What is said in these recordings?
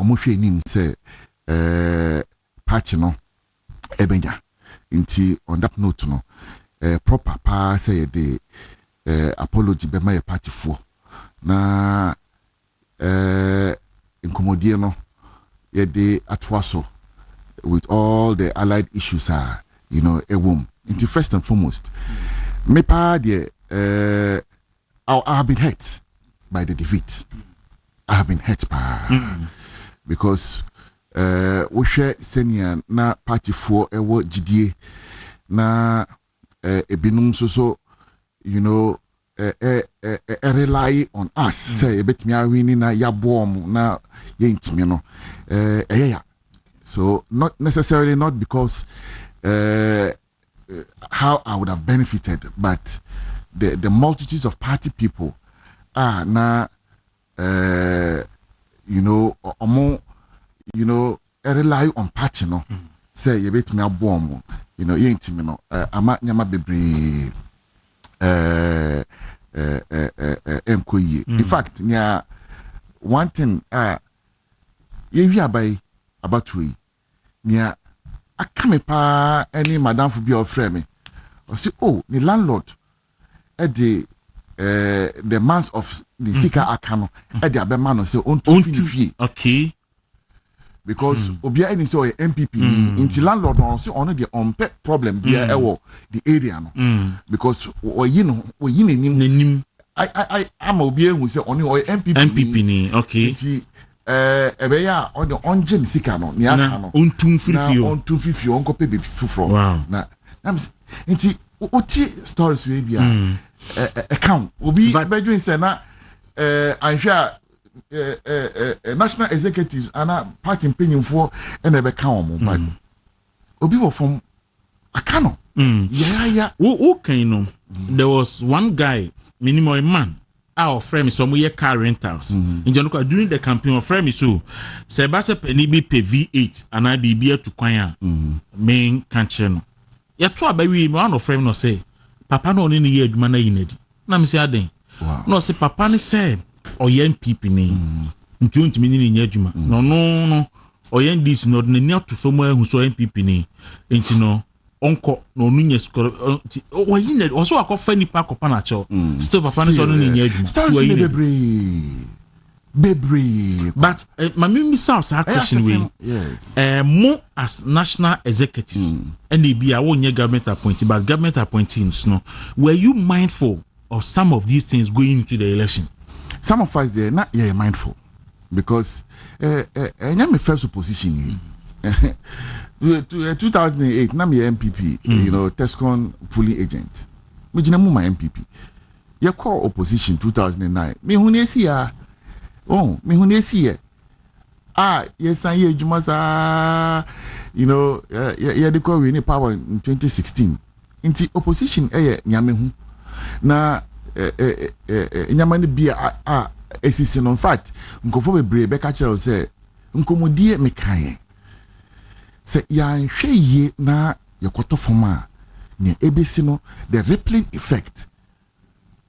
omohwe nim say party no ebenya inti on that note no proper pa say the apology be my party for na incommodie no ye de atwaso with all the allied issues are a womb inti first and foremost me pa de I have been hurt by the defeat. I have been hurt because we share senior na party for ewo GDA na ebinum so rely on us say betimi awini na ya bom na ye intimi no so not necessarily not because how I would have benefited, but the multitudes of party people are now rely on party no say you bet me a bomb ye intimi no ama nyama bebre enkoye in fact nya one thing ye wi abai about we nya akame pa any madam for be of frame or say oh the landlord at the months of the seeker akano at the abema no say on to okay because obia any say MPP into landlord no say on the on problem there the area no because we nim I am obia who say on MPP ni okay ebeya on the ongen sika no ni aka no ontum fifio onko pe be fufro na nti oti stories we bia account obi bedwin say na anhwa national executives ana party mpanyimfo na ebe ka omo but obi wo from akano who can know there was one guy minimum a man our friend so we car rentals in January during the campaign of friend so say base penny be pay V8 and I be to kwanya main country no ya to abawi me one of friend no say papa no ni ye adwuma na yinadi na me say aden no say papa ni say oyen MPP ni ntumi ni nya adwuma no oyen this no na ni to fam ahu so MPP ni enti no onko no nunye skoro oyin also akofa nipa akopa na cho still papa no so no nya adwuma bebre but mami sounds a question we more as national executive and e be a wonye government appointee but government appointees no were you mindful of some of these things going into the election? Some of us there not mindful because my first position 2008 na me MPP Tescon fully agent me jina mu my MPP ye call opposition 2009 me hunesi ya me hunesi ye yes and ye juma sa ye de call we ni power in 2016 inti opposition nyame hu na nyamani bia esisi no in fact nkofo bebre be ka kire say nkomodie me kan say ya nhwe na yakoto forma ne ebesi no the rippling effect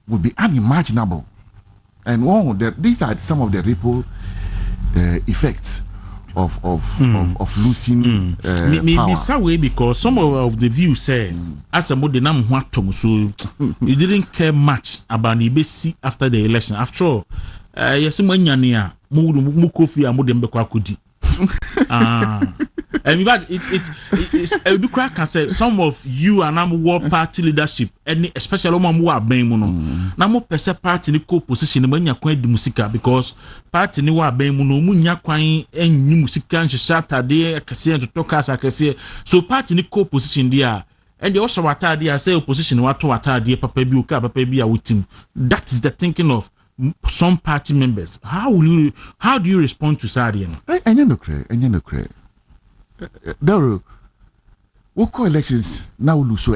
would be unimaginable and these are some of the ripple effects of losing maybe power. That way because some of the views say as a modern so you didn't care much about Ibesi after the election. After all, yes, Manyania, Mukofi, and Modem Kwaku. And in fact, it's crack can say some of you and I'm war party leadership, and especially who are being mono. Now, more percent party in the co-position when you're quite the musica because party ni wa being mono, munya quine and new musica and Saturday, I can say to talk as I can say. So, party in the co-position there, and they also what idea say opposition what idea, Papa Buka, Papa Bia with him. That is the thinking of some party members. How do you respond to Sadian? I no cray. Dawuro, we call elections now lose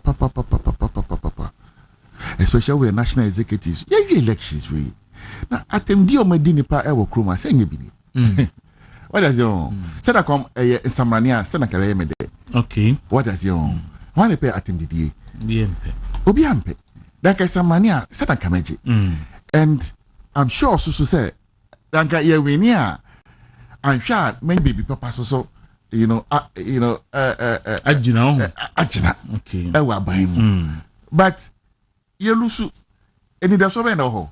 papa. Especially with national executives. Yeah, elections we. Now at them dio medini pa ewo kroma say nyebini. What does your say that come Samrania say na kabe me de. Okay. What does your one pay at them di Obi That guy Samrania say na kameje. And I'm sure so say Danka ye wini a anhwa many baby papa so ajina okay ewa ban mu but you lose any that's so no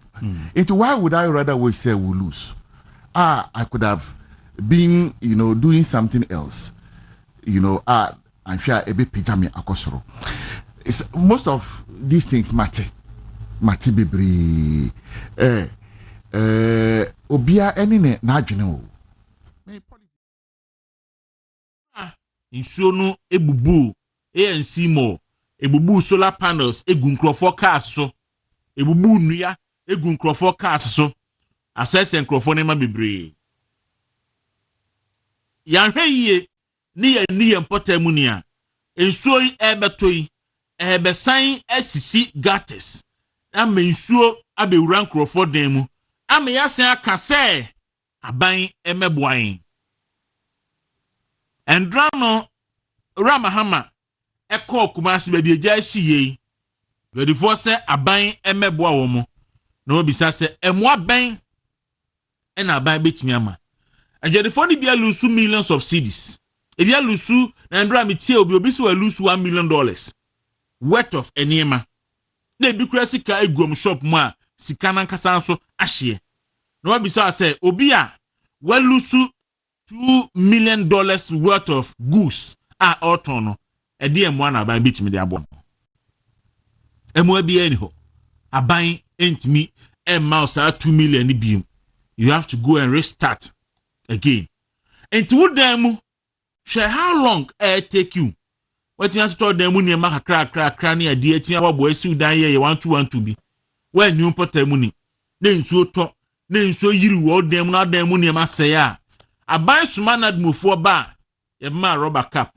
into why would I rather we say we lose I could have been doing something else I'm sure a bit pijami akosoro. Most of these things matter bibri obia eni ne na adwene o nsuo no ebubu ANC mo ebubu solar panels egu nkrofo cars so ebubu nnua egu nkrofo cars so asese nkrofo ne ma bebre yanhwe yie ni ye mpota ni a nsuo yi ebeto yi ebesan asisi gutters ama nsuo abewura nkrofo dan mu ama yasen aka se aban emeboan endrano ramahama eko kumasi baby eja hie ready for say aban emeboa wo mo na obisa se emwa ban na aban betimi ama ajede for ni bia lose millions of cedis e bia lose na ndra metie obi so lose $1 million worth of enema na ebi kura sika egom shop mu a sika nan kasa nso ahye na obisa se obi a we lose $2 million worth of goods autono edi emwa na aban bitimi de abo emwa bi eni ho aban entimi mouse $2 million bi you have to go and restart again and to them share how long take you what you have to tell them when you make kra ni adi eti abo esi udan ye 1212 bi when you put them money na nsuo to na nsuo yiri wo dem na dem ni ma say a aban suma na dmofo ba ye ma rubber cap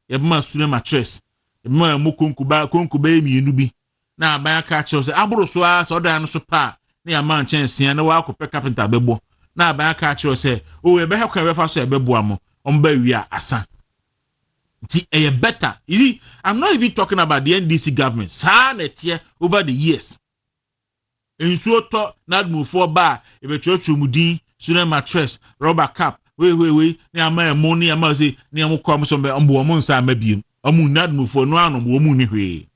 ye ma sune mattress ye ma mo konkuba emienu bi na aban aka che say aburo so a so dan so pa na ya man chense na wa akopɛ carpenter bebo na aban aka che say o ebe hekwa we fa so ebebo amo omba wi a asa ti e better. You see, I'm not even talking about the NDC government sa na tie over the years ensuo to na dmofo ba ebe chomudin sune mattress rubber cap we ni ama emo ni ama say ni am kwa so mbe ambo mo nsa amabiem amu nadmufo no anom wo mu ni hwe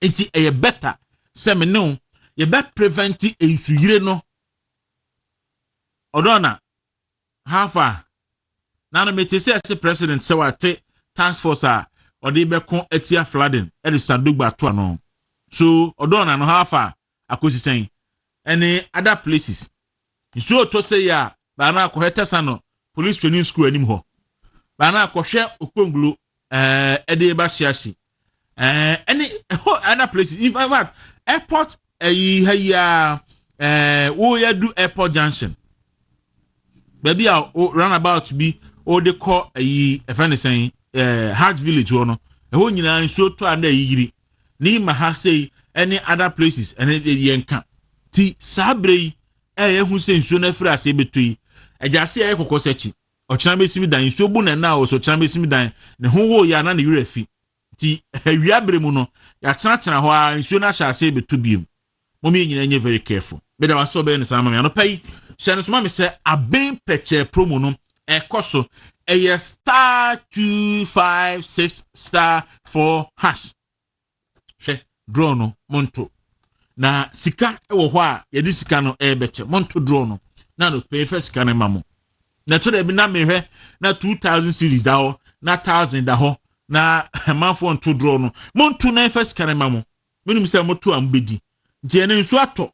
enti e better se me no ye be prevent ensuyire no odona hafa na mete say president say wate task force a ode be kon atia flooding e de sandugba to no so odona no hafa akosi sen any other places so to say ya bana akoheta sano police training school anim ho bana akohwe okpongulu ede ba shiashi any other places in fact airport wo ya do airport junction baby a roundabout be o de call efane sen Heart Village wono ho nyina nso to anda yiri ni ma ha say any other places and yenka ti sabre hu se nso na fira se betoi ajase kokosechi ochina besimi dan nso bu na o so ochina besimi dan ne ho wo ya na ne yura fi ti awia bre mu no ya tena ho a nso na sha se beto biem momi nyina nye very careful be da waso be ne sama me no pai share no so ma se aben peche promo no ekoso *256*4# she draw no monto na sika ewo ho a ye di sika no beche monto draw no na no pay first sika na mamo na to de bi na mehwe na 2000 series da ho na 1000 da ho na manfo onto draw no monto na first sika na mamo menim se moto ambedi nti ne nso ato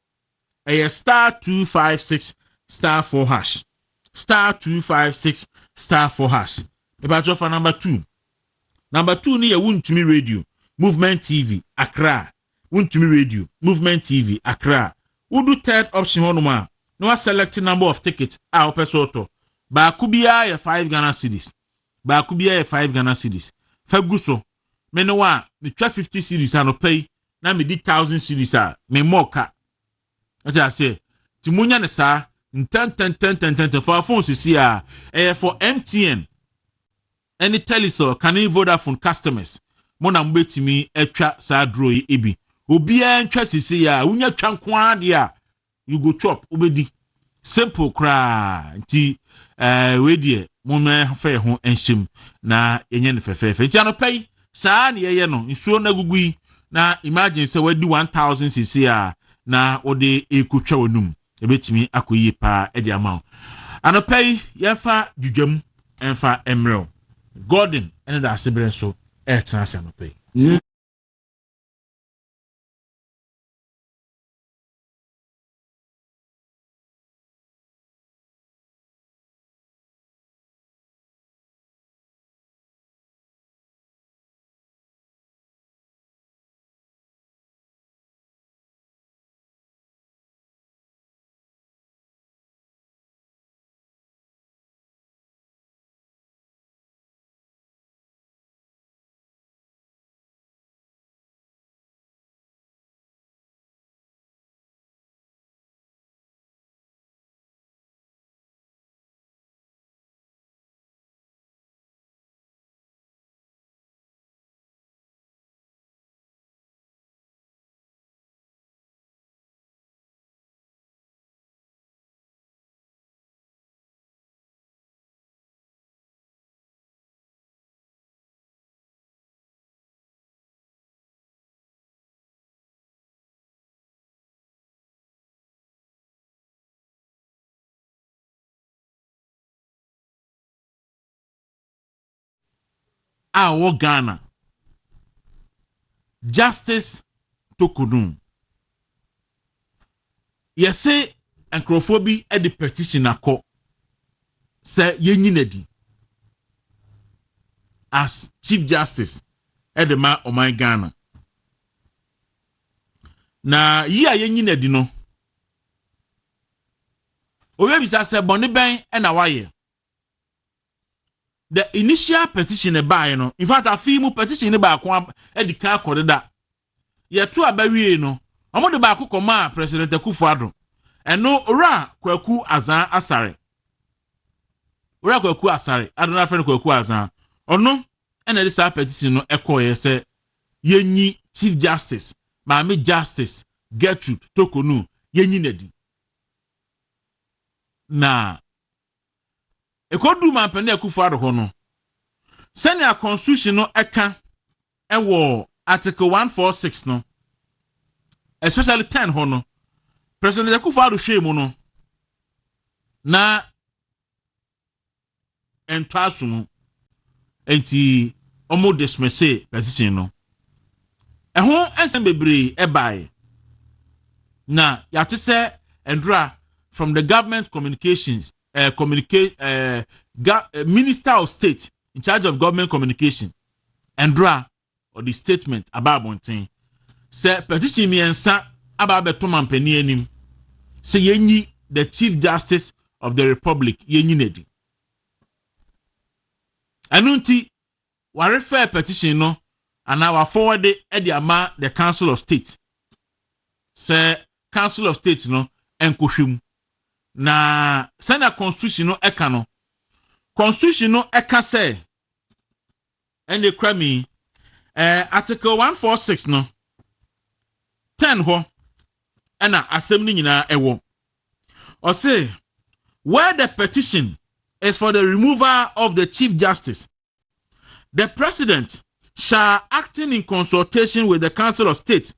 *256*4# *256*4#. About for number 2. Number 2 ni Wuntumi Radio, Movement TV, Accra. Wuntumi Radio, Movement TV, Accra. We do third option honuma. No select number of tickets. Opesoto. Ba kubia ya 5 Ghana cedis. Ba kubia ya 5 Ghana cedis. Faguso. Me no wa me 50 cedis ano pay. Na me di 1000 cedis a me moka. What I say? Timunya ne sa 10 for phone see for MTN any Telecel Kani Vodafone customers mona mbetimi etwa sa draw ebi obi a ntwa sisi ya unya twa nko ade a you go chop obedi simple cry nti we die mumma fa ho enhyem na yenye ne fefefe nti anopai saa ne ye no nsuo na gugui na imagine say wadi 1000 cc a na ode ekutwa wonum ebetimi akoyi pa e de ama anopai yefa dwudwam enfa emrel Gordon ene da asebere so transa anopai wo Ghana justice tokudum yese encrophobia e de petition akọ se yenyi nadi as chief justice e de ma oman Ghana na yi a yenyi nadi no owe bisa se boni ben e na waye the initial petition e buy no in fact afi mu petition ba akọ e di ka akọ da ye to abawie no omo de ba akọ ma president Akufo-Addo eno ora Kwaku azan asare ora Kwaku asare adona friend Kwaku azan ono ena this petition no ekoye se yenyi chief justice maami justice Gertrude Tokonu yenyi nadi na ekodu ma pene Akufo-Addo ho no senior constitution no eka ewo article 146 no especially 10 ho no president Akufo-Addo hwemu no na entwaso enti omo dismiss petition no eho ensem bebre ebae na yate se endra from the government communications minister of state in charge of government communication endra or the statement about bonten say petition mi ensa aba beto mampani anim say yenyi the chief justice of the republic yenyi nedi anunti wa refer petition no and our forward the ama the council of state say council of state no enkohwem na sena constitution no eka no constitution no eka say and the crami article 146 no 10 ho ena asem ni nyina ewo or say where the petition is for the removal of the chief justice, the president shall, acting in consultation with the council of state,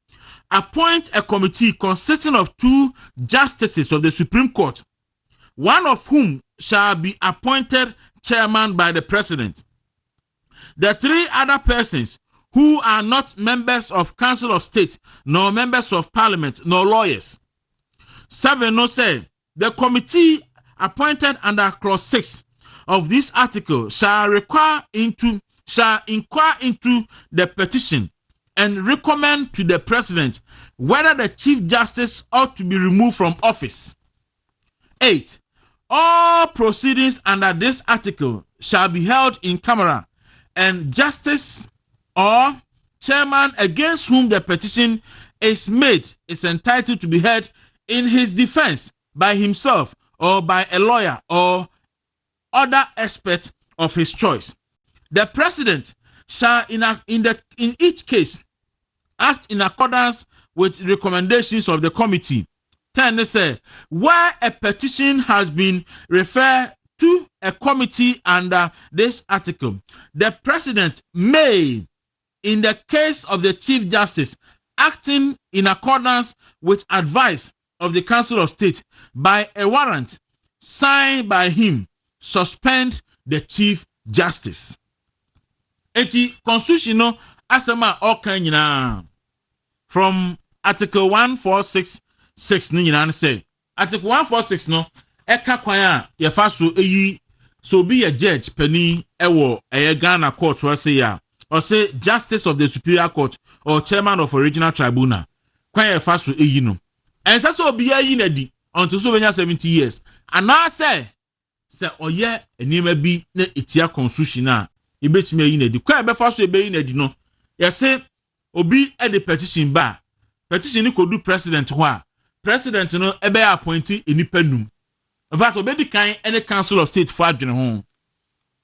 appoint a committee consisting of 2 justices of the Supreme Court, one of whom shall be appointed chairman by the president. The 3 other persons who are not members of council of state, nor members of parliament, nor lawyers. 7 no say, the committee appointed under clause 6 of this article shall inquire into the petition and recommend to the president whether the chief justice ought to be removed from office. 8. All proceedings under this article shall be held in camera, and justice or chairman against whom the petition is made is entitled to be heard in his defense by himself or by a lawyer or other expert of his choice. The president shall in each case act in accordance with recommendations of the committee 10 say, where a petition has been referred to a committee under this article, the president may, in the case of the Chief Justice, acting in accordance with advice of the Council of State by a warrant signed by him, suspend the Chief Justice. Eti constitutional asema okanyina from Article 1466 ni nyina say Article 146 no eka kwan a ye fa so eyi so be a judge pani ewo eye Ghana court wa say ya or say justice of the superior court or chairman of original tribunal kwan ye fa so eyi no ensa so obi ayi na di until so benya 70 years and now say oye enima bi na etia constitution a ibetimi ayi na di kwan be fa so ebe yi na di no ye say obi e the petition ba petition ni kodu president ho a president no ebe appointi enipa num in fact obedi kan any council of state for adwene ho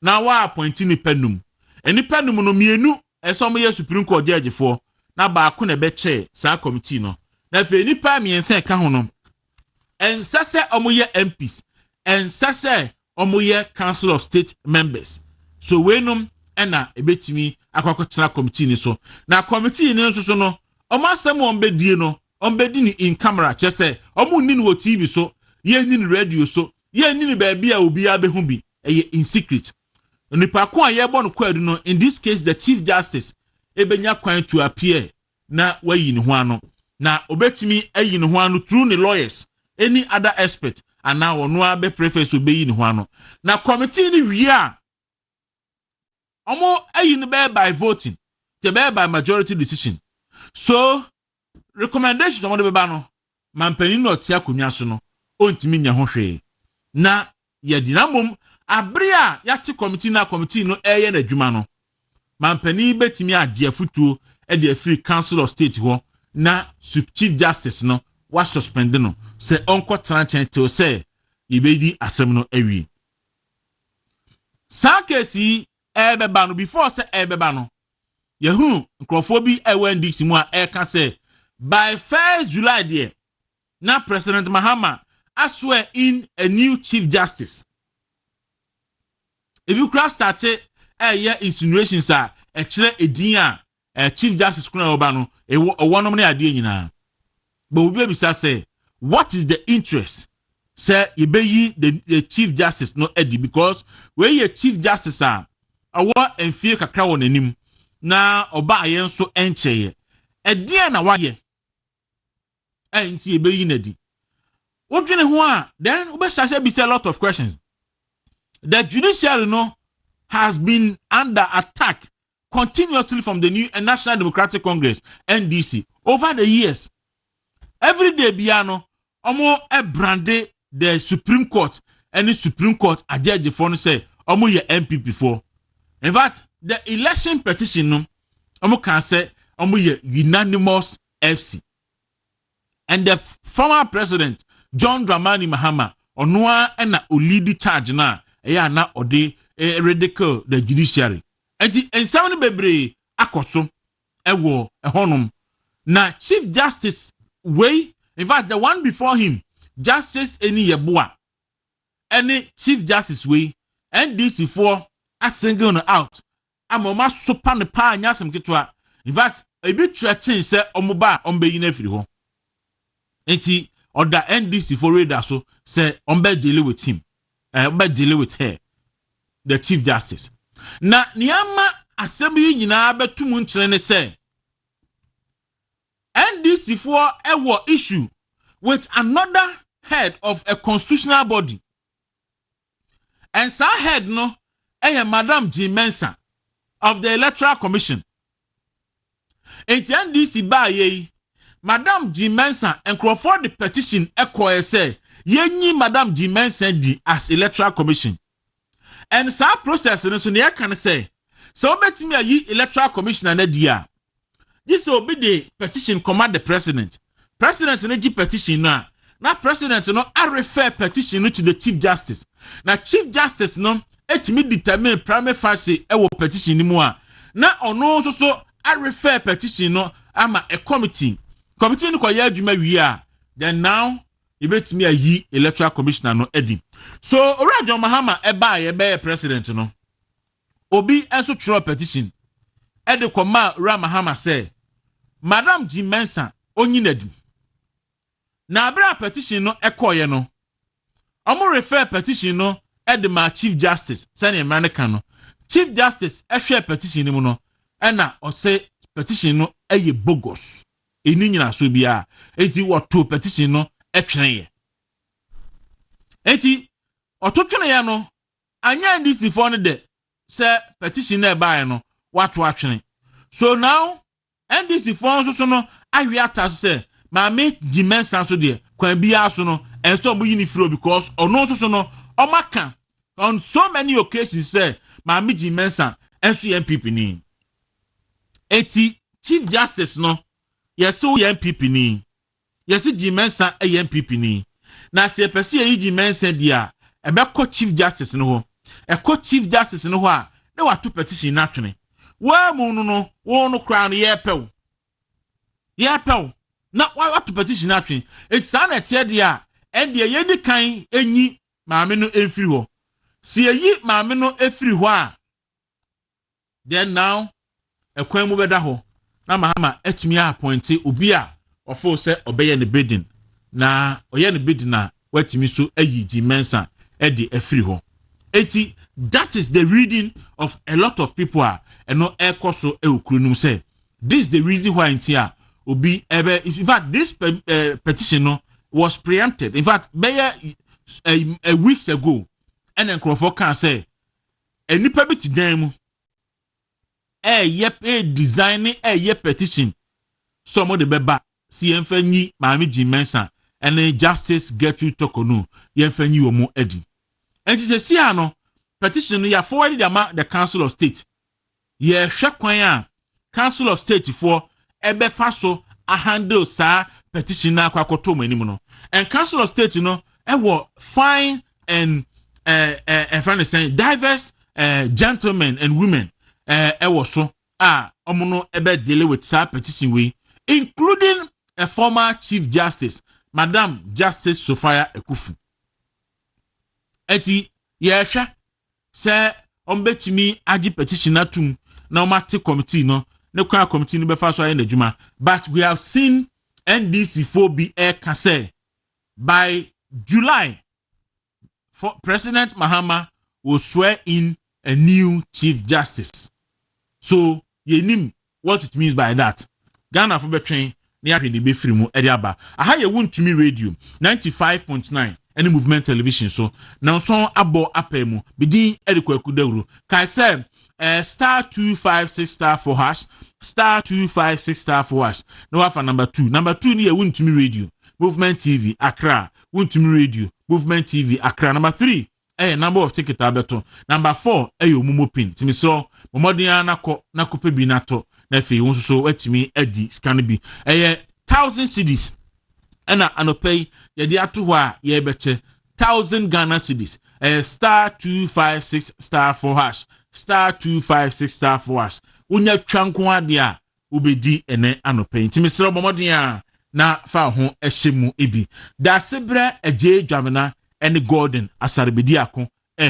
na wa appointi nipa num enipa num no mienu esom ye supreme court judge for na ba ko na be che sa committee no na fe nipa miense ka ho no ensase omoye MPs ensase omoye council of state members so wenum ena ebetimi akwakotra committee ni so na committee ni so no omasem ombedie no ombedi ni in camera chese omunni no TV so ye ni radio so ye ni baabi a obi abehu bi eye in secret nipa ko a ye bo no kwadu no in this case the chief justice ebenya kwan to appear na wayi ni ho ano na obetimi ayi ni ho ano through the lawyers any other expert and now ono abe preface obeyi ni ho ano na committee ni wi a omo ayi ni by voting te by majority decision so recommendations omo de be no mampani no tia konwa so no ontimi nya ho hwe na ye dinamum abre a yate committee no eye na adwuma no mampani betimi ade afutuo e de free council of state ho na chief justice no was suspend no se onko tranchen till say ibedi asem no awie sakesi ebeba no before say ebeba no yehu nkrofo bi NDC mu a eka say by 1st July there na President Mahama swear in a new chief justice. If you cross start year insinuations are a chere edin a chief justice kuna oba no e wonom na ade nyina. But we be say what is the interest say you be the chief justice no edi because when you chief justice are awo enfie kakra won anim na oba ayen so enche edin na waye enti ebe yi na di odwene ho a then obesase be a lot of questions. The judiciary no has been under attack continuously from the new National Democratic Congress NDC over the years. Every day biano omo e brande the Supreme Court any Supreme Court a judge for say omo ye MPP for. In fact, the election petition no omo can say omo ye unanimous FC. And the former president John Dramani Mahama onwa na olidi charge na na ode ridicule the judiciary. Enti ensam bebre akoso ewo ehonum na chief justice way in fact the one before him justice eni yeboa any chief justice way NDC for a single no out amoma super ne pa anyasem ketwa in fact a bit threatening say omoba ombe yin afiri ho enti order NDC for radar so say ombe deal with him ombe deal with her the chief justice na niama assembly nyina betum nkyere ne say NDC for ewo issue with another head of a constitutional body and sa head no Madam G. Mensah of the Electoral Commission. In NDC ba ye, Madam G. Mensah and Crawford the petition echo say, ye Madam G. Mensah di as Electoral Commission. And sa process no so near can say, so bet me a ye Electoral Commission and dia. This will be the petition command the president. President no gi petition na president no I refer petition no to the Chief Justice. Na Chief Justice no etimi determine primary phase e wo petition ni mu a na ono so I refer petition no ama a committee no ko ya adwuma wi a then now ibetimi ayi electoral commissioner no edi so ora John Mahama eba ye be president no obi enso tro petition ede koma ora Mahama say Madam G Mensa onyi nadi na abra petition no ekoye no omo refer petition no ede ma chief justice senior American no chief justice ehwe petition mu no ena o say petition no eye bogus eni nyina so bia enti woto petition no etwene enti ototwene ya no anya ndisi for no de say petition na buy no wato atwene so now ndc for so no ahwe ata say maame Jimensa so de kwan bia so no enso mo yini because ono so no omaka on so many occasions say maame Jimensa enso MPP ni eti chief justice no yes so MPP ni yes Jimensa MPP ni na se pese yi Jimensa dia ebekọ chief justice no ho ekọ chief justice no ho a na wato petition na twene wa mu no wo no kra no yepew na wato petition na twene it's an etie dia and ye ni kan enyi maame no emfiri ho si eyi maame no efiri ho a then now ekwan mu beda ho na Mahama etimi appoint obi a ofo se obeye ne bidding na oye ne bidding na watimi so ayi Jimensa edi efiri ho eti that is the reading of a lot of people are and no ekoso eukrunum say this is the reason why intia obi ebe in fact this petition no was preempted in fact a weeks ago and then Crawford can say enipa bi tidam designing petition some of the beba CMFNI Miami Jimensa and then Justice Gertrude Tokonu yemfanyi omo edi and she say no petition ya forwarded the Council of State ye hwe kwan a Council of State for ebe fa so a handle sa petition na kwakoto mo anim no and Council of State no e fine and friend saying diverse gentlemen and women so omono ebe deal with sa petition we including a former Chief Justice Madam Justice Sophia Ekufu eti ye hwe se ombetimi agi petition atum na omate committee no ne kwa committee no be fa so aye na djuma but we have seen NDC 4B kase by July for President Mahama will swear in a new Chief Justice. So ye nim what it means by that. Ghana for between ne ahwe ne be free mu e aba. Aha ye wontumi radio 95.9 any movement television so now so abo apemu bidin ede Kwaku Dawuro kai say star 256 star 4 hash star 256 star 4 hash no afa number 2 ni ye wontumi radio movement TV Accra wontumi radio movement TV Accra number 3 number of ticket abeto number 4 omumo pin timi so momodin na kope bi nato na fe won so watimi adi scan bi 1000 cedis ena anopay ye di ato ho a ye beche 1000 Ghana cedis star 256 star 4 hash star 256 star 4 hash unya twanko ade a ubedi ene anopay timi so momodin a na fa ho ehyemu ebi da sebra eje dwamena ene Gordon asarbedi ako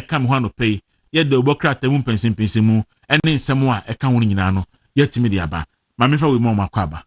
kam ho anopay ye de obokrata mu pensim mu ene nsem a eka ho nyina no yetimi de aba ma me fa we mo makwa aba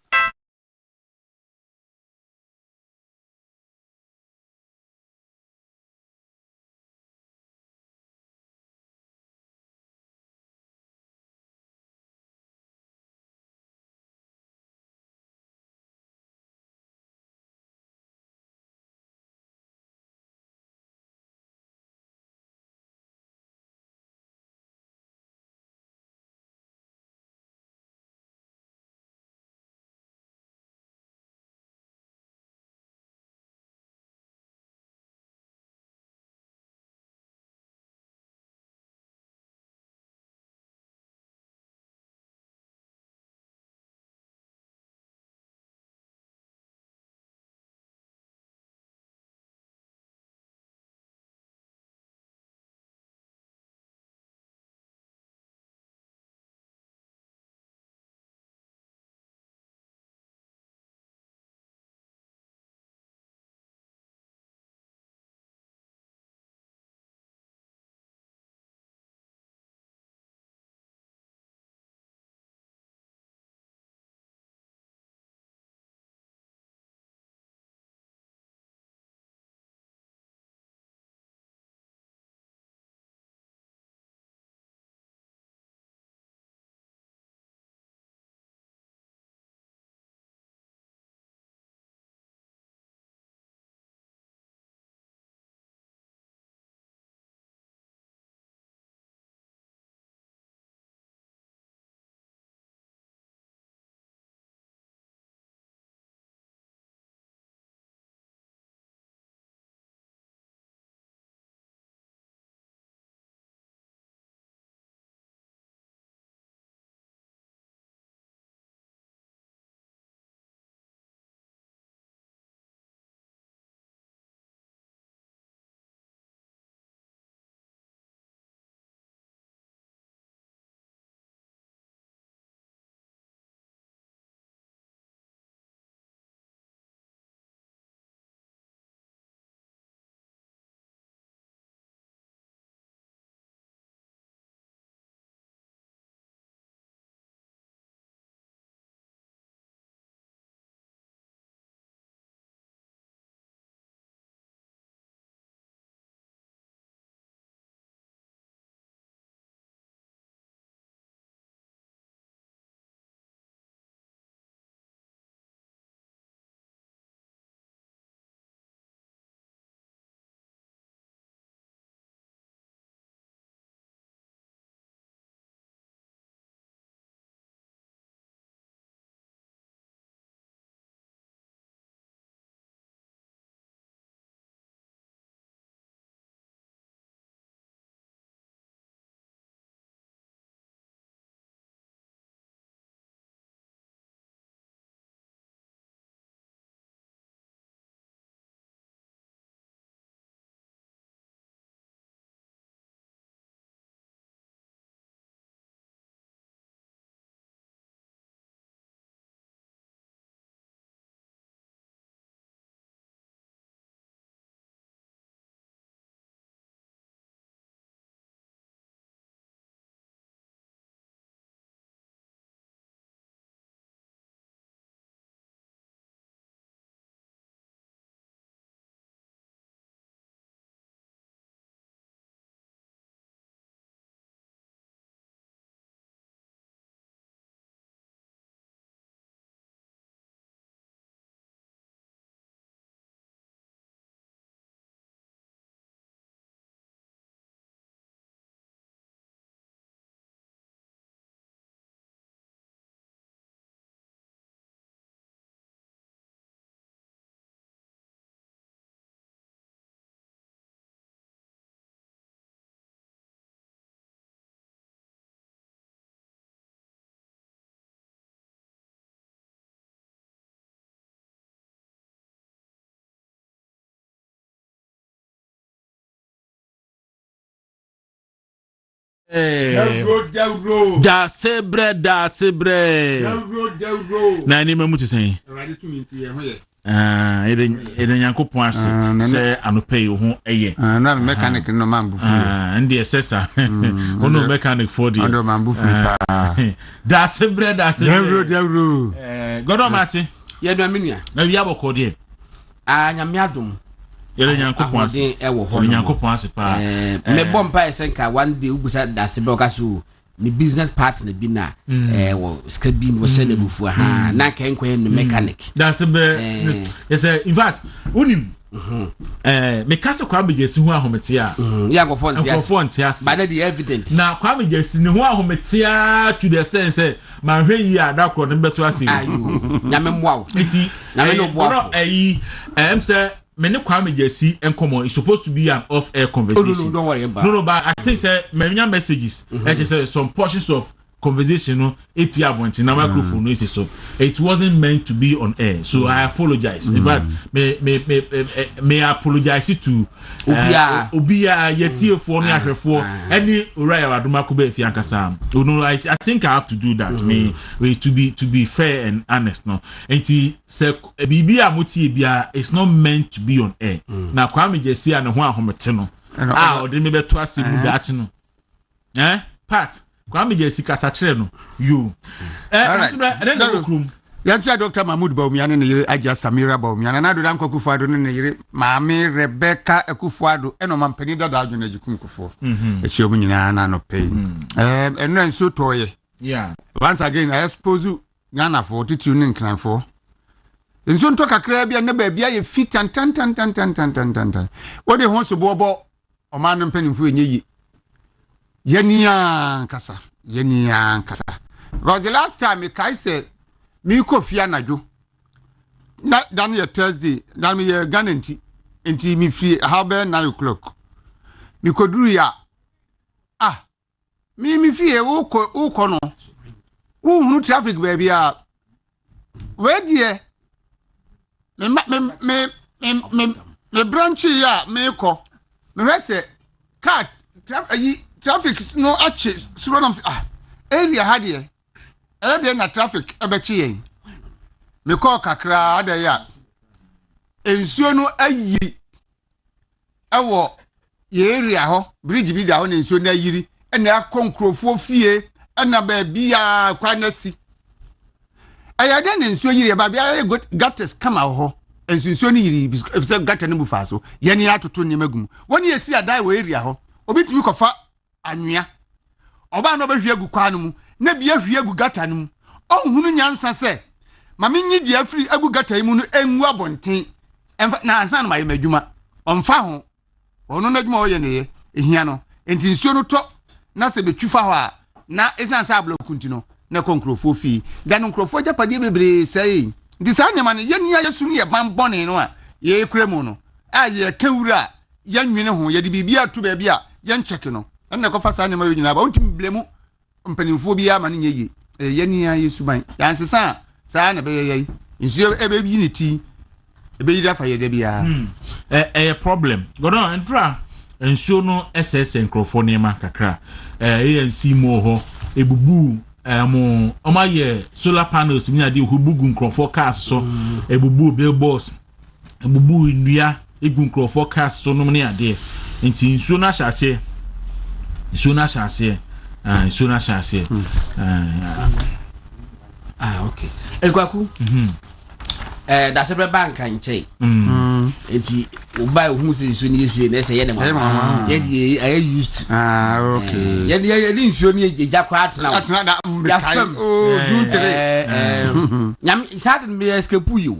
Dawuro. Da sebre. Na ni mamu te sen. Awurade tumi nti ye ho ye. Ede Nyankopon ase se anope ho eye. Na mechanic no man bu fu. Ndi esesa. Ono mechanic for the. Ono man bu fu pa. Da sebre. Dawuro. Godo mate. Ye do amenia. Na wi aboko de. Nyame adom. Yele Nyankopon ase. Ewo ho. Nyankopon ase pa. Me bompa esenka one day ubusa da sebre okaso ni business partner bi na wo skabin wo shele bufu ha na kan kwen no mechanic. Da sebre. Yes in fact unim me kase kwa begesi ho ahomete a ya go fonti as but the evidence na kwa begesi ne ho ahomete a to the sense ma hwe yi adakro ne beto ase ayo nyame mwa eti nyame no bua say me ne kwa megesi enkomo is supposed to be an off air conversation. No, don't worry about. No, but I think say many messages say some portions of conversation no API wanting na microphone no so it wasn't meant to be on air, so I apologize. In fact may apologize to Obia yeti for me ahwefo any Uriah Wadumako be fi ankasa. No, I think I have to do that. Me to be fair and honest no. Enti se bibia muti bia it's not meant to be on air. Na kwa me jesi an ho ahomete no. Odi me beto asemu that no. Pat kwa me jesi kasa kire no you Yantia Dr. Mahmoud Bawumia ne yire Aja Samira Bawumia na do dam Kwaku ne yire Maame Rebecca Ekufuado eno mampani dodo adwene jikum kufo echi omu nyina na no pay eno nso toye once again I suppose Ghana for titu ne nkranfo nso nto kakra bia ne ba bia ye fit tan wo de ho so bobo o ma no mpanimfo enyeyi yenia nkasa because the last time I said me kofi anajo na dan ye Thursday dan me ye Ghana nti me free how be 9 o'clock me koduru ya me fie wo ko no wo hunu traffic baby a we die me branch ya me ko me hwese car traffic no ache suro nam area ha de de na traffic abechi yen me call kakra ada ya ensuo no ayi ewo ye area ho bridge bi da ho na ensuo na yiri na akonkrofo fie na ba bia kwa na si aya de na ensuo yiri ba bia gutters kama ho ensuo ni yiri bisa gutter ne bufa so ye ne atoto ne magum woni esi adai wo area ho obitimi kofa anwea oba no ba hwie gu kwa no mu na bia hwie gu gutter no mu ohunu nyansa se ma menyi di afri agu gutter mu no enwu abonten na ansa na maye madwuma omfa ho ono na dwuma wo ye ne ehia no enti nsuo no to na se betwifa ho a na esansa ablokunti no na konkrofo fi da no nkrofo japade bebre sei ndi sa nyama ne ye nia yesu ne ye bambone no a ye kremu no a ye kawura ya nwene ho ye di bibia to ba bia ye ncheke no na ko fa sa ne ma yo nyina ba ontim blemu mpanimfo bia ma ne ye ye nia yesu ban yansesa sa na be ye nsuo ebe bi ni ti ebe yida fa ye de bia a problem godo entra nsuo no ss nkrofo ne ma kakra ANC mo ho ebubu omaye solar panels mi ade hubugu nkrofo cars so ebubu billboards ebubu nnua egu nkrofo cars so no ne ade nti nsuo na hyase okay Kwaku da sebre bank anche enti obai hu se nsuo ni ese na se ye ne mama ye I used okay ye di nsuo ni eja kwa atena da do nyam sat me escape you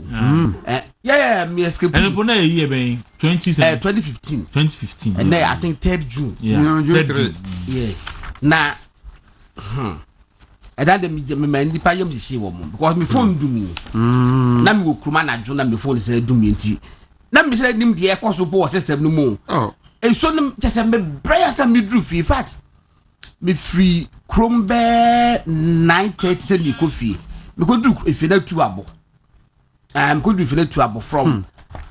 me escape and upon a year ben 2015 and I think 3rd June June 3 na and then me ndi pa yam di see wo because me phone do me na me go kruma na jo na me phone say do me nti na me say nim de e koso po system no mo e so nim just me prayer system me drew fi fact me free chrome be 9:30 say me ko fi me go do if na 2 abo go do if na 2 abo from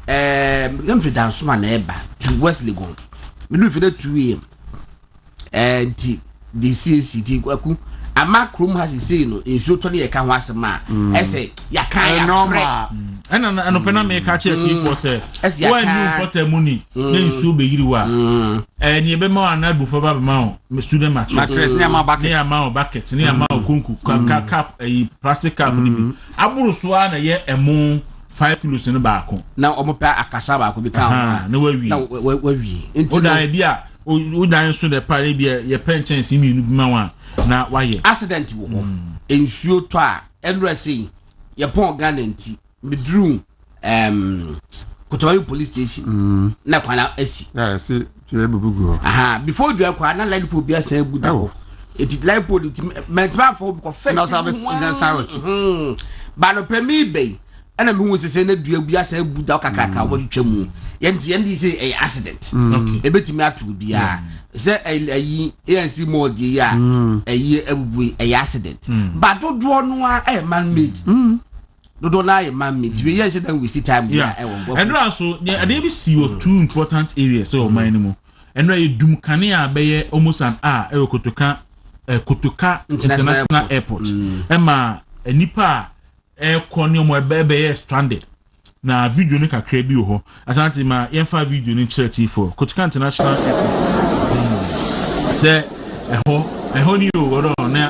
them fi dance man na eba to West Legon me do if na 2 am and the CACT Kwaku ama krom has say no enso to ne ka ho asema ese ya kan ya normal ana anopena me ka che chief for say when you put money na enso be yiri wa ni be ma na du for ba ma student mattress ni ama bucket ni ama kunku cap plastic cap ni bi aburu so na ye emu 5 kilos no baako na omopa akasa baako bi ka na wawi na wawi enti odan bia odan so de pare bia ye pension si mi nu ma wa na waye accident wo ensuo to a enra sei ye pon gananti medru Kotowayo police station na kwana asi ya si tu ebubugo before du akwa na light pole bia san ebuda it light pole mentba for ko fence na service na service ba no pemi be ana me hu sese na dua bia san ebuda kakraka wo twam yendi say accident ebetimi atu bia say ayi ANC mode ya ayi ebubu accident but do no a man made do na man made we hear say then we see time yeah and also there be see two important areas so man mu and we dum kanea be almost an hour Kotoka International Airport ema nipa koni omo be stranded na video ni kakra bi ho asante ma yemfa video ni church for Kotoka International Airport say eho ni o oro na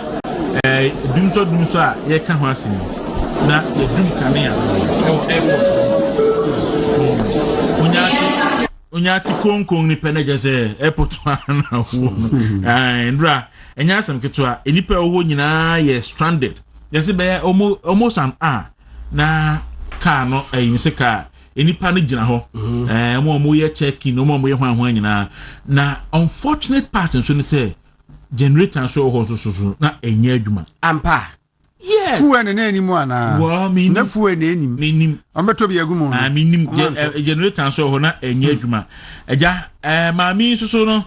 dum so a ye ka ho asemi na ye dum kanea airport onyati konkon ni peneje say airport na ho ndra enya asem ketwa enipa wo nyina ye stranded yesi be almost an hour na car no se car enipa no gina ho mo ye check in mo ye hwan nyina na unfortunate part nso ni say generator so ho so na enya adwuma ampa yes fuwe ne animu ana wa mi na fuwe ne anim minim ambeto bi agumo minim generator so ho na enya adwuma eja maami so no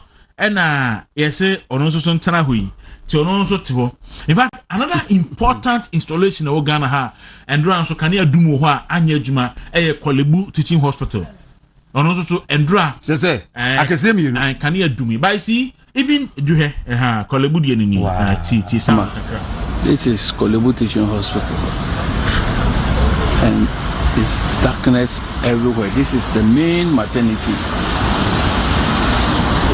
na yese ono so ntana hoyi ti ono so te ho in fact another important installation o Ghana ha endura so kan ya dumu ho a anya adwuma Kolebu teaching hospital ono so endura say akese mi no kan ya dumi by see even duhe Kolebu de ni ti sama. This is Kolebu teaching hospital and it's darkness everywhere. This is the main maternity.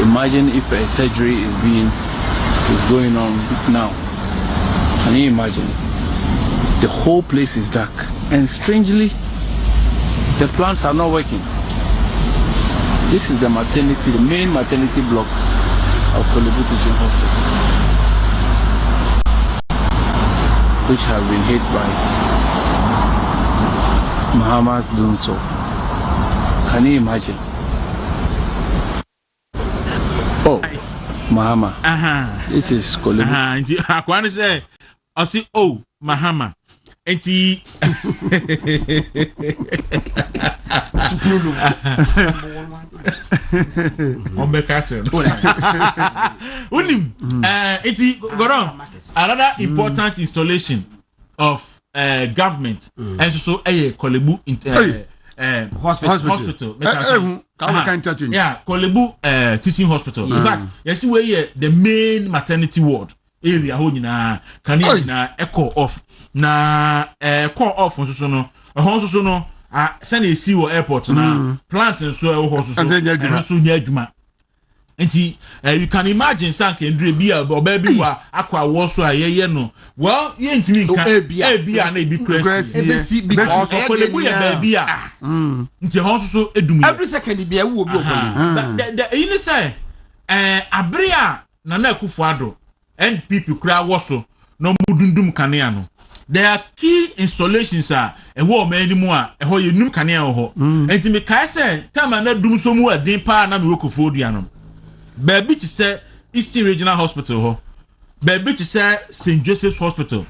Imagine if a surgery is going on now. Can you imagine? The whole place is dark, and strangely, the plants are not working. This is the maternity, the main maternity block of Kolebu Teaching Hospital, which have been hit by Muhammad's doing so. Can you imagine? Oh, Mahama. This is Kolebu. Nti akwani say osi Mahama. Nti Unim. Nti Goron. Another important installation of government and so Kolebu hospital. Yeah, Kolebu teaching hospital. In fact, you see where the main maternity ward area ho nyina kan na echo off na call off so no so no send e see wo airport na plant so e ho so nya adwuma. Enti you can imagine sank ndre bi oba bi wa akwa wo so ayeye no well ye ntimi nka e na e bi press because Kolebu ya ba bi a nti ho so edum every second bi e wo bi okole the you say abrea na Akufo Addo NPP kura wo so no mudundum kanea no there are key installations e wo ma ani mu a e ho ye num kanea ho enti me kai say time na dum so mu adin pa na me Akufo Addo no baby to say Eastern Regional Hospital ho baby to say St. Joseph's Hospital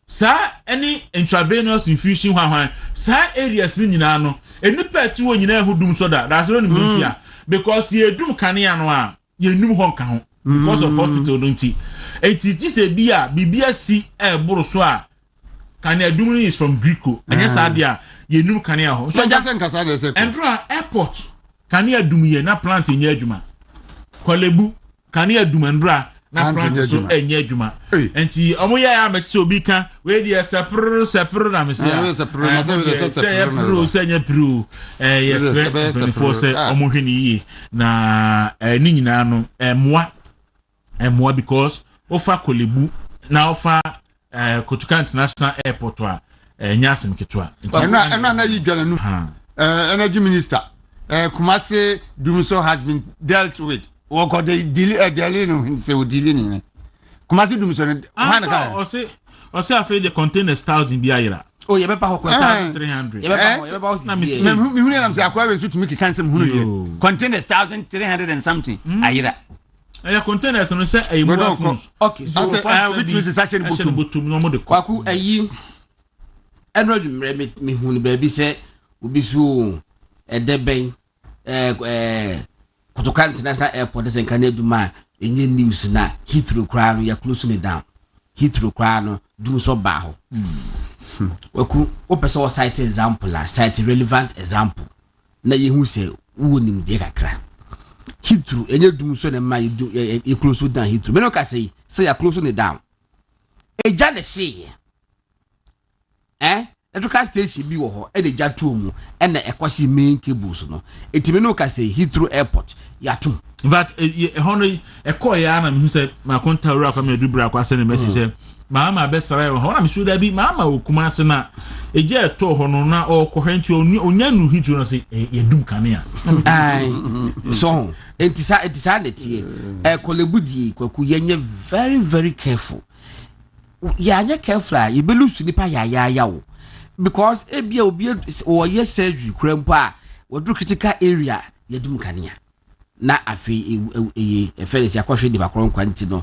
sa any intravenous infusion hwan sa areas ni nyina no enipa ti wo nyina hu dum so that's no mean because ye dum kanea no a ye num ho nka ho because of hospital no nti enti say bibia si buru so a kanea dum is from Greco anya sa dia ye num kanea ho so just nkasa dey say Endra airport kanea dum ye na plant nya adwuma Kolebu kanea dum Endra na plant so enye adwuma enti omo ya amete so obi kan we dey sepro na me say sepro senya pro yes before say omo hwe ni na ni nyina no moa because ofa kolebu na ofa Kotuka International Airport wa nyasem ketwa na yi dwala nu energy minister Kumasi Dumso has been dealt with what got the delay no say we delay ni Kumasi Dumso han ka o say afei the containers 1000 bi ayira oh ye be pa ho 300 ye be pa na me hu ni am say akwa be so to make cancel hu no containers 1300 and something ayira containers no say ay mo okay so which means section bottom no mo de Kwaku ayi enro dwumre me hu ni ba bi say obi so edeben Kotoka International Airport is in Canada enye news na Heathrow kra no ya close ni down Heathrow kra no dum so ba ho Kwaku o pese o cite example la cite relevant example na ye hu say wo nim de kakra Heathrow enye dum so na ma you close down Heathrow me no ka say ya close ni down eja de she Education station bi wo ho e de jato mu e na ekosi main cables no etime no ka say Heathrow Airport yatum but hono ekọ ya na me say ma konta wura kwa me dubra kwa se na message say mama be sara ho na me su da bi mama okuma se na eje eto ho no na okohenti onya nu Heathrow no say yedum kane ai so entisa netie kolebudi Kwaku yenye very very careful ya anya careful ye belusu nipa ya wo because ebia obi o ye surgery krempo a wodru critical area yedum kanea na afi efele akwohwe de bakron kwanti no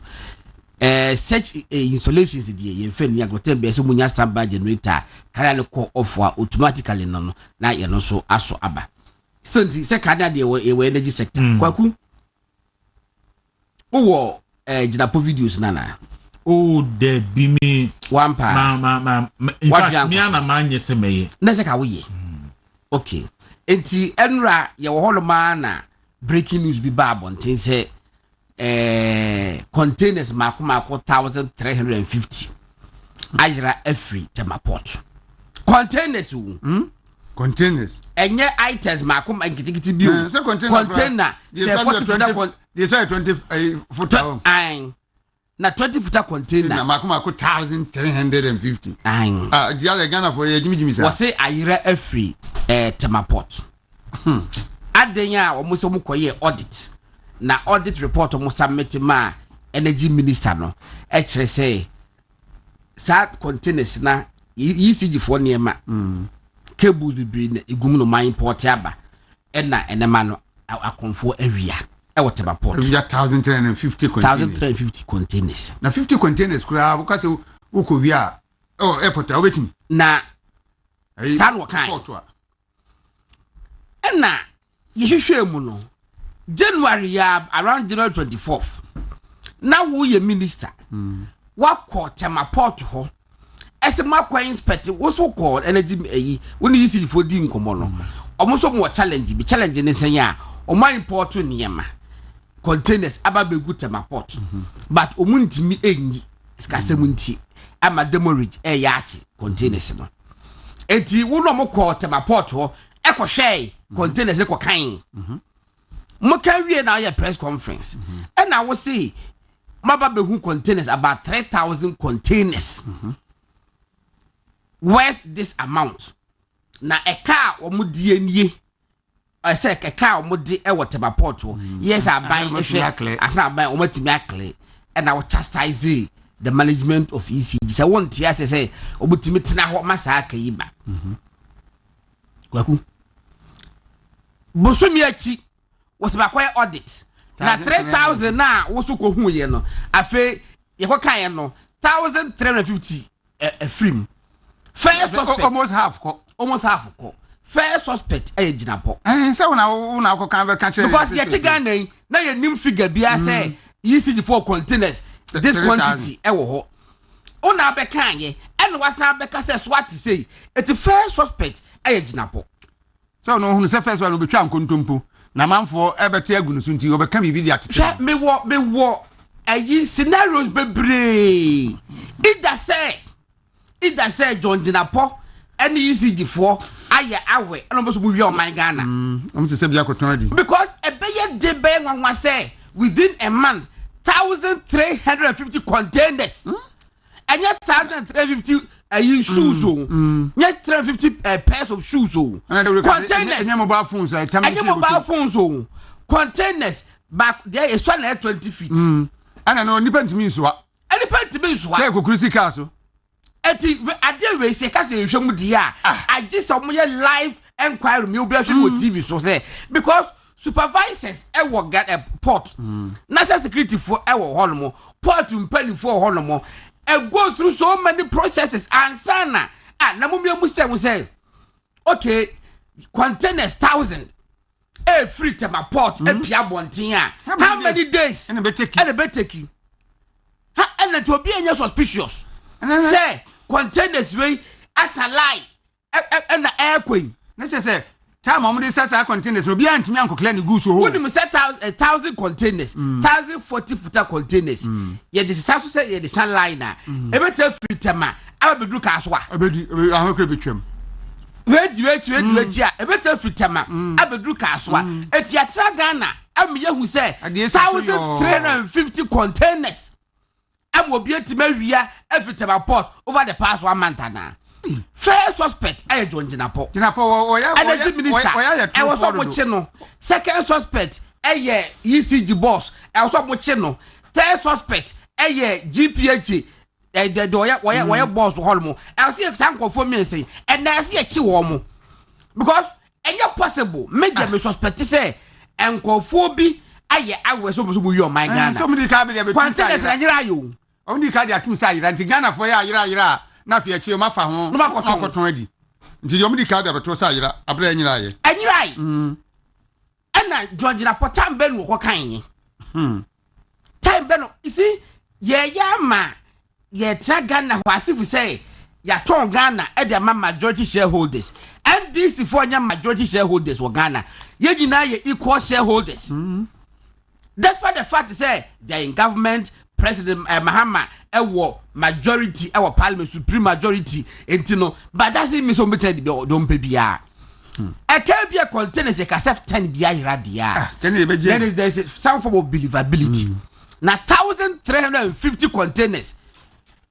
such installations de ye feni agrotem be so munya standby generator kana le call off automatically no na ye no so aso aba se kana de we energy sector Kwaku wo jinapo videos nana oh there be me wampa ma in fact me ana manye se meye na se ka wo ye okay enti enra ye wo holo ma na breaking news bi babon tin se containers mako 1350 ajira every temaport containers containers enye items mako nkitikiti bi container say 40 they say 20 foot na 20 footer container na mako 1350 the other Ghana for Jimmy was say ayira every temaport adenya o mo so mo koye audit na audit report mo submit ma energy minister no e kire say sat containers na ECG for niema cables bi na igum no mine port aba na enema no akonfo awia e whatever port 1350 containers na 50 containers kura because uko wia airport obetim na san wakan na yehwehwe mu no January ya around January 24th na wo ye minister wakọ temaport ho ese makwa inspect wo so call energy eyi woni yisi for di nkomo no omo so mo challenge ne senya o ma import niema containers ababegu temaport but omu ntimi enyi skasem nti ama demorage yachi containers no enti wo no mo call temaport ho ekohwe containers ekokan mo kan wie na ya press conference and I will say mababehu containers about 3000 containers worth this amount na eka omudie nie I say eka omudi e whatever port yes I buy ehwe asna buy omatimi akle and I will chastise the management of ECG so want ya say obutimi tena ho masa aka yi ba Kwaku bosomi achi was ba kwai audit na 3000 na woso ko hu ye no afi ye ko kan no 1350 free first suspect almost half ko first suspect jinapo say una ko kan be catch because ye tigana na ye nim figure bia say ECG for containers this quantity wo ho una be kan ye and wasa be ka say swat say it first suspect jinapo so no hu say first one be twa nkontompo na manfo ebete agunu so nti obeka bibi di atete me wo scenarios bebree either say John Jinapo any ECG for aye awe and almost move your my Ghana. I'm to say because a bayer de bang on was say within a month 1,350 containers and yet 1,350 shoes yet 350 pairs of shoes containers and mobile phones containers back there is 120 feet and I know depend me so any part to be so I go Chrissy Castle. I did we say you show me dear. I did some live enquiry me with TV so say because supervisors work at a port national security for our holomo port to penny for holomo and go through so many processes and sana namu say okay containers 1,000 free to my port and pia bontia how many days and a take and to be any suspicious say containers way as a lie and the air queen. Let's just say time how many sets are containers will be anti uncle Clenny goose or when you set out 1,000 containers 1,040 footer containers yet this is how to say the sunliner every tell free tema I will do caswa I could be trim. Wait, every tell free tema I will do caswa it's yatra Ghana I'm here who say 1,350 containers. I will be able to marry every time I port over the past 1 month now. First suspect, I joined Jinapo. Energy minister, I was up with Chino. Second suspect, ECG boss, I was up with Chino. Third suspect, GPH, the wire boss Holmo. I'll see example for me say, and I see a chiwomo. Because, and you're possible, make them suspect to say, and call phobia. I was supposed to be your my Ghana. Somebody can't be able to you. Only carry 2 sides and Ghana for yira. Na fi achi o ma fa ho ma koton adi nti yo mudi ka da beto sa yira abra nyira ye anyirai ana Georgia potam ben wo kan yi time ben you see ye ya ma ye tra Ghana ho asifu say ya ton Ghana e de ma majority shareholders and this for nya majority shareholders wo Ghana ye nyina ye equal shareholders despite the fact say they in government President Mahama majority parliament supreme majority entino but that's it me so meted don't pay bia I can't be a container say kasef 10 bia iradia then there's some form of believability na 1,350 containers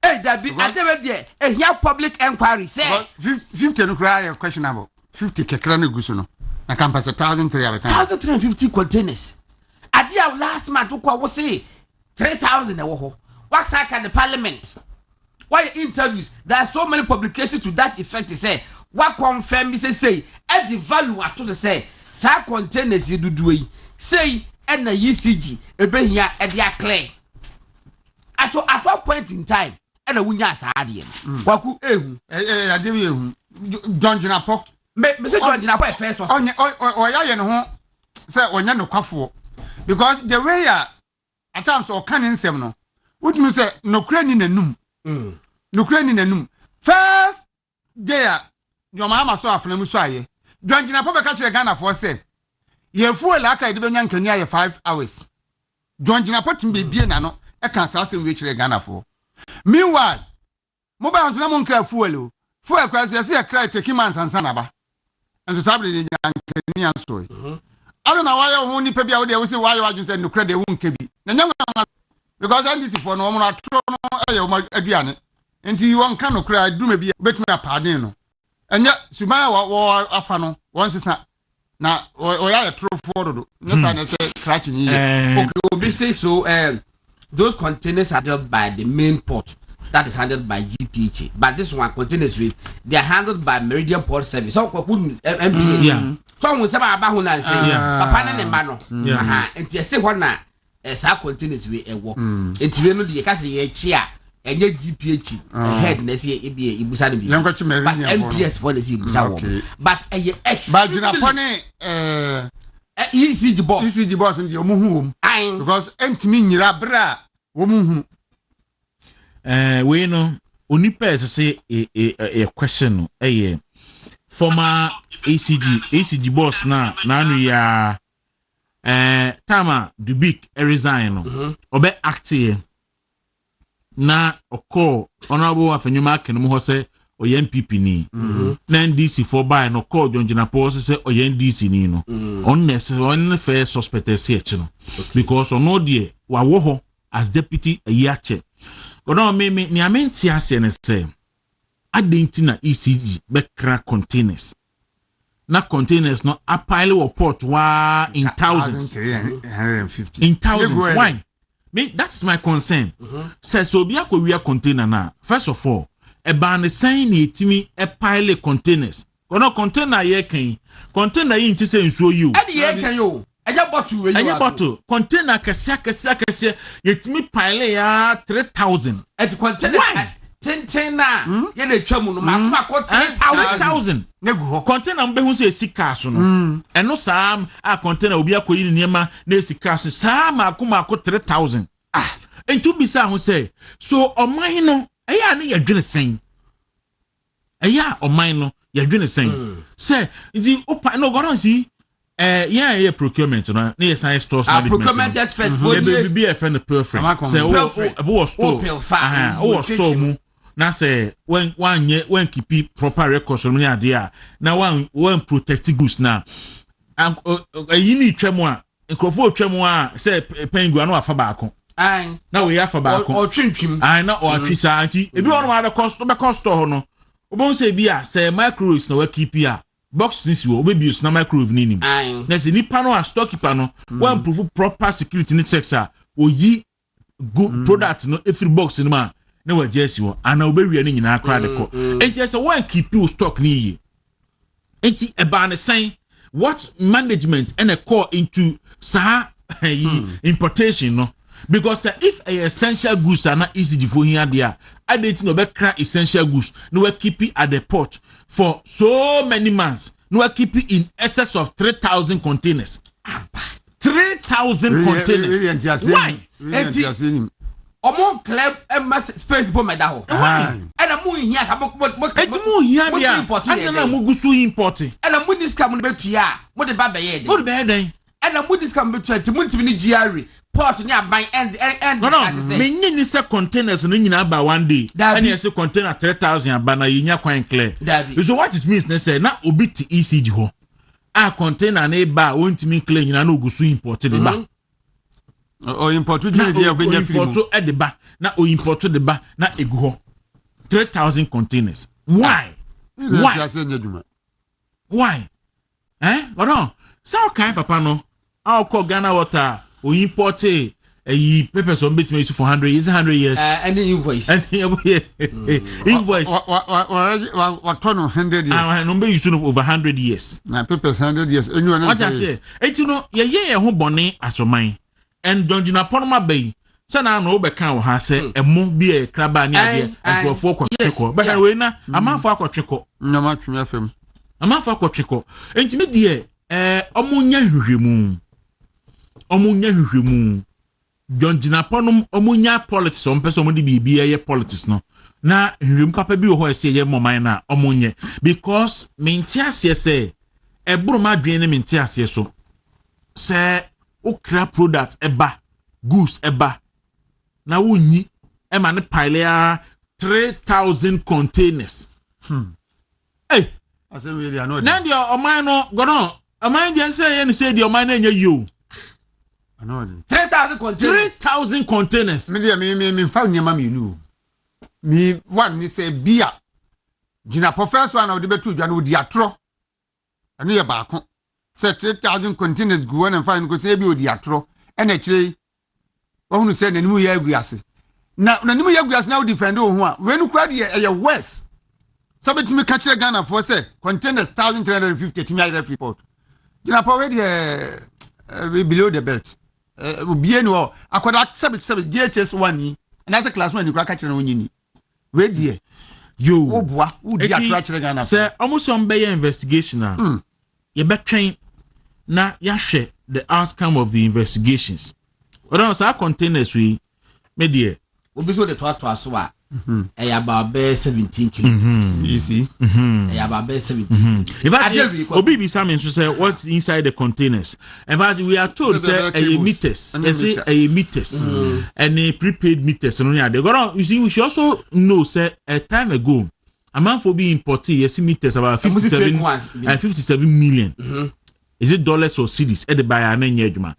that be at there here public inquiry say 50 no cry questionable 50 kekra no gusu no na campus 1,350 containers at the last month we say 3,000 what's like at the parliament? Why interviews? There are so many publications to that effect. They say what confirm me say at the value at to say sa containers you do say and the ECG ebe here at the clear. And so at what point in time and a wunya sa adie Kwaku ehu John Jinapo me say John Jinapo first oya ye no ho say onya no kwafo because the way at times or can nsem no what you say no crane nanum no crane nanum first day your mama so afnam so aye John Jinapo be catch Ghana for say ye fuel aka de benya nkani aye 5 hours John Jinapo tim be bie na no e kan sa asem we kire Ghana for meanwhile mobile so na mon kra fuel cross ye say cry take man sansan aba enso sabre de nkani anso I don't know why you only pay out there. We say why you are just saying no credit won't be. Because I this for no one at all. Adrian, and you want kind of cry, do maybe bet me a pardon. And yet, Sumaya or Afano, once is not now, or I a true photo. No, I say, catching you. Okay, say so. Those containers are handled by the main port. That is handled by GPH. But this one containers they are handled by Meridian Port Service. So, MPA. Yeah. So we say about who say papa na ne ma no enti ese ho na sa containers we ewo enti we no de ka se ye chi a enye GPH head na se e bi ibusa no bi but MPS for the ibusa wo but eye extra but Jinapo ne ECG boss ndi omuhu because entimi nyira bra wo muhu we no onipa say a question former ACG boss na anu ya Tama Dubik resign no obe active na oko honorable afanyuma kenum ho se oye MPP ni na NDC for buy no call Jonjina Paul se oye NDC ni no on fair suspect ese no because ono de wa wo ho as deputy ayiache gono me amenti ase ne se adenti na ECG be crack containers na containers no a pile of port wa in thousands 150 in thousands why me that's my concern say so be akwa container na first of all e ban sign na etimi e pile containers kono container ye kan container yi nti say nsuo yi o e ye kan yo anya bottle container kese yetimi pile ya 3000 et container ten na ye na twam no ma ko 3000 negu ho container mbe hu say sika so no eno sam a container obi akoyi ni niema na sika so sam akoma 3000 entu bisa hu say so oman no eya na yadwene sen eya oman no yadwene sen say nti opa no goron si yeah procurement no na yes stores management procurement expert for be a friend perfect say o store mu na say when keep proper records on ade a na when protect goods na yini twemu a nkrofo twemu a say penguin no afa baako na we afa baako o twintwim na o atwisa anti ebi wono ma be cost ho no obon say bi a say microwaves na we keep ya box since we obebius na microwave ni nim na say nipa no a storekeeper no when prove proper security ni checks a oyi good product no every box ni ma na wa jesi wo ana obewie ni nyina akra de ko enti say when keep you stock ni yi enti e ba ne sign what management and a call into importation no because if a essential goods are not easy for here there I didn't know about essential goods no we keep it at the port for so many months no we keep it in excess of 3,000 containers 3,000 containers why omo club space for me da ho and amu hia ka mo hia dia and na mo gusu import and amu diska mo betua mo de ba be ye den and amu diska mo betua ti mo ntimi ni Judiciary port ni aban and no me nyini se containers no nyina ba one day and you say container 3,000 abana yinya kwan clear so what it means na say na obi ti ECG ho a container na ba wontimi clear nyina na ogusu import de ba o import je je obenya free import e de ba na o import de ba na egu ho 3,000 containers why no so kind papa no how call Ghana water o import papers on between 400 years 100 years any invoice invoice what ton 100 years no be use over 100 years na papers 100 years anyone what I say eti no ye ho bone asoman and Jonjina Ponoma Bay sana no be kan wo ha se emo bi e kraba ni ade enkrofo kwetweko but we na amafo akwetweko nyama twem fm amafo akwetweko enti me de omunya hwehwemu Jonjina Ponom omunya politics on person mo de bibia ye politics no na hwem papa bi wo ho ese ye moman na omunye because mentiase se eburuma dwen ne mentiase so se okra product eba goods eba na wonyi e ma ne pile 3,000 containers hey ase we dey no na dia oman no gono oman dia say ye ne say dia oman na nya yo 3,000 containers me dia me fa nyama me lu me one ni say bia gina professor na odi betu dwa na odi atro ene ye baako say 3,000 containers go and find go say bi odi atro ene kire ohunu say nanimu ya aguase na nanimu ya aguase na odi defend ho a we nu kura de ye west sabetimi ka kire Ghana for say containers 1,350 timi ya report gina power we below the belt obie no akoda sabit GHS 1 ni na say class 1 ni kura ka kire no nyini we die yo obua udi atro kire Ghana say almost some be investigation you between na ya share the outcome of the investigations. But on sa containers we media obi so de to so a about 17 kilometers. You see? About 17. In fact, Obi be something to say what's inside the containers. In fact, we are told say a meters. They say a meters and a prepaid meters. You see, we should also know say a time ago, a man for being imported, you see meters about 57 million. Is it dollars or cedis? At the buyer and yedma.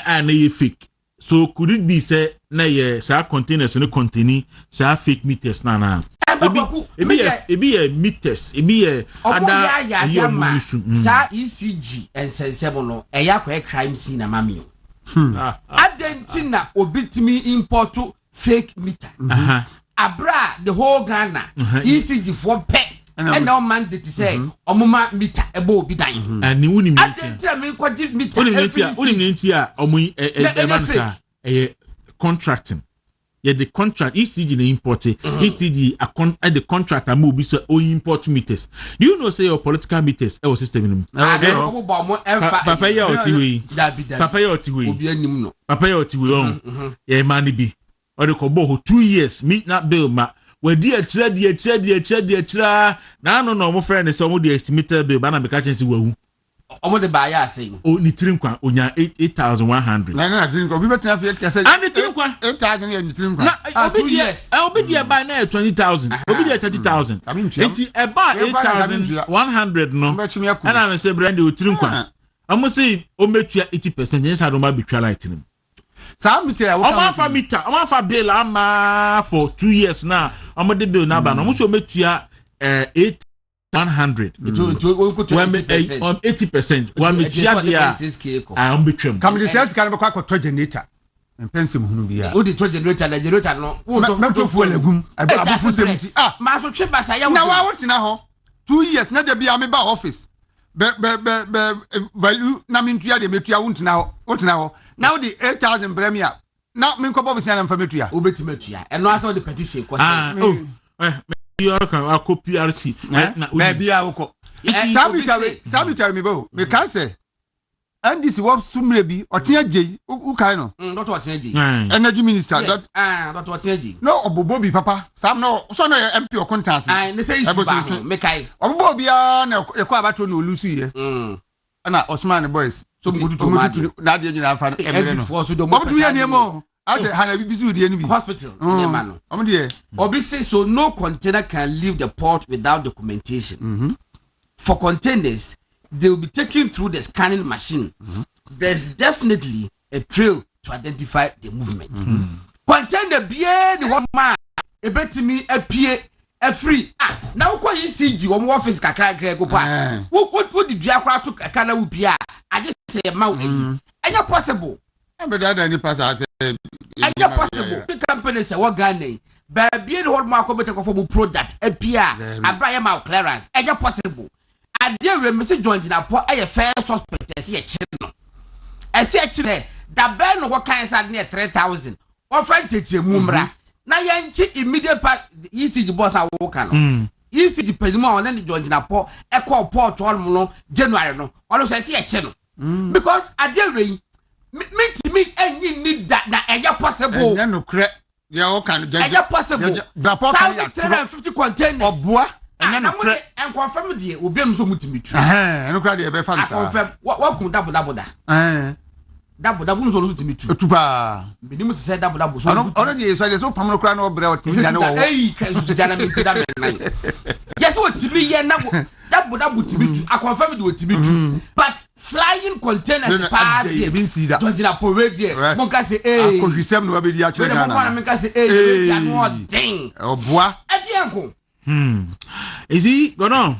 And a fake. So could it be say na ye sa containers no contain sa fake meters na it be a meters it be a other sa ECG and sensible no e yakwa crime scene na mami adentina obitimi import fake meter abra the whole Ghana ECG for pet and no man that say omuma meter ebo obi dan and you wouldn't me kwaji meter contracting the contract ECG the imported ECG the contract am obi so import meters. Do you know say your political meters our system in papa ya otiwe yeah man bi or the kobo 2 years meet na bill ma we di a chira na no mo friend so mo di estimated bill ba na me ka chen si wahu omo de buyer say o ni trinkwa onya 8100 na trinkwa obi betra fi ka say and trinkwa 8000 ya ni trinkwa na obi di buy na 20000 obi di 30000 enti e buy 8100 no and I say brand o trinkwa omo say o metua 80% yes I don't ma betwa light nim sa meter omo fa bill ama for 2 years now omo de bill na ba no omo so metua 100 when 80% when me tia dia I am betwem come the sales can be kwa generator pensim hunu bia o di generator na generator no wo to fu legum abufu semti ma so twe basa ya na wa wotina ho 2 years na da bia me ba office be value na me ntua de metua wotina ho now the 8000 premier na me nkobo bisia na mfa metua obeti metua eno asa the petition kwase you are copy RC na bia woko sabita me bo me kan say and this what sumre bi otia je u kai no doctor otia je energy minister doctor otia je no obobo bi papa sam no so no MP o contents ne say issue ba me kai obobo bia na ekọ abato no olusu ye ana Osman boys so mutu na de nyina fa emre no obodo ye ne mo as hana bibisu de ni bi hospital ne ma no omde obi say so no container can leave the port without documentation for containers they will be taken through the scanning machine. There's definitely a trail to identify the movement. Container bien the one man a betimi appear a free now ko ECG one office kakra go pa what did you akwa to kana wo bia I just say ma and you possible and that any pass as and you possible the company say what Ghana ba bien the one man ko better for product appear abra ma clearance and you possible adia we message join na po aye first suspect ese ye chire no ese ye chire da ben no kan sa na 3000 o fa nteche mu mra na ye nchi immediate part ECG boss a wo kan no ECG pedimo on na join na po e call port all no January no all so ese ye chire no because adia we me enyi ni da na eye possible enya no kre ye wo kan eye possible da po kan ya 350 containers oboa enya no kre en confirm de obiam so mutimi tu eno kra de be fa nsa confirm wa kun double double so mutimi tu tupa binim se double so ono de so pam no kra na obre o timi ga na wo ka so jana me pida me nan yes o timi ye na double timi tu I confirm de o timi tu but flying containers pa de bin see that don't na po we de mon ka say ko hwisem no be di a kire ga na mon ka say ya no ding oboa ati anko is he go on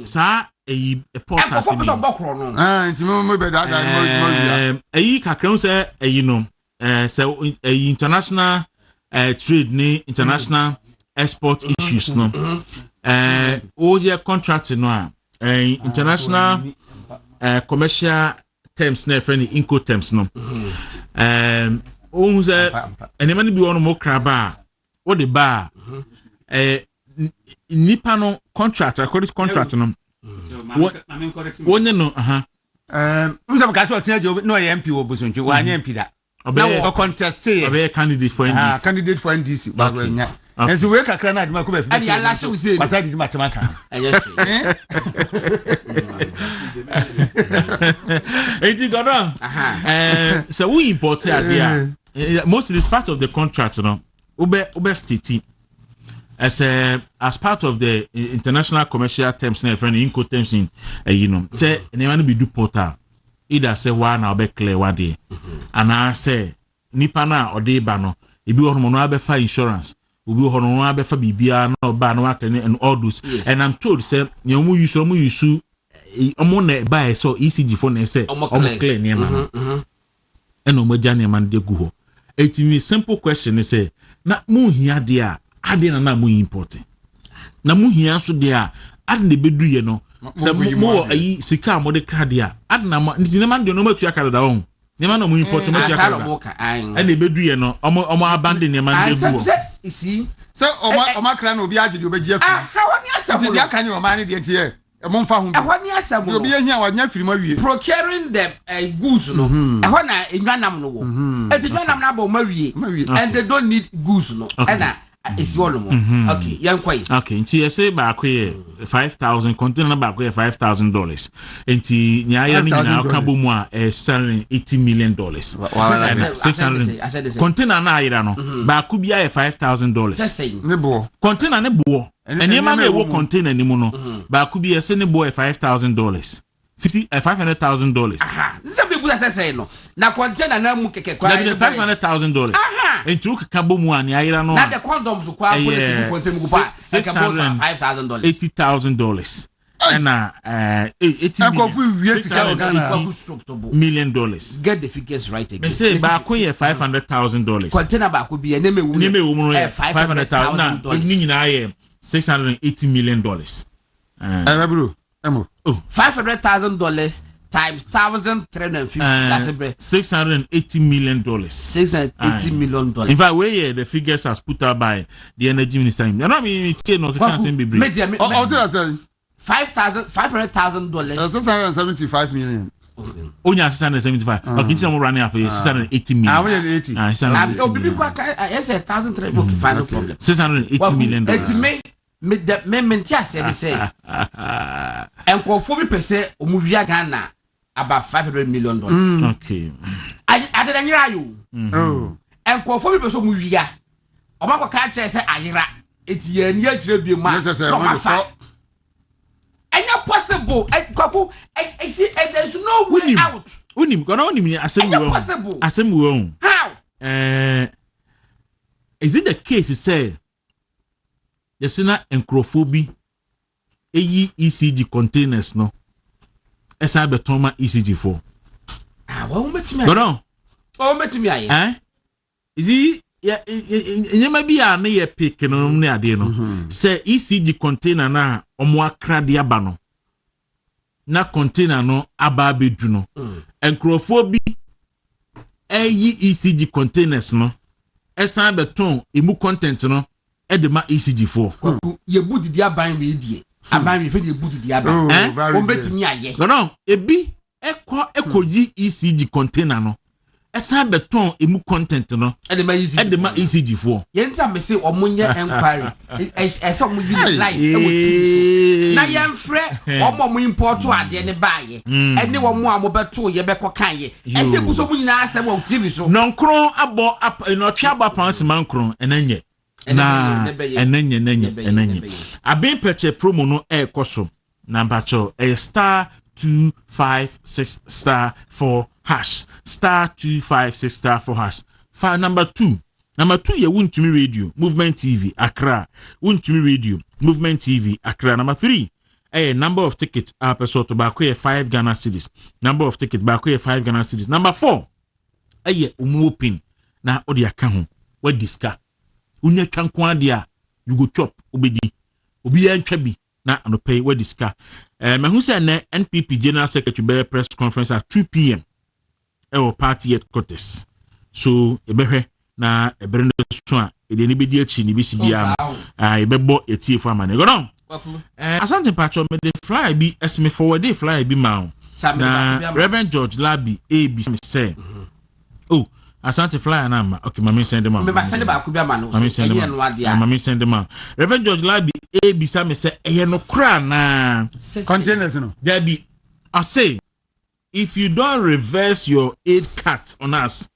sa a podcast nti mo be da mo kakran say you know say international trade ni international export issues no all your contract no international commercial terms na friendly incoterms no o say enema ni bi won mo kraba o de ba nipa no contract according to contract no wonye no mse mka so tia jo no ye MP wo busunchu wa anya MP da now contest here candidate for NDC candidate for NDC and so we kakra na aduma ko be and ya last we say pasadi di matemaka eti godo so we import idea mostly it's part of the contract no ube state as part of the international commercial terms na friend inco terms in say anyone be do portal either say one na be clear one day and I say nipa na ode ba no ebi hono no abe fa insurance obi hono no abe fa bibia na oba no akene and all those and I'm told say you use omo na buy so ECG phone na say omo clear ne ma and omo jane man de gu ho etimi simple question is say na mu hia de a ade na mu important na mu hia so de a ade ne bedu ye no say mo ayi sika mo de krade a ade na ni man de no matu akada da won ni man no mu important matu akada and ne bedu ye no omo abandon ne man de gu ho see so omo kra na obi agide obeji afi woni asam di aka ni o man de tie mo mfa ho woni asam obi ehia wanya firi ma wie procuring them goods no na enwanam no wo enwanam na ba ma wie and they don't need goods no and it's all mo okay yan kwai okay nti yese ba akoye 5,000 container ba akoye $5,000 nti nyaaya ni na akabo mu a $780 million 600 container na ayira no ba akubi a $5,000 ne bo container ne bo eni ma na ewo container ni mu no ba akubi yese ne bo $5,000 $500,000 nse be buza say no na container na mu keke kwa $500,000 enti u kabo mu ani ayira no na the condoms kwa police container mu pa $5,000 $80,000 and $80 million. Get the figures right again. Me say ba ko ye $500,000 container ba ko bi e neme wu $500,000 na ni na ye $680 million. $500,000 times 1,350. That's a $680 million. $680 million. In fact, where the figures as put out by the energy minister. You know, I mean, it's no can't say be brief. $500,000. $675 million. Only 675. Okay, it's more running up here. 680 million. I will 80. Yes, 1,300. Okay, fine, no problem. $680 million. Me mentia say and for me per se omuvia Ghana about $500 million. Okay. I didn't hear you. And for me per se omuvia omako ka che say ayira eti ye ni akire bi ma no mafa enya possible Kwaku I see there's no way out unim gonna unim asem we how is it the case say yes na encrophobi eyi ECG containers no esa betoma ECG4 wa metimi no metimi aye is it nyema bi a na ye pick no ne ade no say ECG container na omo akrade aba no na container no aba bedu no encrophobi eyi ECG containers no esa beton emu content no edema ECG4 ye budi dia ban we die aban we fe die budi dia ban o betimi aye no ebi ekoyi ECG container no esa beton emu content no edema ECG4 ye nta me se omunye enquiry esa omunye line e woti na ye mfre omo import ade ne baaye ene wo mo amobeto ye be kokan ye ese guso mu nyina asem o TV so nonkron abo no twa aba panse mankron enanye na enanye abin peche promo no ekoso number 2 star 256 star 4 hash star 256 star 4 hash file number 2 ye Wuntumi Radio Movement TV Accra Wuntumi Radio Movement TV Accra. Number 3 number of tickets episode to back 5 Ghana cedis. Number of tickets back 5 Ghana cedis. Number 4 open na odi aka ho wa diska unya twankwa dia you go chop obedi obi antwa bi na anopay wa diska mehu say na NPP General Secretary press conference at 2 p.m. Party headquarters. So ebehwe na ebrendo so a ede ni bedi achi ni bisi bia ebebo etie fo amane go don asante patcho me the fly bi esme forward the fly bi ma na Reverend George Labi AB me say Asante fly na okay, mama send them out. Me send ba ku bia ma no. Mama send them out. Mama send them out. Reverend George Labi e bisa me say eh no kra na containers no. There be I say if you don't reverse your aid cut on us,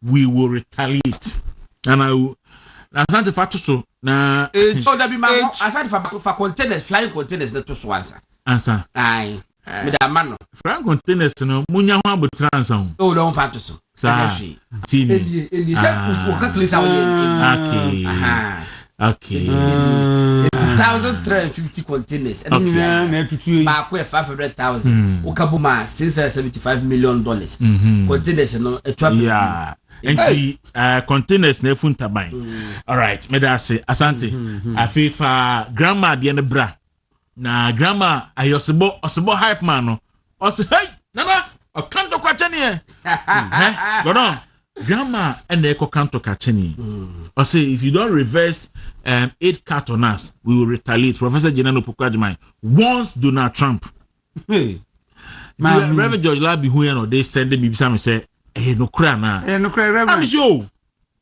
we will retaliate. And I will Asante fatu so na so there be ma asante for containers flying containers na to so answer. Aye. Me da ma no. Flying containers no munya ho abotransa. Oh don't fatu so. Tini. Say we calculate how okay. Okay. 1,350 containers. Back 500,000. Okabuma $675 million. Containers no. Yeah. And containers ne funta bang. All right. Me da say asante. Afifa grandma bi en bra. Na grandma ayosebo hype man no. O say hey nana o kanto kwa chani e. Go on. Grandma and the eco canto catching. I say if you don't reverse 8 cut on us, we will retaliate. Professor Jenano Pukadimai wants Donald Trump. Hey, Reverend George Labi who you know they send me some say, hey no cry na. Eh no cry Reverend. I'm sure.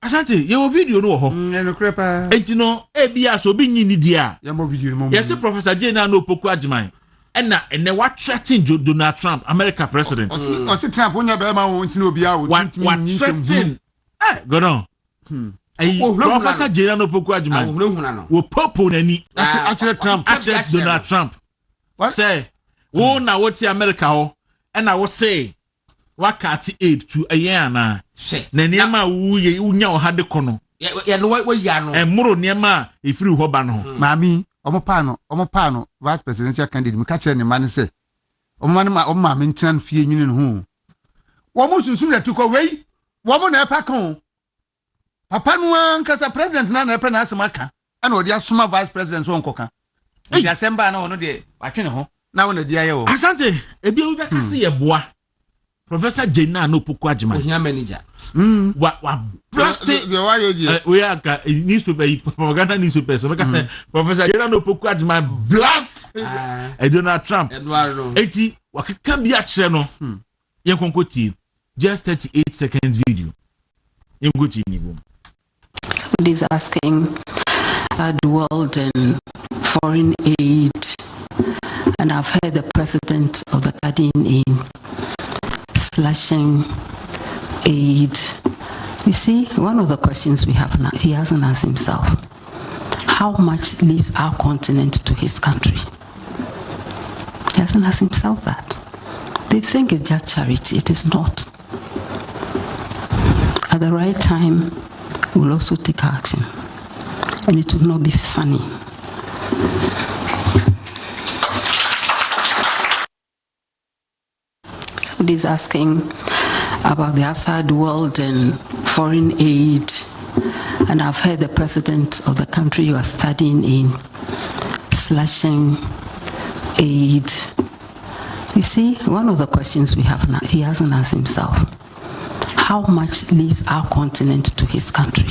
Asante, your video no ho. No cry pa. Enti no e bia so bi nyini dia. Ya mo video no mo. Yes, Professor Jenano Pukadimai. And what threatening Donald Trump, America president? O si Trump onya be ma won tin obi a wo what threatening? Go on. Professor Jenano Pukadimai. Wo popo nani. Actually Trump. Actually Donald Trump. What say? Wo na what America ho? And I will say what cat aid to a year na. Na niema wo ye unya o hade kono. Ya no wa ya no. E muro niema ifiri ho ba no. Mami omo pa no vice presidential candidate me catch any man say omo ma me ntina fie nwini no ho wo mo sunsun na tukọ wei wo mo na epa kan papa no ankasa president na epa na asema ka ana odi asoma vice president so nkoka e December na wono de watwe ne ho na wono di aye wo asante ebi obi be kase ye boa Professor Jenna no Pukadimai ohia manager wa blast we are newspaper propaganda newspaper so make say Professor Jenna no Pukadimai blast Donald Trump eti wakeka bi a kire no yen konkoti just 38 seconds video yen goti ni go. Somebody's asking the world and foreign aid, and I've heard the president of the Guardian in slashing aid. You see, one of the questions we have now, he hasn't asked himself, how much leaves our continent to his country? He hasn't asked himself that. They think it's just charity. It is not. At the right time, we'll also take action. And it will not be funny. Somebody's asking about the outside world and foreign aid, and I've heard the president of the country you are studying in slashing aid. You see, one of the questions we have now, he hasn't asked himself, how much leaves our continent to his country?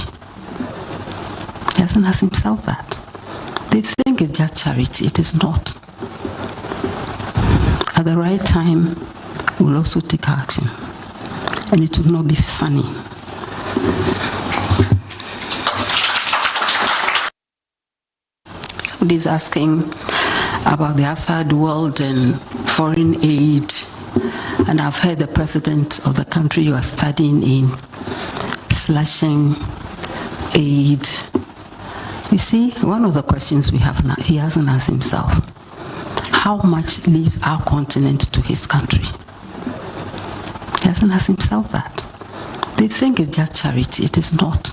He hasn't asked himself that. They think it's just charity. It is not. At the right time, we'll also take action. And it will not be funny. Somebody's asking about the outside world and foreign aid, and I've heard the president of the country you are studying in slashing aid. You see, one of the questions we have now, he hasn't asked himself, how much leaves our continent to his country? He hasn't asked himself that. They think it's just charity. It is not.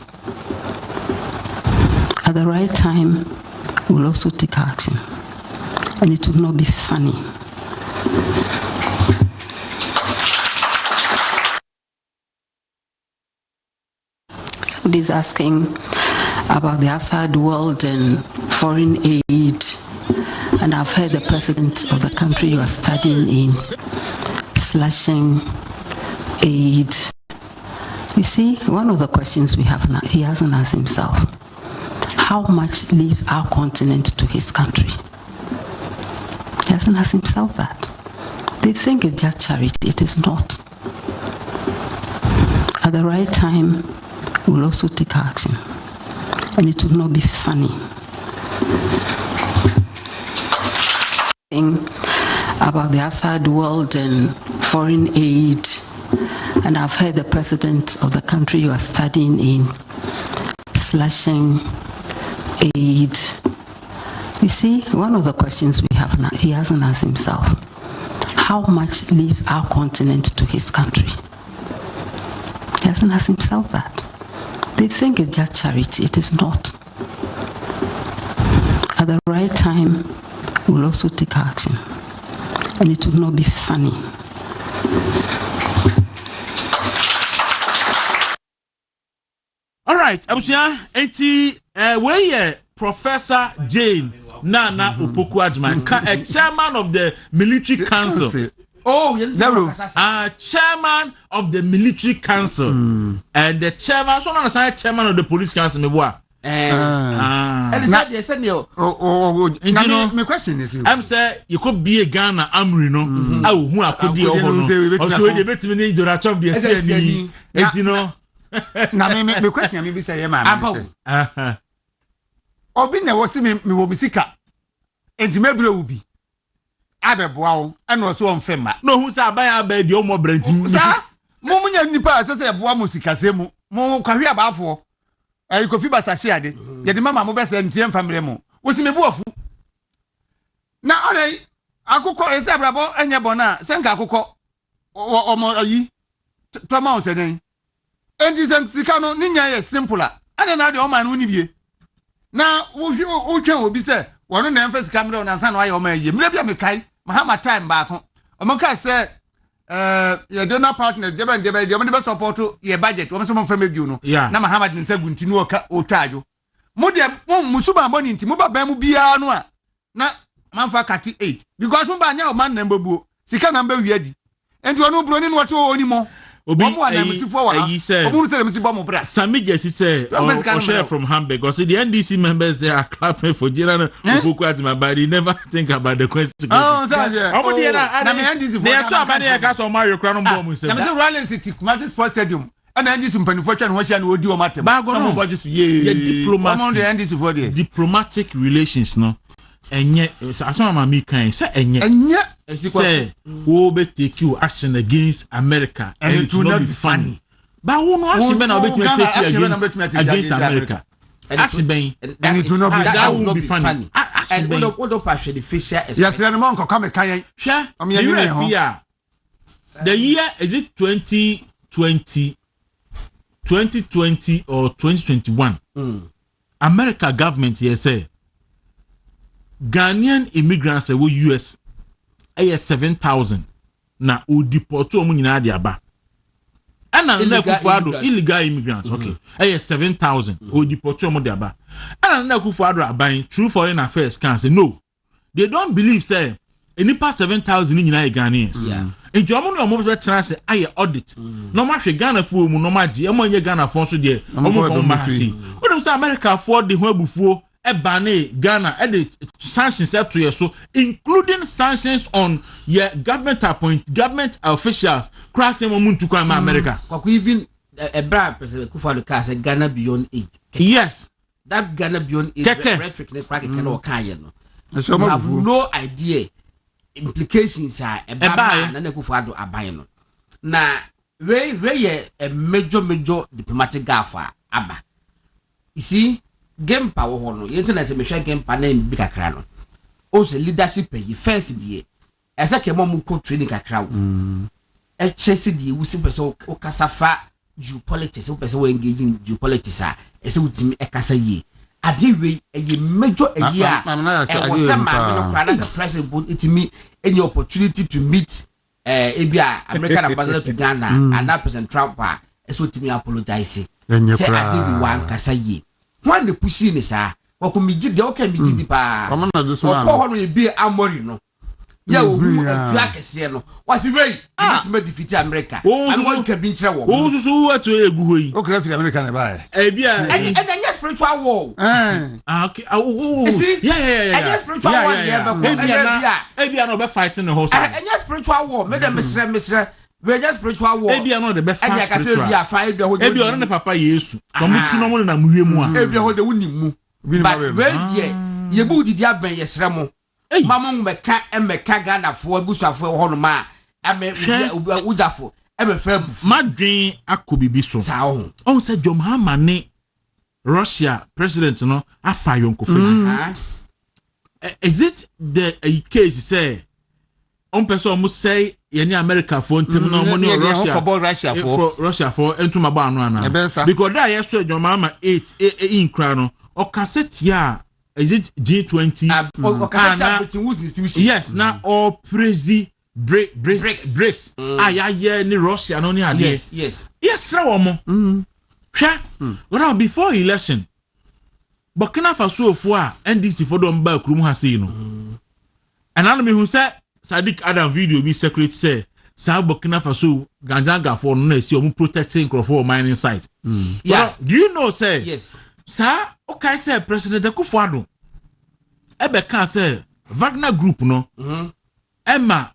At the right time, we'll also take action. And it will not be funny. Somebody's asking about the outside world and foreign aid, and I've heard the president of the country you are studying in slashing aid. You see, one of the questions we have now, he hasn't asked himself, how much leaves our continent to his country? He hasn't asked himself that. They think it's just charity. It is not. at the right time, we'll also take action. And it will not be funny. About the outside world and foreign aid, and I've heard the president of the country you are studying in slashing aid. You see, one of the questions we have now, he hasn't asked himself, how much leaves our continent to his country? He hasn't asked himself that. They think it's just charity. It is not. At the right time, we'll also take action. And it will not be funny. All right, Abusia, where Professor Jane Nana Opoku Adjman, a chairman of the Military Council. Chairman of the Military Council and the chairman, so not chairman of the Police Council. And they said, my question is, I'm saying you could be a Ghana Amri, no? Who I could be also the best in Donald Trump, the SNE, you know. Now, my question, maybe say, man, Obi na wosi me wo bisika enti mebere ubi abeboa wo ena so onfema no hu sa aban aba di o mo brantim sa mo munya nipa asese eboa mo sikase mu mo kwahwe abafo kofi basahye ade ye de mama mo bese ntie mfamre mo wosi me buafu na ore akukọ ese abrabo enye bona senka akukọ omo ayi toma on seden enti sika no ninya ye simple ade na de o man no ni bie na wo twa obi se wono na emphasize camera na nsa no aye o ma ye mire bia me kai mahama time ba ko o mo ka se ye donor partners deben de be support ye budget o mo so mo fam biu no na mahama de nsa gunti no o twajo mo de mo musuba mboni nti mo ba ban mu bia no a na manfa kati 8 because mo ba nya o man number buo sika number wi adi enti wono bro ni no to oni mo Obi Samigesi said, or share from Hamburg, or say the NDC members they are clapping for Jirana Ukukwatma, but they never think about the consequences. Oh, sorry. They are talking about Mario Crown Bomb. I'm so rallying city, Massive Sports Stadium, and NDC Penifocian, which I would do a matter. Diplomatic relations, no. And yet, as my can say, and yet, say, who will take you action against America, and it will not be funny. But who knows against America? Actually, and it will not be that will not be funny. And what do passion the fisher? Yes, the monk come can share. The year is it 2020 or 2021? America government here say. Ghanaian immigrants who US 7,000 na o deport omo nyina de aba ana na kufuado illegal immigrants okay 7,000 o deport omo de aba ana na kufuado aban true foreign affairs can say no they don't believe say enipa 7,000 nyina Ghanaians enti omo no omo be tena say aye audit no ma hwe Ghana fo mu no ma je omo nye Ghana fo so de omo fo ma see odum say America for de ho abufuo Ebane Ghana the sanctions up to you so including sanctions on your government officials crossing to come America. Kwaku even a brand President Kufuor say Ghana beyond 8. Yes, that Ghana beyond 8 rhetoric ne crack cannot can no. I have no idea implications are about na Kufuor do aban no. Na we a major diplomatic gaffer aba. You see game power hono internet se me hwe game pa na bi kakra no o se leadership pay first die esa ke mom ko training kakra wo e chese die wo se person o kasafa geopolitics o person we engage in geopolitics a ese utimi e kasa yi ade we e major a year e was some man no kra as a president but itimi any opportunity to meet ebia American ambassador to Ghana and that President Trump ese utimi apologize say ade we wan kasa yi when the pushing is wako miji de okay miji di pa wako hono e bi amori no ya ohu atua kese no wasi wey it defeat America and what can be nchire wo wo susu wato egu hoyi o kra fi America na ba e bia and then spiritual war okay yeah spiritual war yeah e bia no be fighting the horse and spiritual war me dem mesre we just spiritual war ebi ano the be fast spiritual ebi afa ebi ono ne papa Yesu so mo tu no mo na muhwe mu a ebi ho de woni mu but we die ye bu didi aben yesre mo mamon meka Ghana fo abusuafo ho no ma ame udafo ebe fa bu madwen akobibi so sa ho on say John Mahama ne Russia president no afa yonko fe is it the case say on person must say any America for money Russia for into my bar no because that yes John Mahama 8 in crown or cassette ya is it G20 yes now all crazy breaks yeah ni Russia no ni ade yes wo well before election Burkina Faso fo a NDC for don ba krum ha sei no and I me who say Sadiq Adam video be secret say sa Burkina Faso ganjanga for no na see o protecting for mining site yeah do you know say yes sa okay say President Akufo-Addo ebe kan say Wagner group no Emma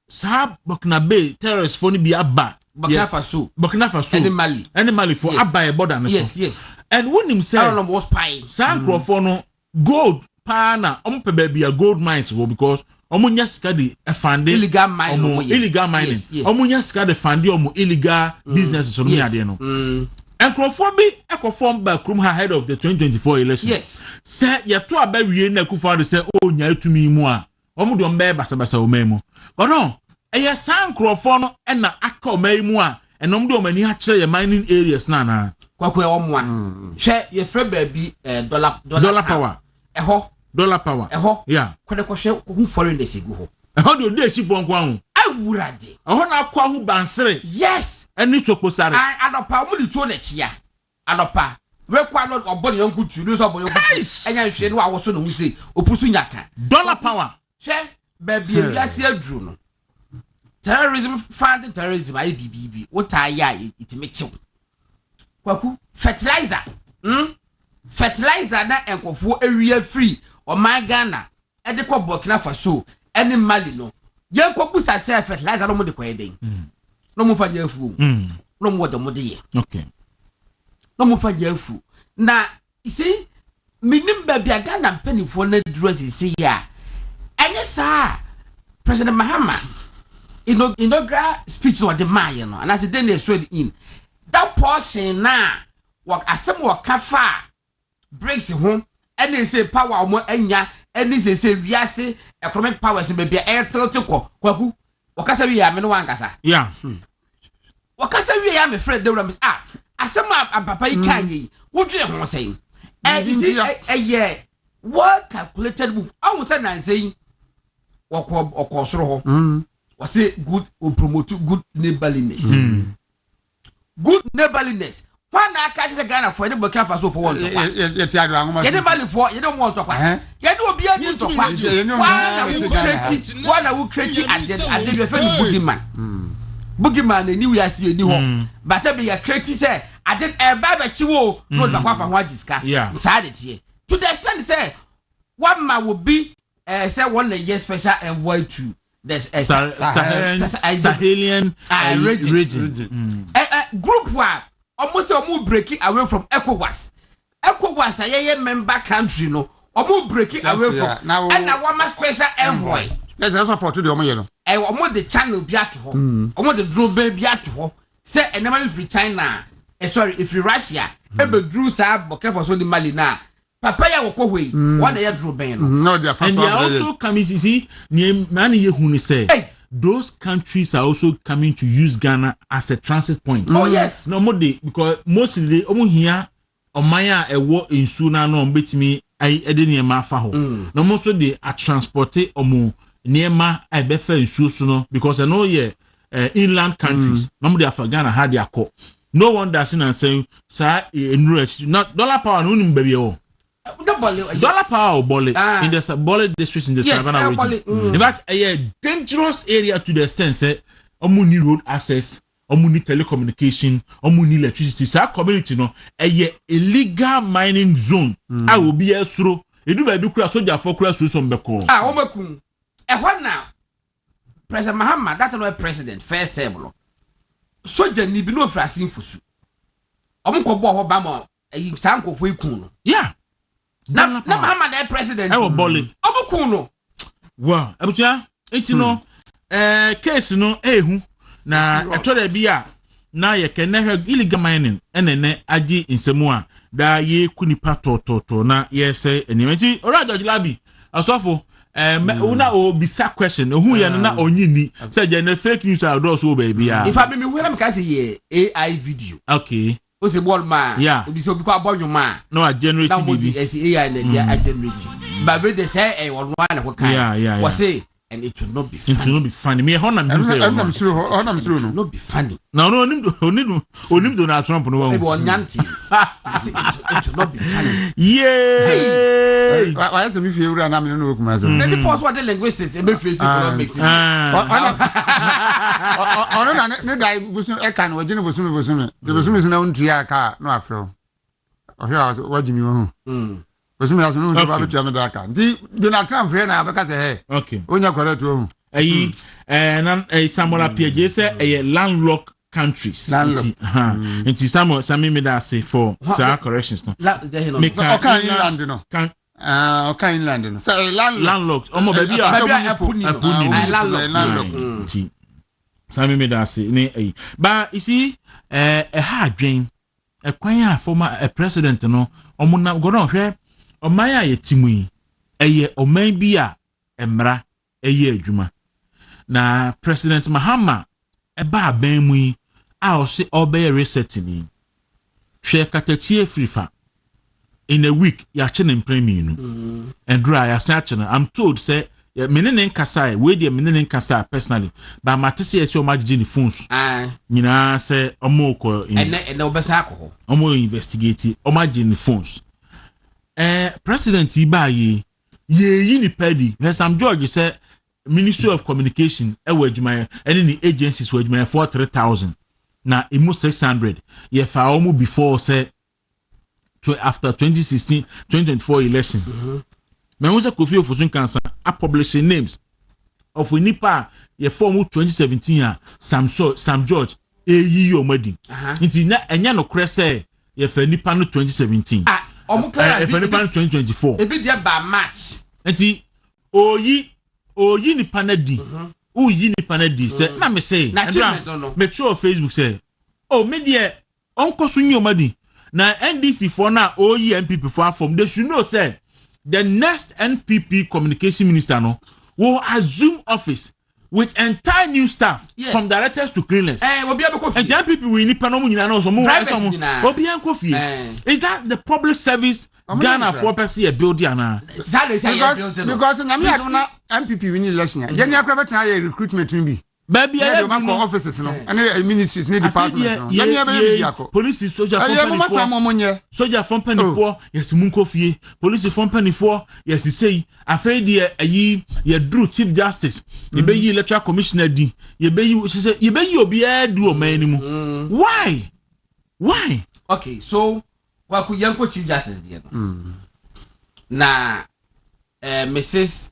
sa Burkina Bay terrorist for ni bi aba Burkina Faso and Mali for aba e border no yes and when him say I don't know what's pie sa Akufo no gold pa na ompe ba bia gold mines wo because omunya sika de fund illegal mining omunya sika de fund omu illegal businesses so me ade no Enkrofo bi ekofom ba krum ahead of the 2024 election yes say ye to aba wie na Akufo-Addo say o nya atumi mu a omu de ombe basabasa o memu but no eye san Enkrofo no na aka o memu a enom de omani ha kire ye mining areas na Kwaku e omwa hwe ye fre ba bi dollar power eho dollar power eho yeah kwede kwhwe hu foreigners egu ho eho de odi echifo nkwa hu awurade eho na akwa hu bansere yes eni soposare adopa mu di to na chia adopa we kwa no obon yonku tu no so obon yonku enya hwe no awoso no hu sei opusu nyaka dollar power hwe ba bi awiase aduru no funding terrorism ayi bibibi wota ya itime chew Kwaku fertilizer na enkofo area free o my Ghana e de kwa Burkina Faso eni Mali no ye kwa busa say fertilizer no mo de kwa eden no mo fa jafu no mo de mo de ye okay no mo fa jafu na isi minim ba bia Ghana penifo na dress isi ya enye sa President Mahama inaugural speech no de maye no and as the day swed in that portion na work asem work kafa breaks home and they say power omo anya and they say wiase economic powers be bia tilt ko Kwaku wakasa wi ya me no wankasa yeah wakasa wi ya me friend Dawuro asem papa yi kan yi wodwe ho sen you see yeah well calculated move I was say na say okosoro ho was say good or promote good neighborliness good neighborliness when I catch the Ghana for any Burkina Faso for one to you Mali for you don't want to you do be able to one who create at the boogeyman and you see any home but I be a creative say I did a baby wo no the kwa for diska sad it here to the extent say one man will be say 1 year special envoy to there's a Sahelian region. Group one almost almost breaking away from ECOWAS. ECOWAS a member country no almost breaking away from and now one special envoy. Yes, I support to the omo and almost the channel be at home. Almost the drone be at home. Say and never free China. Sorry, if you Russia, ebe drew sa Burkina Faso di Mali na. Papaya woko we one day draw ben no they are and they are also coming to see man ye who say those countries are also coming to use Ghana as a transit point. Oh yes no more they because mostly omo here omaya ewo insu na no betimi ai ede niema fa ho no mo so they are transported omo niema ai be fa insu so no because I know yeah inland countries no more they are Ghana had their call no one that's in and saying sir not dollar power no nim baby o dollar power Bole in the Bole district in the Savannah region. In fact, a dangerous area to the extent say omuni road access, omuni telecommunication, omuni electricity. Sa community no a illegal mining zone. I will be a through. You do by kura soldier for kura so some beko. Omekum. What now? President Mahama, that's not president first table. soja ni bi no frasi mfusu omkobo ho ba mo ayi sankofo ikun no yeah na mama na president e wo bole obukun no wow abutia enti no case no ehu na etore bia na ye kenehwe illegal mining enene agi nsemu a da ye kunipa tototo na ye say enimenti ora George Labi asofo una obisa question who ye na onyini say je fake news a do so baby ya if I me where me can say ye AI video okay o se ball man yeah obi so bi kwa abonwuma no a generate bibi AI na dia generate but we dey say one na ko kan we say and it will not be funny. It will not be funny. Me honor me say. I'm sure no. Not be funny. No, onim Donald Trump no one. Maybe on Yanti. It will not be funny. Yay! Why is me feel na me no kuma say. Maybe pause what the linguistics e be face economics. Ono na ne dai busu e kan wagine busu me. The busu me na untua ka no afro. Ohia wagimi wo hu. Osumi aso no ba betu am da ka. Ndi Donald Trump here na abeka say hey. Okay. Onya correct wo. Ayi na Samola PJ say landlocked countries. Nti Sami me da say for sa corrections no. Okay inland no. Okay inland no. Say landlocked. Omo baby Apuni. Landlocked. Sami me da say ni ayi. Ba you see ha adwen kwan ya former president no omo na go don hwe Omaya ye timui eye oman bi a emra eye adwuma na President Mahama eba aban mu yi a o se obey reset ni hwe katatie frifa in a week ya che ne premier nu endra ya sa che I'm told say menene nkasa we dey menene nkasa personally but matese ye se o magije ni phones nyina say omo ko ene obesa akọ omo investigate o magije ni phones President Ibaye ye ni pedi Sam George said Ministry of Communication adwuma any ni agencies adwuma for 3,000 na emu 600 ye fa omu before say after 2016 2024 election me won say Kofi Ofosun cancer a publishing names of nipa ye form 2017 a Sam George eyi omadi nti na enya no kre say ye fa nipa no 2017 2024 ebi dia ba match enti oyi ni panadi oyi ni panadi say na me say me through Facebook say oh me dia onko so nyomadi na NDC for na oyi MPP for form they should know say the next NPP communication minister no will assume office with entire new staff from directors to cleaners. Obi abeko fi. And NPP we ni panomu nyina na so mo obi anko fi. Is that the public service Ghana for person a build ana? Because na me aduna MPP win election. Je ni akra betan ya recruitment bi. Baby I have offices no and ministries no departments no. Ya police soldier soldier from penny for yes munko fie police from penny for yes say afei de ayi ye drew chief justice ye be yi electoral commissioner di ye be yi obi adu o man ni mu why okay so Kwaku yanko chief justice di no na Mrs.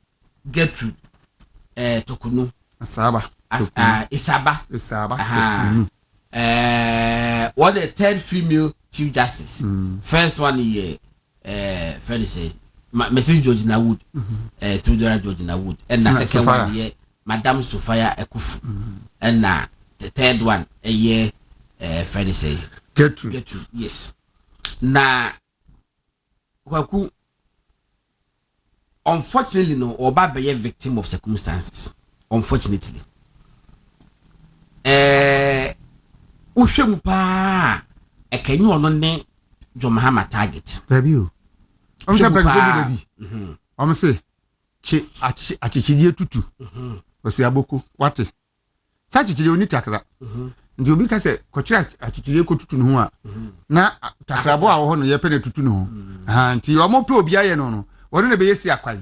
Gertrude Tokunu Asaba Isaba. What the third female chief justice. First one here, fairly say, Mrs. Georgina Wood, Tudor Georgina Wood, and the second one here, Madame Sophia Ekufu, and the third one a year, fairly say, Gertrude, yes. Na Kwaku, unfortunately, no, Oba be a victim of circumstances. Unfortunately. Uhwemu pa ekanyi ono ne John Mahama target baby o am say baby am say chi achichidie tutu osi aboko wate sa achichidie oni takra ndi obi ka se kochira achichidie ko tutu no ho a na takra bo a wo ho no ye pe ne tutu no ho nti omo pe obi aye no wori ne be yesi akwai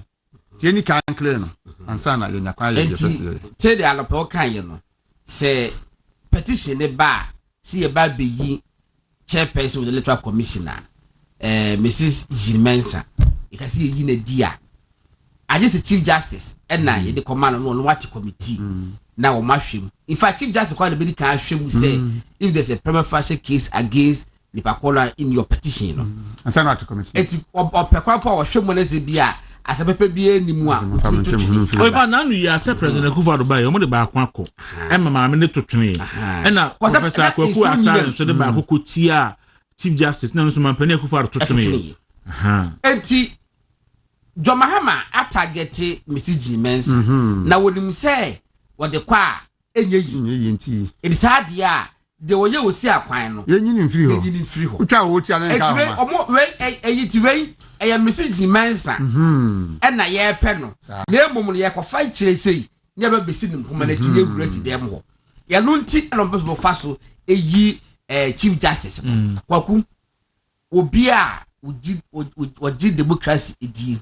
ti eni kan clear no ansa na ye nyakwa ye yesi te de alopo kan ye no se petition ne ba si e ba be yi chairperson of the electoral commissioner Mrs. Jimensa e ka si yi na dia I just chief justice and na ye the command no what committee now mashim. In fact, Chief Justice called the medical shame say if there's a prima facie case against the Pakola in your petition, you know, and send out to committee. It or Pekwapo or shame when they be as a paper be any more. Oh, if I know you are President Kufa to buy your money back, Kwaku, and my minute to train. And now, Professor Kwaku assigned so the Baku Tia, Chief Justice, no, so my penny Kufa to me. Enti John Mahama atagete Mrs. G Mens. Na wonim say what the kwa enye it is hard ya de wo ye wo si akwan no Yenyin free ho. Utwa wo tia na nka ho. Omo we eyiti we eya Mrs. G Mensa. E na ye pe no. Na emom no ye ko fight kire sei. Ne ba besi nim kuma na tiye wurasi dem ho. Ya no nti no bo fa so eyi Chief Justice. Kwaku obi a Oji democracy idi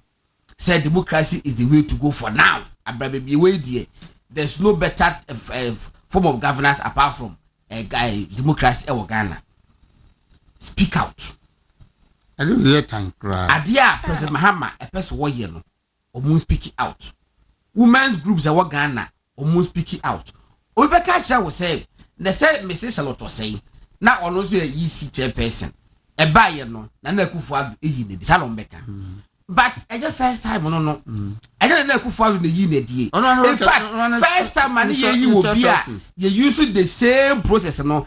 said democracy is the way to go for now. Abrababi way there. There's no better form of governance apart from democracy in Ghana. Speak out. I don't hear time cry. Adia President Mahama a person war year no or speaking out. Women's groups are Ghana or speaking out. Obeka was say they said Mrs. Saloto say now on also a EC chairperson. A buyer no na Kufuor eyi ne salon beka but the first time no I don't know Kufuor the yi ne die in fact first time man ye will be you use the same process no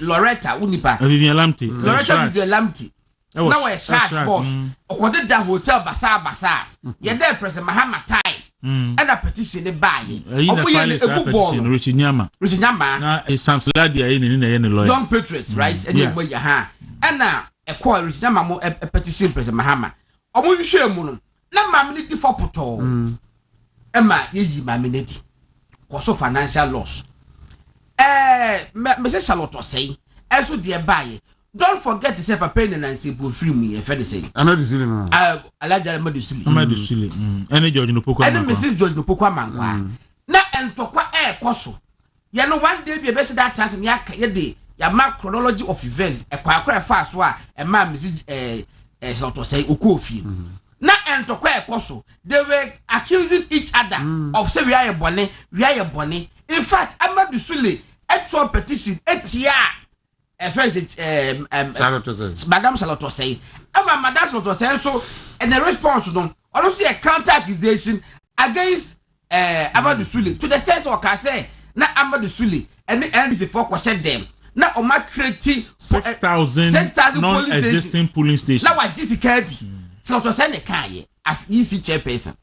Loretta Unipa Loretta Vivian Lamte now a shot boss or that hotel basa ye there President Mahama time and a petition the buy Richie Nyama na Samsladia in lawyer young patriots right and you and now a call which number a petition President Mahama. Omo hwe mu no na mamne di for poto. Emma ye mamne di. Cause of financial loss. Mrs. Charlotte say, so dear buy. Don't forget to say papa and say free me if any say. I'm not silly man. Alaja Madusili. Any George no Poko. And Mrs. George no Poko mangwa. Na entokwa koso. Ya no one day be best that chance in ya day. Ya mark chronology of events e kwa fast wa e ma Mrs. Soto say Okofi na entokwa ekoso they were accusing each other of say we are bone in fact Amadu Sule actual petition etia first Madam Saloto say Madam Saloto say so and the response no also a counter accusation against Amadu Sule to the sense of can say na Amadu Sule and the NDC for question them. Now, on my creating 6,000 non-existing polling stations. Now, what this is so to send a car as EC chairperson.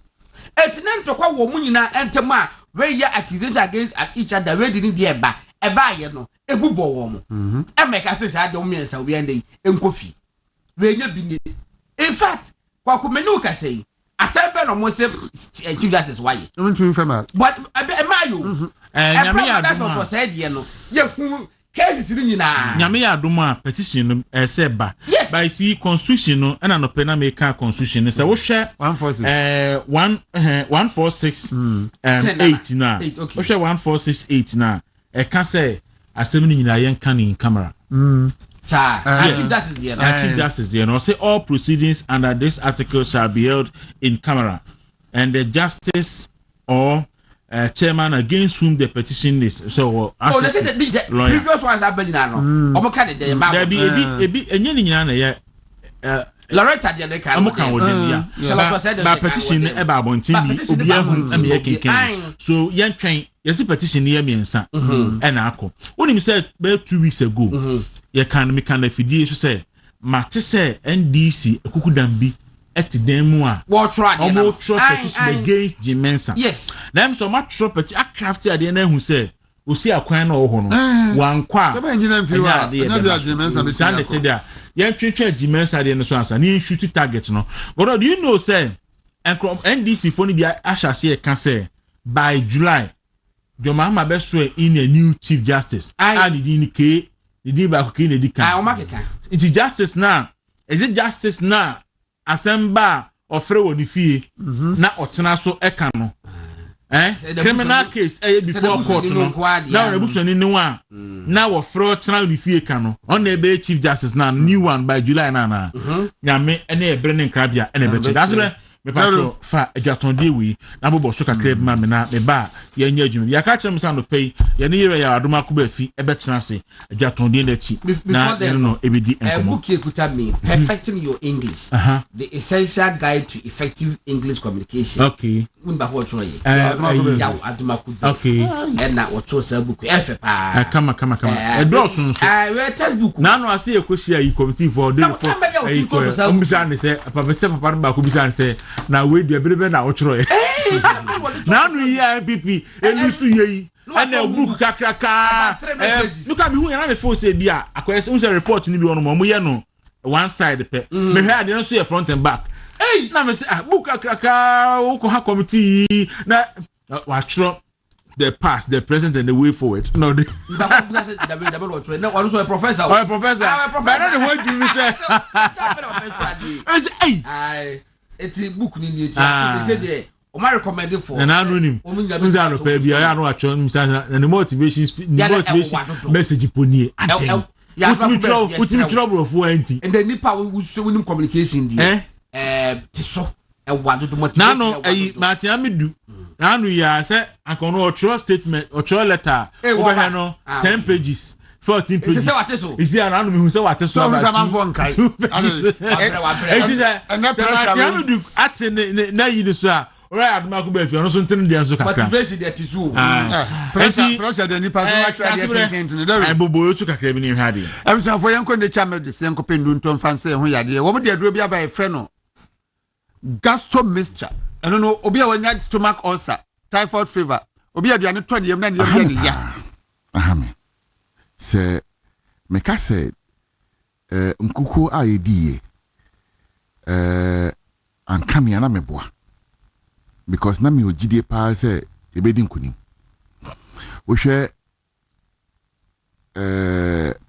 It's not to call woman enter ma where your accusation against each other. Where didn't dear ba a buyer no a good woman. And make us say I don't mean so we end in coffee. Where you be in fact, Kwaku Menuka say. I said, Ben almost Chief Justice why. But I you. And that's what was said, you know. You cases in Nyame adoma petition seba by see constitution no na no pena make constitution say wo hwe 146 8 na wo hwe 1468 na e ka say asem ni nyina yen kan in camera sir Chief Justice there no say all proceedings under this article shall be held in camera and the justice or chairman against whom the petition is so they said the previous ones are been now omo kan dey ma ebi enye ni nyina na ye Loretta dey kan omo kan wodin ya ba petition e ba bontin bi obi ahun am ye kenken so yen twen yes petition ye miensa e na akọ onim say be 2 weeks ago ye kan me kan afidie so say mate say NDC ekukudam bi at them one. What try? Petition against Jimensa. Yes. Them so much property. I crafted at the end who say, "We see a coin or hono." One qua. Some engineer feel that Jimensa. Stand there. Young Trinity Jimensa the end and he shoot target no. But do you know say? And NDC phone be Asha say can say by July. Jomama best in a new Chief Justice. I did indicate the deal by Kine Dika. It is justice now. Is it justice now? Asemba ofre woni fie na otena so eka no criminal case before court no na ebusuani ni wa na ofre otena woni fie ka no on na ebe Chief Justice na new one by July na nyame ene ebre ne nkrabia ene be that's why me patro fa ajatonde wi na bobo so kakra bi ma me na me ba ye nya adwuma ya ka kire me sa no pay ye ne yere ya adoma ko ba fi e betena se ajatonde na chi na no ebedi enkomo book ekuta me perfecting your English the essential guide to effective English communication okay mba ho tro ye ya adoma ko okay and na wo tro sa book efe pa kama e do so nso we textbook na no ase ekosi ayi committee for the report ayi ko umbisa ne se papa ba ko bisa ne se na we dia bebe na wo tro ye na no yi MPP elusu ye ana book kakraka look at me hu ya na me fo se bia akwese unse report ni bi ono mo ye no one side pe me hwe ade no so ye front and back na me say book kakraka wo ko ha committee na wa tro the past, the present, and the way forward. No, the no, also a professor. Oh, a professor. But I don't want to say. I say, hey, it's a book. They said, "I recommend for." And I know him. I know what you're saying. And the motivation message you put near. Put me trouble of warranty. And the Nipa will show him communication. Tiso. Na no Martin Amidu na no ya say akono otro statement otro letter over here no 10 pages 14 pages say what so is here na no me hu say what so about two pages and Martin Amidu at na yi so a ora aduma ko ba fi ono so ntin dia so kakra motivation that is so pressure the Nipa so try the tent no there I bobo so kakra bi ni hwade am so for yanko de chamel de yanko pendu ntom fanse ho yade wo mo de aduro bi aba e frɛ no gastro mixture I don't know obi a wanya stomach ulcer typhoid fever obi aduane to ne yam na ne yam ne ya ahame se me ka se nkuku a yedie an kamia na meboa because na me ogide pa se ebedi nkunim wo hwe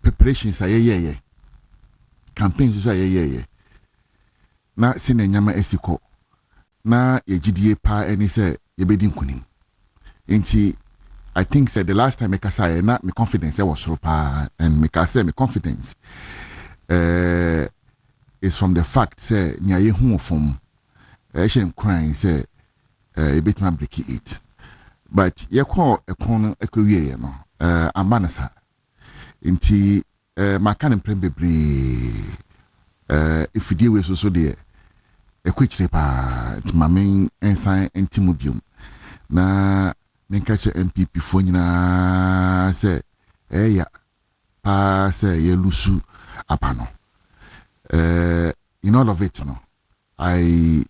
preparations ayeye campaigns so ayeye na sine nyama esiko na yegidie pa eni se yebedi nkunim enti I think said the last time I say na my confidence was so pa and me say my confidence is from the fact say nya ye hu from shem crying say a bit man break it but ye call ekon ekowie no amanasa enti makan emprem bebre if you deal with so there a quick pa mamen ensan entimubium na catch MPP for nyina say ya pa say ye lusu apano in all of it no I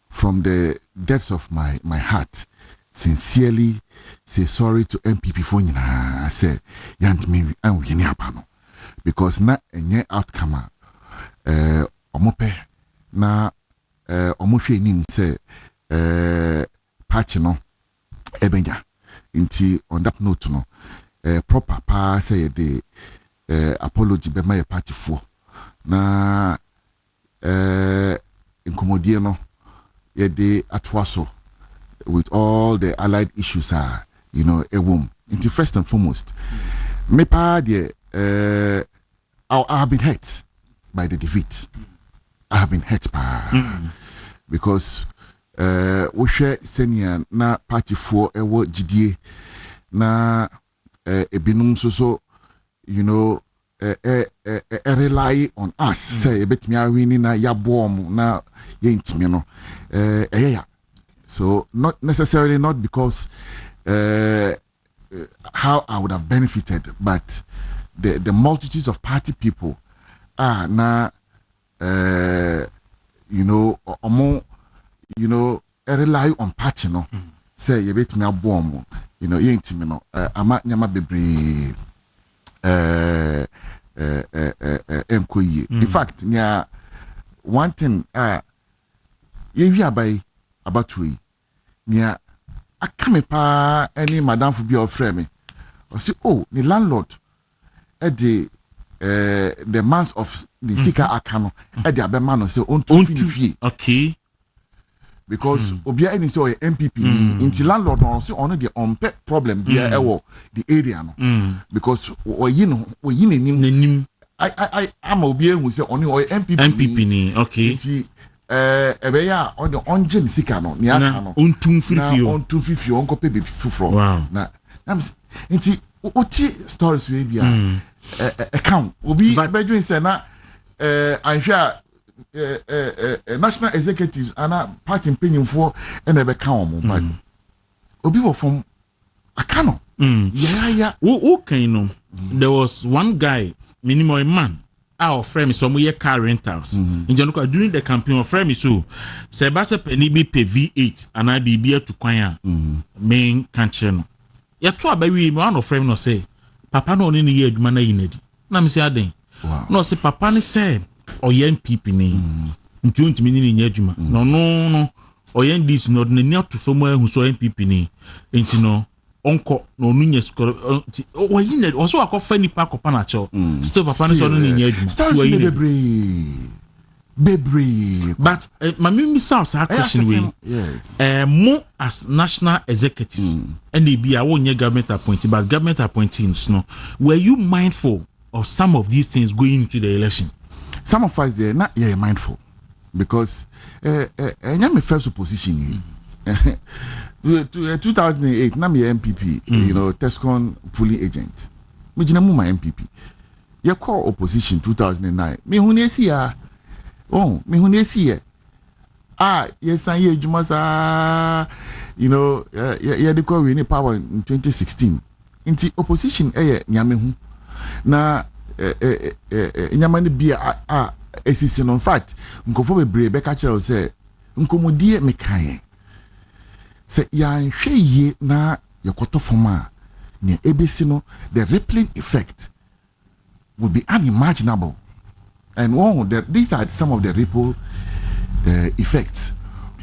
from the depths of my heart sincerely say sorry to MPP for nyina say yant me an we ni apano because na enye outcome omope na omohwe nim say party no ebenya inti on that note no proper pa say the apology be my party for na incommodie no ye de atwaso with all the allied issues are you know a womb inti first and foremost me pa de I have been hurt by the defeat. I have been hurt because we share senior na party for ewo GDA na ebinum so you know rely on us say bet me awini na ya bom na ye ntimi no so not necessarily not because how I would have benefited but the multitudes of party people na you know you know rely on party no say you bet me abom you know ye ntimi no ama nyama bebre enkoyi in fact nya one thing ye wi abai abatui nya akame pa any madam fu bi ofre me o say oh the landlord the months of the sika akano the abema no say on to fie okay because obia any say MPP inti landlord no say on the on problem there the area no because we nim I am obia who say on MPP ni okay inti ebeya on the engine sika no ni aka no ontum firifio ontum firifio onko pe be fufro wow na nti oti stories we bia account obi bedwin say na anhwa national executives ana party mpanyimfo na be ka omo but obi wo from akano yeah who can know there was one guy minimum man our friend so mo ye car rentals in January during the campaign of friend so say ba se pani bi pay V8 ana bibia to kwan main country no ya to abawi me one of friend no say papa no ni ye adwuma na yinadi na me say aden no say papa ni say oye MPP ni ntumi ni nya adwuma no oye this no na ni to fam ahu so MPP ni enti no onko no nunya skoro o yined also akofa nipa kopa na cho still papa ni so no nya adwuma story bebre but mami south question we yes mo as national executive and be a wonye government appointee but government appointees no were you mindful of some of these things going into the election? Some of us they're not mindful because my first position 2008 na me MPP you know Tescon polling agent me jina mu my MPP ye call opposition 2009 me hu na si ya me hu na si ye yes an ye adwuma sa you know ye de call we ni power in 2016 inti opposition nyame hu na nyama ni bia esisi no in fact nkofo bebre be ka kire say nkomodie me kan say ya nhwe ye na yekoto forma ne ebesi no the rippling effect would be unimaginable and these are some of the ripple effects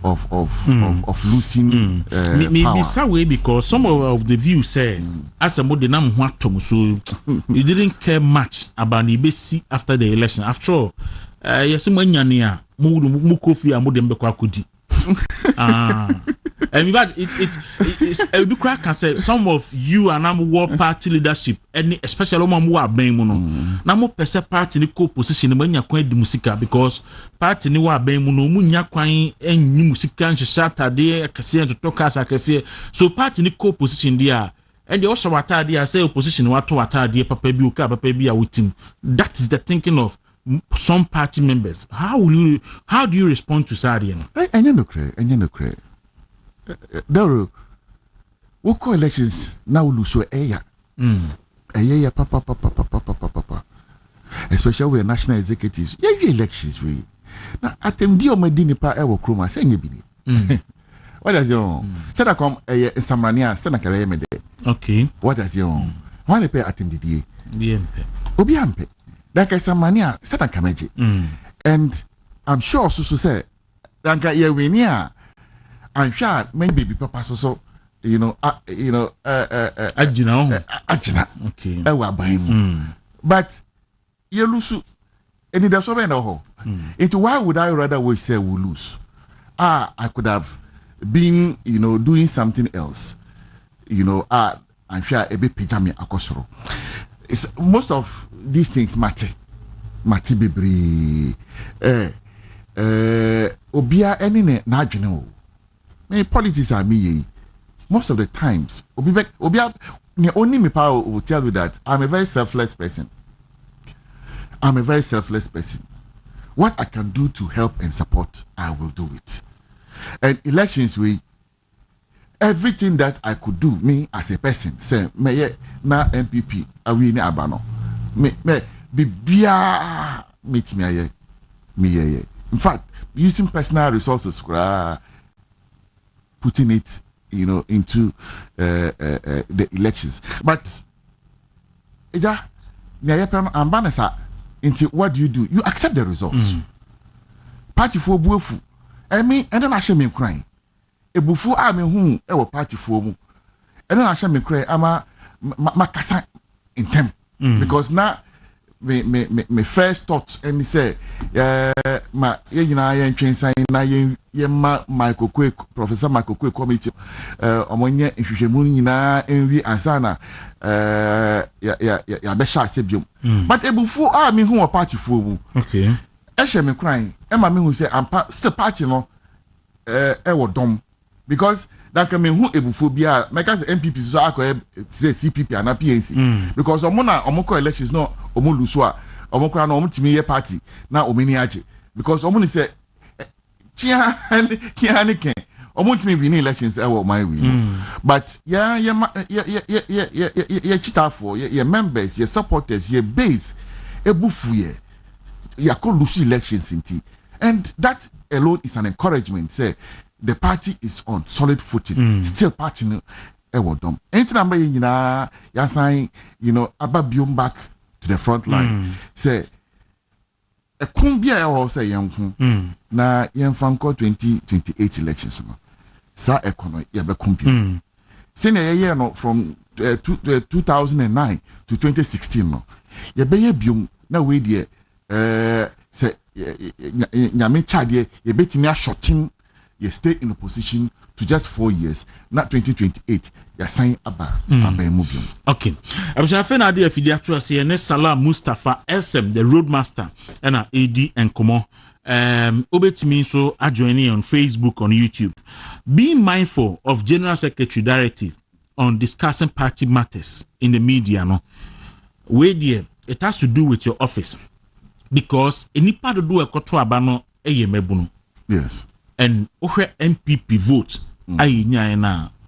of losing maybe some way because some of the views say as a modern nam ho atom so you didn't care much about Ibesi after the election after all yes manyane a mu kofi a modern be kwakodi and but it's be crack can say some of you and am war party leadership any especially mo wa ban mu no na mo pese party ni co position manya kwan di musika because party ni wa ban mu no mu nya kwan enyi musika nhwehya atade akese to tokas akese so party ni co position dia and they also atade a say opposition wato atade papa bi oka papa bi a wotim that is the thinking of some party members. How do you respond to Sadian? I no cray. Dawuro, we call elections now lose so papa. Especially we national executives. Yeah, elections we. Now at them dio medini pa ewo kroma say nyebini. What does you say that come Samania say na kabe me de. Okay. What does you want pay at them die? Obi ampe. Like Samania say na kameje. And I'm sure so say danka ye winia I'm sure maybe papa so ajina okay ewa ban but you lose any that's over no into why would I rather we say we lose I could have been doing something else I'm sure a bit pijami akosoro most of these things matter bebre obia any na adwene o me politics are me most of the times obia only me power will tell you that I'm a very selfless person. What I can do to help and support, I will do it. And elections everything that I could do, me as a person, say me na MPP awi ni abano me bibia meet me in fact using personal resources putting it into the elections but into what do? You accept the results. Party for bufu and then I shall me crying a bufu I mean who party for mu and then I shall me cry ama makasa in them because now me first thought and he say ma yen train sign na yen Michael Quick Professor Michael Quick committee omonye nhwehwemu nyina enwi ansana ya be sha sebium but ebufu me hu party for mu okay Eshe me crying. Emma me who say I'm still party no wo dom because that can mean who ebuphobia make us MPP so akọ say CPP and PNC because omo elections no omo luso a omo kra no omo timi ye party na omeni aje because omo ni say kiani ken omo timi win elections e wo my win but yeah chitafo yeah members yeah supporters yeah base ebufu yeah ko luso elections inti and that alone is an encouragement. Say the party is on solid footing. Still party dom. Anything I'm saying, you're saying, ababium back to the front line. Say a kumbia or say young na young fanko 2028 elections. Sa economy yabe kumbia. Senior year no from 2009 to 2016 no. Yabe bium na we die say nyame chade ye betimi a shorting ye stay in opposition to just 4 years not 2028 ya sign abamubium. Okay, abushafe na ade afidi ato ase ne Salah Mustafa SM the roadmaster and AD and Komo obetimi so joining on Facebook, on YouTube. Being mindful of General Secretary directive on discussing party matters in the media no where there it has to do with your office. Because any part of do a koto abano mebuno. Yes. And MPP vote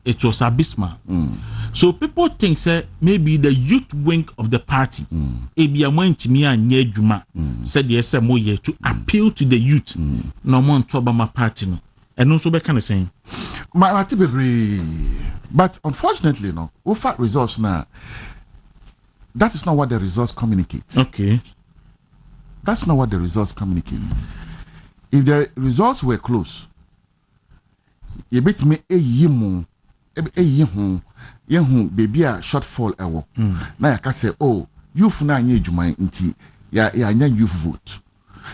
it was abysmal. So people think say maybe the youth wing of the party said yes to appeal to the youth no more to Obama party no. And also be kind of saying but unfortunately no what results now that is not what the results communicates. Okay. That's not what the results communicates. If the results were close, you bet me baby a shortfall ewo. Now you can say, oh, youth na anye ejuma inti ya anya youth vote.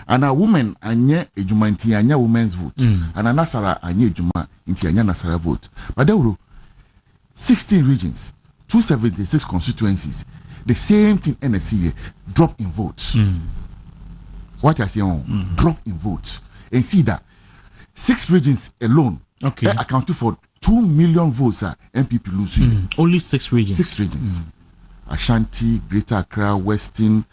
And a woman anye ejuma inti anya women's vote. And a Nasara anye ejuma inti anya Nasara vote. But Dawuro, 16 regions, 276 constituencies, the same thing NSC drop in votes. What I say drop in votes and see that 6 regions alone accounting for 2 million votes MPP lose. Only 6 regions. 6 regions. Ashanti, Greater Accra, Western,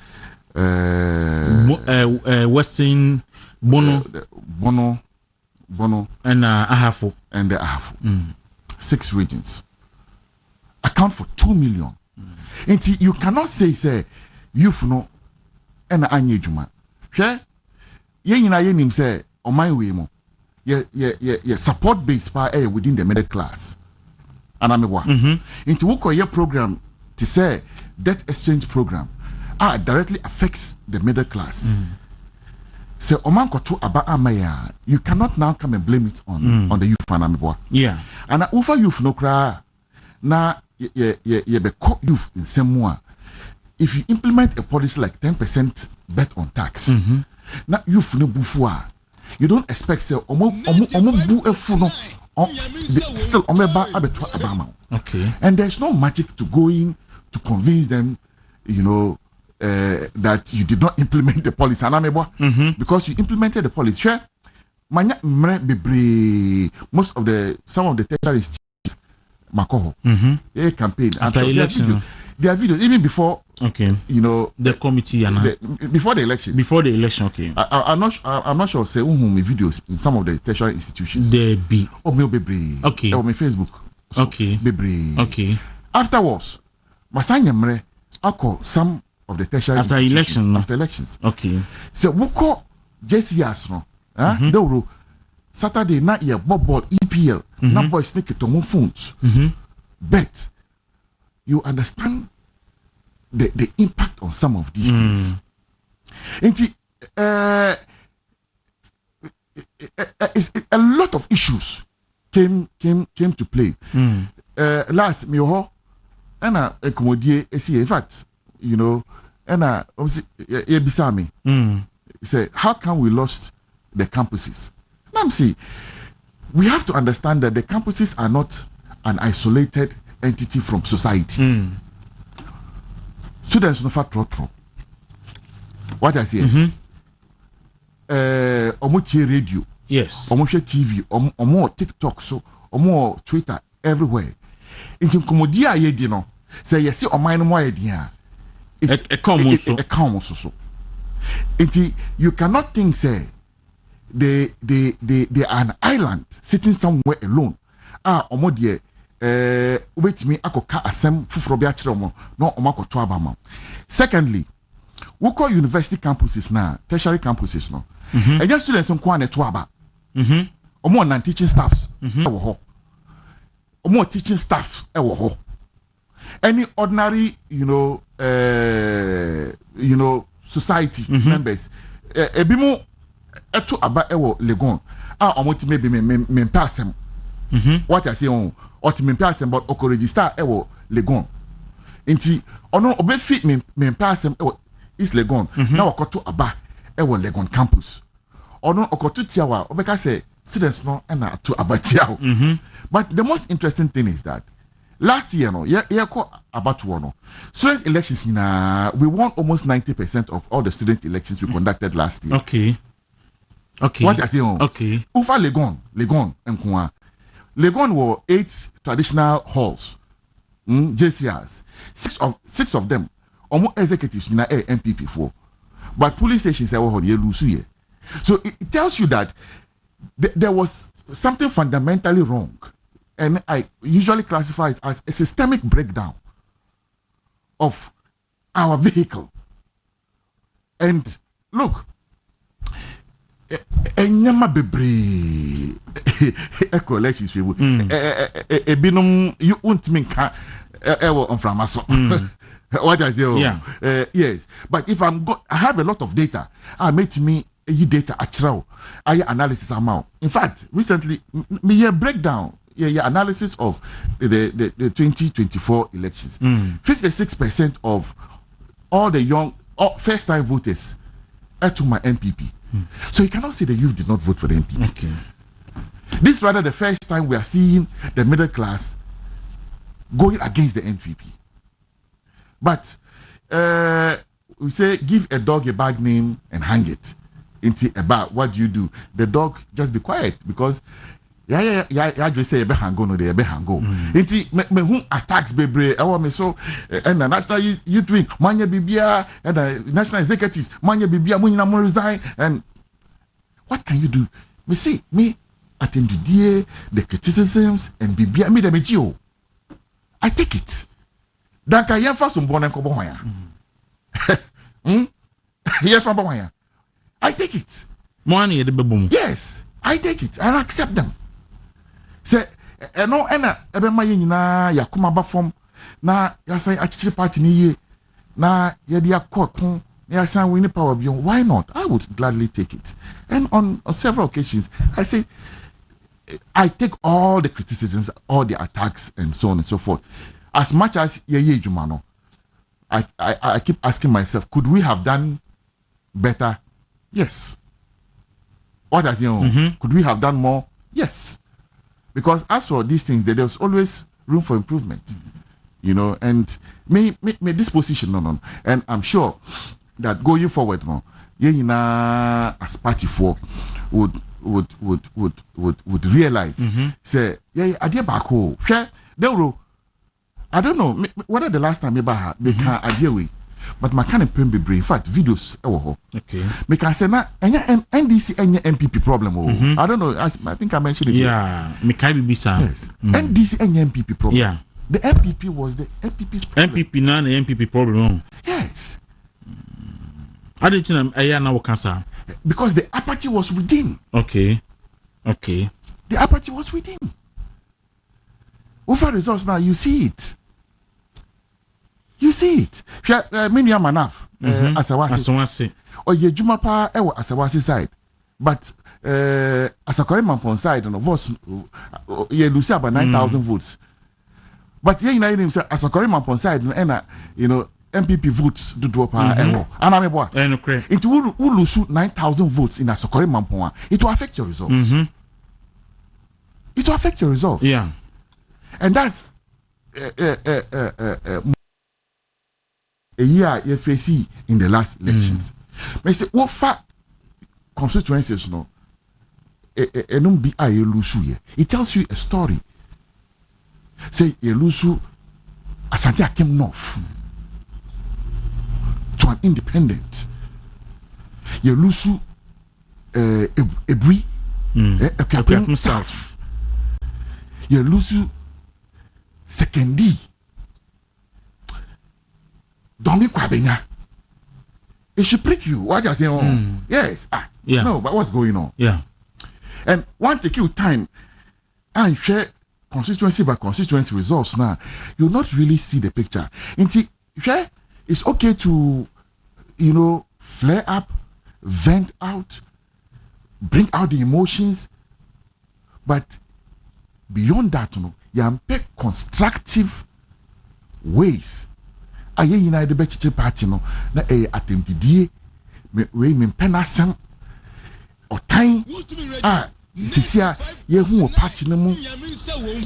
Western, Bono, and Ahafo. And the Ahafo. 6 regions account for 2 million. And you cannot say youth no and anye juma. Sure, yen say on my way mo. Support base power within the middle class. And I'm into your program to say debt exchange program directly affects the middle class. Say oman koto aba amaya, you cannot now come and blame it on the youth and yeah. And over youth no cry na be youth in some more. If you implement a policy like 10% bet on tax, now you you don't expect say still okay. And there's no magic to going to convince them, that you did not implement the policy. Because you implemented the policy. Sure, most of some of the terrorists Makoho, campaign after election. There are videos even before. Okay. The committee before the elections. Before the election, okay. I'm not sure. Say videos in some of the tertiary institutions. There be. Oh, me bebre. Okay. On my Facebook. So, okay. Bebre. Okay. Afterwards, Masanya Mre, I call some of the tertiary after election. After elections. Okay. So we call JCS no. Dawuro Saturday night year ball EPL. Now boys sneak it on phones. But you understand the impact on some of these things. And a lot of issues came to play. Last me and accommodate in fact, and obviously Ebisami say how come we lost the campuses? Now see, we have to understand that the campuses are not an isolated entity from society. Students no fat trotro. What I say, omo tie radio. Yes. Omo hwe TV, omo TikTok so, omo Twitter everywhere. Inti nkomodi a ye di no. Say yes, oman no mo ye di a. It come so. Inti you cannot think say they are an island sitting somewhere alone. Omo die wait me akoka asem fufuro bi akire omo no omo akoto abama. Secondly, we call university campuses now, tertiary campuses no. And just students nko an eto aba. Omo non teaching staffs ewo ho. Omo teaching staff ewo ho. Any ordinary, society members ebimu eto aba ewo Legon omo ti maybe me passem. What I say on or to me passem but oko register ewo Legon. Inti ono obefi me passem ewo East Legon. Na wakoto aba ewo Legon campus. Ono okoto tiawa obeka say students no na to abatiao. But the most interesting thing is that last year no about one student elections we won almost 90% of all the student elections we conducted last year. Okay. What I say on okay. Ufa Legon and Legon were 8 traditional halls. JCRs. Six of them almost executives in MPP 4. But police stations are lose. So it tells you that there was something fundamentally wrong. And I usually classify it as a systemic breakdown of our vehicle. And look, enyama bebre elections people ebinum you won't mean on from us. What I say? Yes, but if I have a lot of data, I made me data actual analysis amount. In fact, recently me breakdown analysis of the 2024 elections. 56% of all the young first time voters are to my MPP. So you cannot say the youth did not vote for the MPP. Okay. This is rather the first time we are seeing the middle class going against the NPP. But we say give a dog a bad name and hang it into a bar. What do? The dog just be quiet because just say be hango no dey be hango. Into me who attacks bebre me so and the national youth wing manya bibia and the national executives manya bibia mo nyina mo resign. And what can you do? Me see me attend to the criticisms and bibia me the meji. I take it. Danka yemfa so mbona nko bo ya. Yemfa bo ya. I take it. Money the bebum. Yes, I take it and I accept them. Say no ena ebe ma nyina yakoma ba form na yasai achichiri party ni ye na ye dia kokon na yasai win power beyond. Why not? I would gladly take it. And on several occasions I say I take all the criticisms, all the attacks and so on and so forth. As much as ye jumano, I keep asking myself, could we have done better? Yes. What I say, could we have done more? Yes. Because as for these things, there's always room for improvement. And me this position, no. And I'm sure that going forward, no, as party for would realize, say, idea back home. Dawuro, I don't know whether the last time they can idea we. But my kind of be brave. In fact, videos. Okay. Because say na NDC MPP problem. I don't know. I think I mentioned it. Yeah. Yes. NDC MPP problem. Yeah. The MPP was the MPP's problem. MPP now the MPP problem. Yes. I didn't know now cancer. Because the apathy was within. Okay. The apathy was within. Over results now, you see it. Many manaf Asawasi. Or ye Jumapa ewa Asawasi side. But Asakore Mampon side and votes ye lose about 9,000 votes. But ye na him say Asakore Mampon side and MPP votes do drop and ameboa. It will lose 9,000 votes in Asakore Mampon. It will affect your results. It will affect your results. Yeah. And that's a year you face in the last elections. But say what constituencies no enum bi a yelusu ye. It tells you a story. Say yelusu Asante Akim North to an independent. Yelusu Ebri Akim South. Yelusu Sekendi. Don't be kwabenya. It should prick you. What you saying? Yes. Yeah. No, but what's going on? Yeah. And one take you time and share constituency by constituency results now. You'll not really see the picture. It's okay to, flare up, vent out, bring out the emotions, but beyond that, you pick constructive ways. Aye United Bechiche Party no na attempted we me penasem or time sisia ye hu party no mu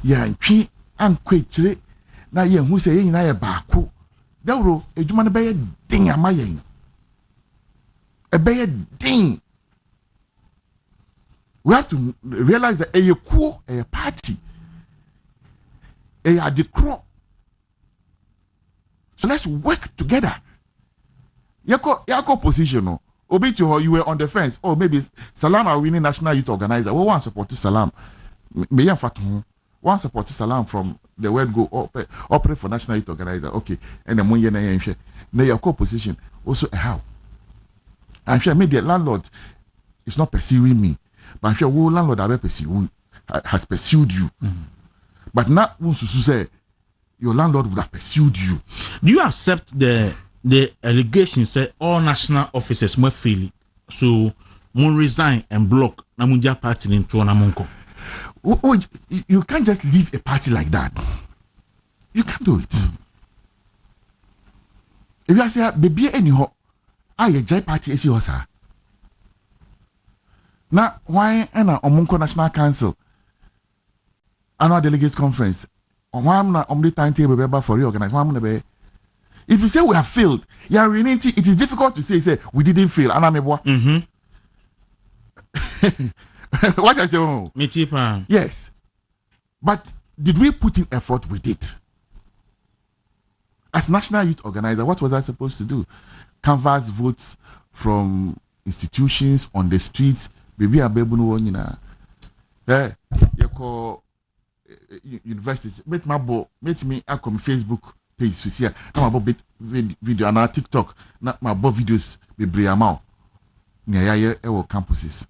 ya ntwi ankwetire na ye hu se ye nyina ye baako Dawuro edwuma no be din amayen be din. We have to realize that a party a decro. So let's work together. Yako position no. Obi to her, you were on the fence. Oh, maybe Salam are winning national youth organizer. We want support Salam. Me yan fatu. One support Salam from the word go operate for national youth organizer. Okay. And the money na yen. Na yako position also a how. I'm sure maybe the landlord is not pursuing me, but I'm sure landlord has pursued you. But not once you say your landlord would have pursued you. Do you accept the allegations that all national officers were failing? So, mun resign and block Namunja party into Namunko. You can't just leave a party like that. You can't do it. If you say, baby, anyhow, a Jai party is yours. Now, why Anna Omunko National Council annual delegates conference? Why am not on the timetable for reorganize? If you say we have failed, it is difficult to say we didn't fail. What I say? Yes, but did we put in effort? We did. As national youth organizer, what was I supposed to do? Canvass votes from institutions on the streets. Baby, I baby no one, you call universities. Make me I come Facebook page to see. Now my video and our TikTok. Now my videos be briamao. Near our campuses.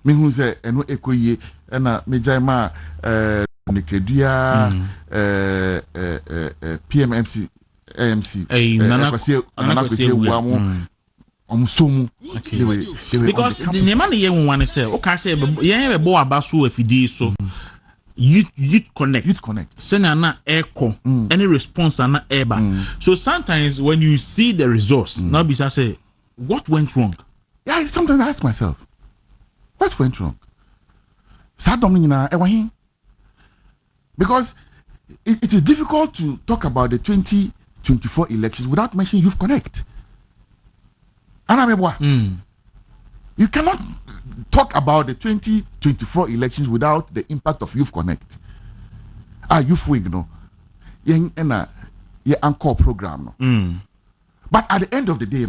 Me who say eno ekoye na me jaima Nikedua PMMC AMC because the man here want say okay say yen be bo abaso afidi so youth connect send na echo any response na eba. So sometimes when you see the results now be say what went wrong? Yeah, sometimes I ask myself what went wrong? Because it is difficult to talk about the 2024 elections without mentioning Youth Connect. You cannot talk about the 2024 elections without the impact of Youth Connect. Youth Wing, your anchor program. But at the end of the day,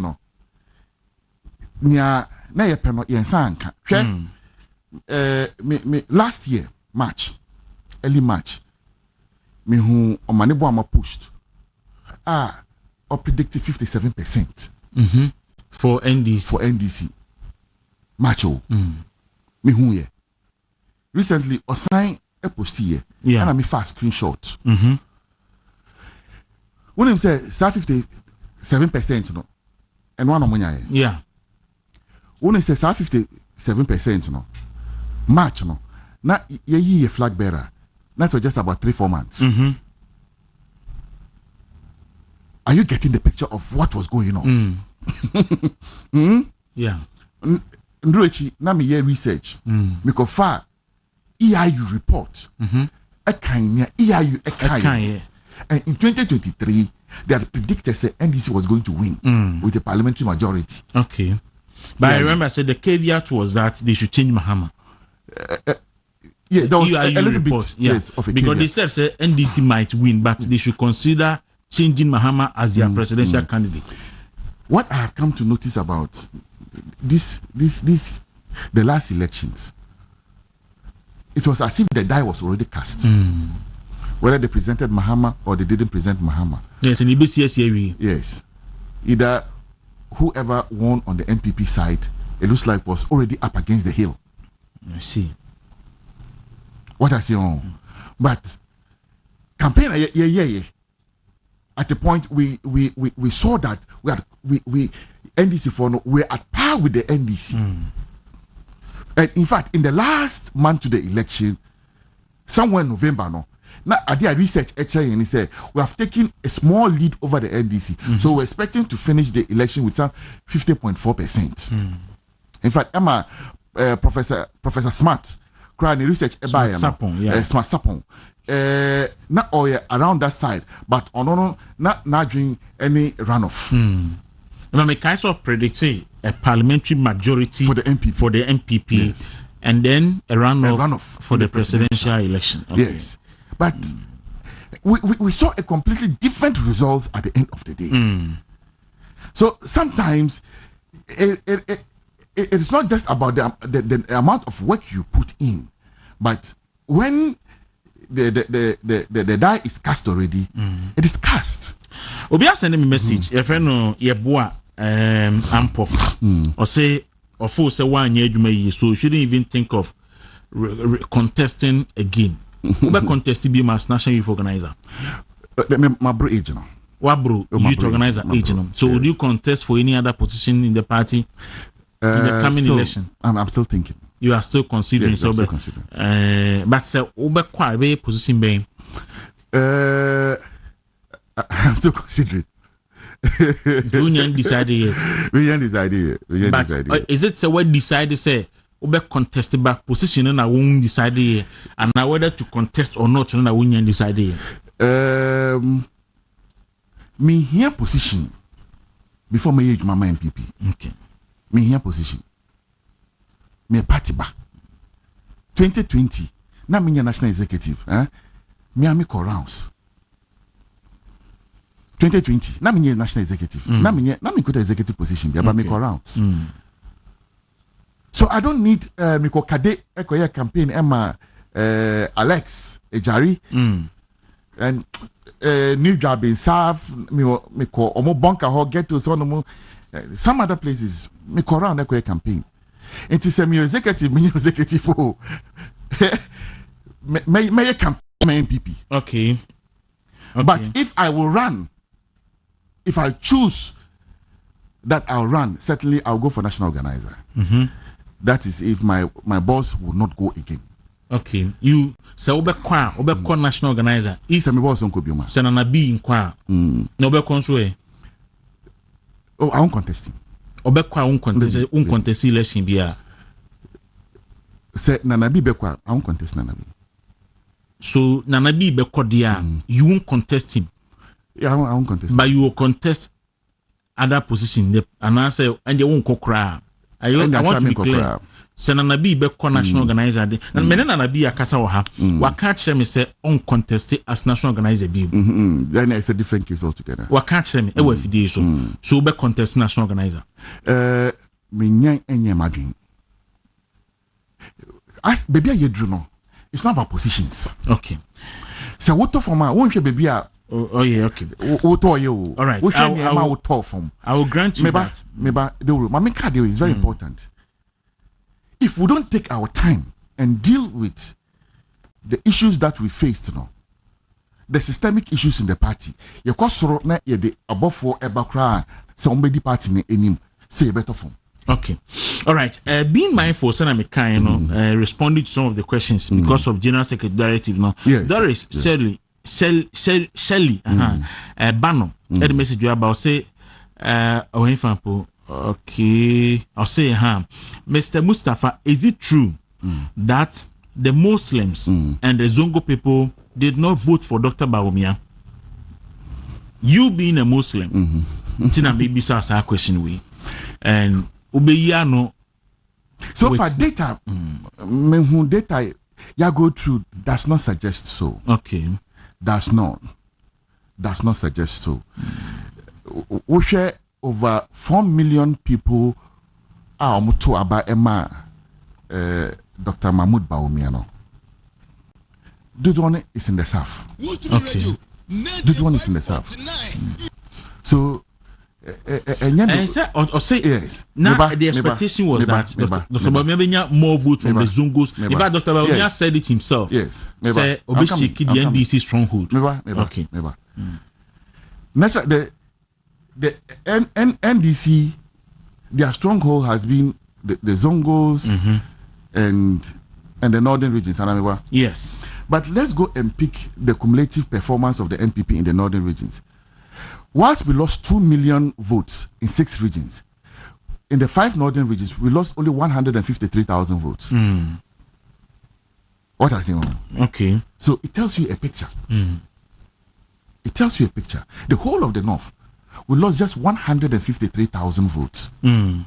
last year, early March, me who Omanebo ama pushed. Or predicted 57%. For NDC. Macho. Me who ye. Recently, Osai a post here. And I me fast screenshot. When him say 57%, no, and one of yeah. When he say 57%, no, March, no, now ye flag bearer. That's just about 3-4 months. Are you getting the picture of what was going on? Yeah. Ndrochi, na me ye research. Because far EIU report. EIU and in 2023, they had predicted that NDC was going to win with a parliamentary majority. Okay. But I remember I said the caveat was that they should change Mahama. Yeah, there was You- a you little report, bit, yeah. yes, of a Because they caveat. said NDC might win, but they should consider changing Mahama as their presidential candidate. What I have come to notice about the last elections, it was as if the die was already cast. Whether they presented Mahama or they didn't present Mahama. Yes, and EBCS Yes. Either whoever won on the NPP side, it looks like was already up against the hill. I see. What I say on. But campaign, yeah. At the point we saw that we NDC for no, we're at par with the NDC. And in fact, in the last month to the election, somewhere in November, no. Now I did a research actually, and he said we have taken a small lead over the NDC. So we're expecting to finish the election with some 50.4%. In fact, Emma, Professor Smart, crying research about Sapon, yeah. Smart Sapon. Not all around that side, but on not doing any runoff I kind of predict a parliamentary majority for the MPP. Yes. And then a runoff for the presidential election. Okay. Yes, but we saw a completely different results at the end of the day. So sometimes it's not just about the amount of work you put in, but when the die is cast already, it is cast. Obi send me message. Your friend no yeboa ampo. Or say or for say one year so you shouldn't even think of contesting again. Who contest be as national youth organizer? My bro agent. What bro youth organizer agent? So would you contest for any other position in the party in the coming election? I'm still thinking. You are still considering, Yes, so I'm still considering. but say quite position being. I'm still considering. Union decided yet. We ain't decided yet. But is it say what decided say ube contest back position and I won't decide yet, and now whether to contest or not, and I won't decide yet. Me here position before my age, Mama MPP. Okay. Me here position. Me party ba. 2020. Na me national executive. Me ami rounds. 2020. Na me national executive. Na me quit executive position. But me rounds. So I don't need me ko kade ekoye campaign Emma Alex Ejari and new job in serve me ko omo bunker ho get to some other places me ko round ekoye campaign. It is a executive, me executive. May campaign MPP. Okay. But if I will run, if I choose that I'll run, certainly I'll go for national organizer. That is if my boss will not go again. Okay. You say obe national organizer. If my boss won't go be say na be in kwa. No be konso. Oh, I won't contest him. Obekwa un contest election bia. Say Nanabi Bekwa, I won't contest Nanabi. So Nanabi Bekwa dia, you won't contest him. Yeah, I won't contest. But you will contest other position. And I say, and you won't cry. I want to be clear. Say Nanabi Bekwa national organizer. And many Nanabi akasa wa ha. Waka me say uncontested as national organizer be. Then it's a different case altogether. Waka me ewe fide so be contest national organizer. Me nyang enye madwin. As baby you drew no. It's not about positions. Okay. So what for my one baby oh yeah, okay. What you? All right. I will grant you that. Maybe my card is very important. If we don't take our time and deal with the issues that we faced, the systemic issues in the party, you cause na ye the above for ebakra somebody party ne enim say better form. Okay. All right. Being mindful, responding to some of the questions because of General Secretary Directive. Yes. There is Shelley, Bannon, the message you about say, okay, I'll say, Mr. Mustafa, is it true that the Muslims and the Zongo people did not vote for Dr. Bawumia? You being a Muslim, Tina maybe saw a question we and obeya no. So far data data you go through does not suggest so. Okay. Does not suggest so. We share over 4 million people are to about Emma Dr. Mahmoud Bawumiano. Dudwane is in the south. Okay. Dudwane is in the south. So and say yes. Now the expectation was that Dr. Bawumiano more vote from the Zungos. In fact, Dr. Bawumiano said it himself. Yes. Say Obeshiki the NDC stronghold. Okay. Next, the NDC, their stronghold has been the Zongos and the northern regions. Yes. But let's go and pick the cumulative performance of the NPP in the northern regions. Whilst we lost 2 million votes in 6 regions, in the 5 northern regions, we lost only 153,000 votes. What I say? Okay. So it tells you a picture. It tells you a picture. The whole of the north, we lost just 153,000 votes from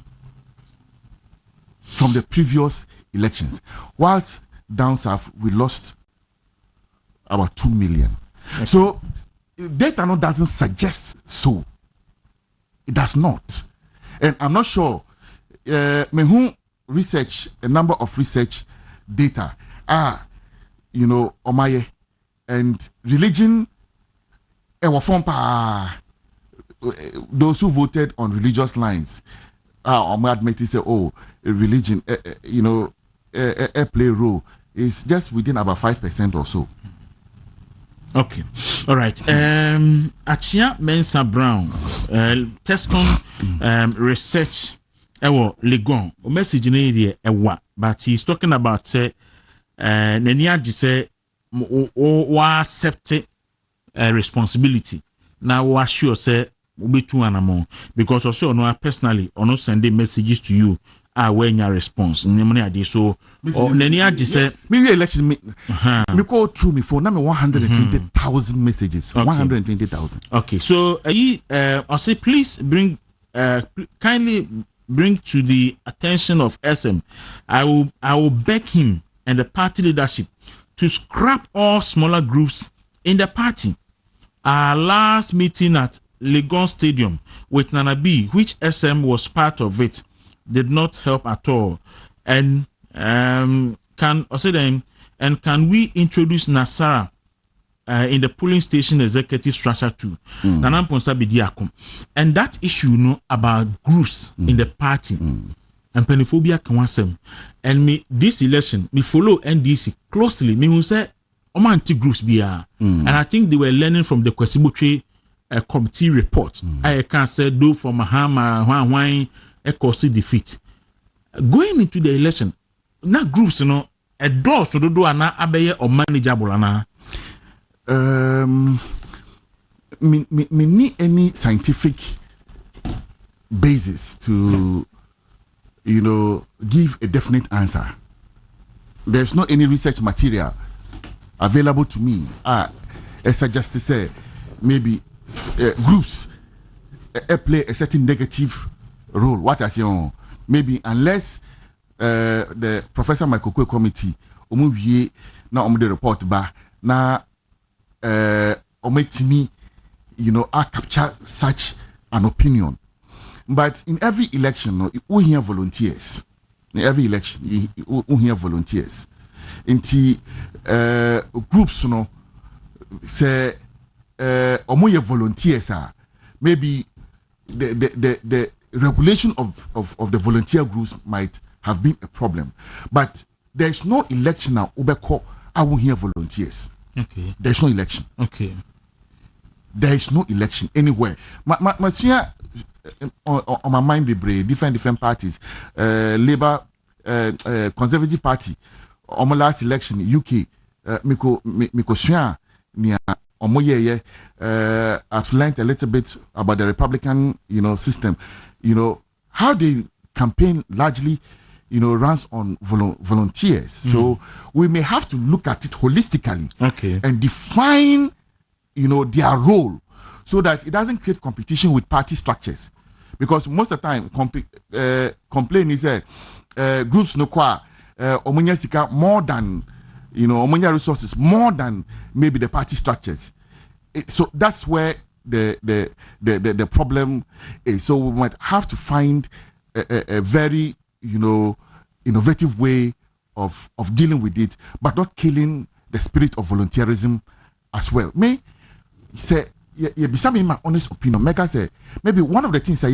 the previous elections. Whilst down south, we lost about 2 million. Okay. So data doesn't suggest so. It does not. And I'm not sure. Research, a number of research data are, Omaye and religion. Those who voted on religious lines, admit say, religion, play a role is just within about 5% or so. Okay, all right. Achia Mensa Brown, Tescon research, Legon, message in area, but he's talking about say, Nenia say, accept responsibility. Now, we are sure say we be too animal because also no personally or no sending messages to you. When your response, so Nenia just said, maybe election me go through me for now 120,000 messages. Okay. 120,000. Okay, so I'll say please kindly bring to the attention of SM. I will beg him and the party leadership to scrap all smaller groups in the party. Our last meeting at Legon Stadium with Nana B, which SM was part of it, did not help at all. And can we introduce Nasara in the polling station executive structure too? And that issue about groups in the party and penophobia can and me this election me follow NDC closely. Me who say anti groups be and I think they were learning from the Kwesibotwe committee report. I can say do for Mahama a cost defeat. Going into the election, now groups, a door so do ana abeye or manageable ana. Me need any scientific basis to give a definite answer. There's not any research material available to me. I suggest to say maybe groups play a certain negative role. What I say, maybe unless the Professor Michael Kwe committee now the report ba na me I capture such an opinion. But in every election, we hear volunteers. In every election, we hear volunteers. Inti groups, say omoye volunteers are maybe the regulation of the volunteer groups might have been a problem, but there's no election now. Ubeko, I won't hear volunteers. Okay. There's no election. Okay. There is no election anywhere. My on my mind be brave. Different parties. Labour, Conservative Party. On my last election, UK. Miko share near. I've learned a little bit about the Republican, system. How they campaign largely, runs on volunteers. So we may have to look at it holistically, and define, their role, so that it doesn't create competition with party structures. because most of the time complain is groups no kwa omunya sika more than omunya resources more than maybe the party structures. So that's where the problem is. So we might have to find a very innovative way of dealing with it, but not killing the spirit of volunteerism as well. Me say me my honest opinion. Mega say maybe one of the things I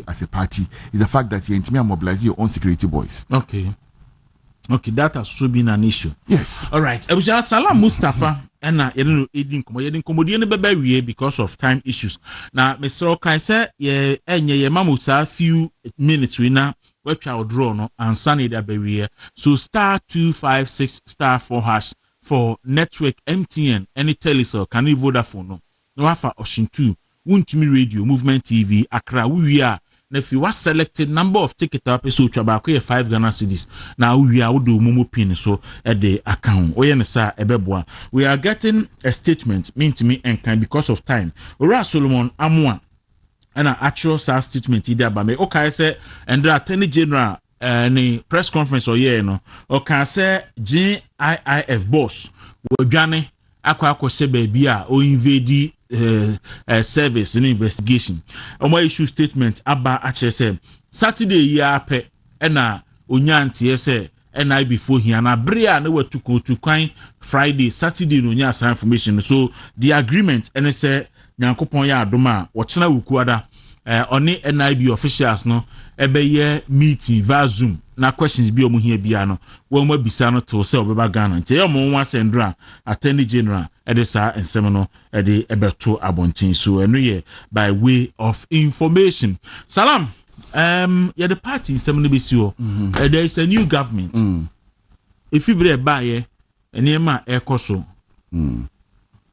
as a party is the fact that you mobilize your own security boys. Okay, that has also been an issue. Yes. All right. Salam Mustafa and edin komodie ne beba wie because of time issues. Now Mr. Okai say ye mamuta few minutes we na we twa draw no and sunny da be so *256 *4# for network MTN any Telecel can you Vodafone no wafa option 2 Wuntumi Radio Movement TV Accra we are na if you was selected number of ticket episode twa ba 5 Ghana cedis na we are do momo pin so at the account oye ne sa ebeboa. We are getting a statement mean to me and kind because of time. Ora Solomon Amwa and an actual sa statement ida ba me okay say and the attorney general ni press conference or no okay say GIIF boss wo dwane akwa se baby a o invade service in investigation. Omo issue statement aba actually say Saturday ya pe na onyantie say na before here na brea na watu to kwan Friday Saturday no nya some information. So the agreement and say nyankopon ya adoma wochena wukuada oni NIB officials no ebeye meeting via Zoom na questions bi omu hia bia no wo mo bisa no to say obeba Ghana nti omo nwa sendra attorney general edesa ensem no ede ebeto abontin so eno ye by way of information. Salam the party ensem no besi o there is a new government if you bre ba ye enema ekoso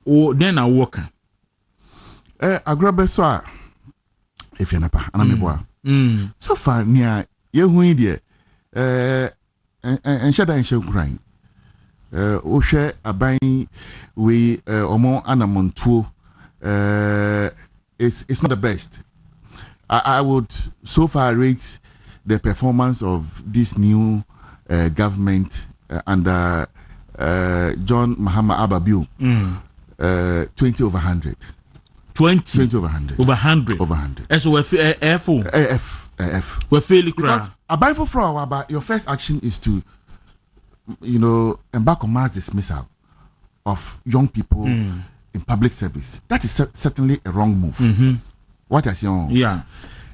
o then na worker agrobeso a if you're not anameboa so far near yehu ide and shada and show crying o share aban we omo anamontuo it's not the best. I would so far rate the performance of this new government under John Mahama Ababiu 20 over 100. 20 over 100. Over 100. Over 100. As we AF. We fairly because about for our your first action is to embark on mass dismissal of young people in public service. That is certainly a wrong move. What I say on? Yeah.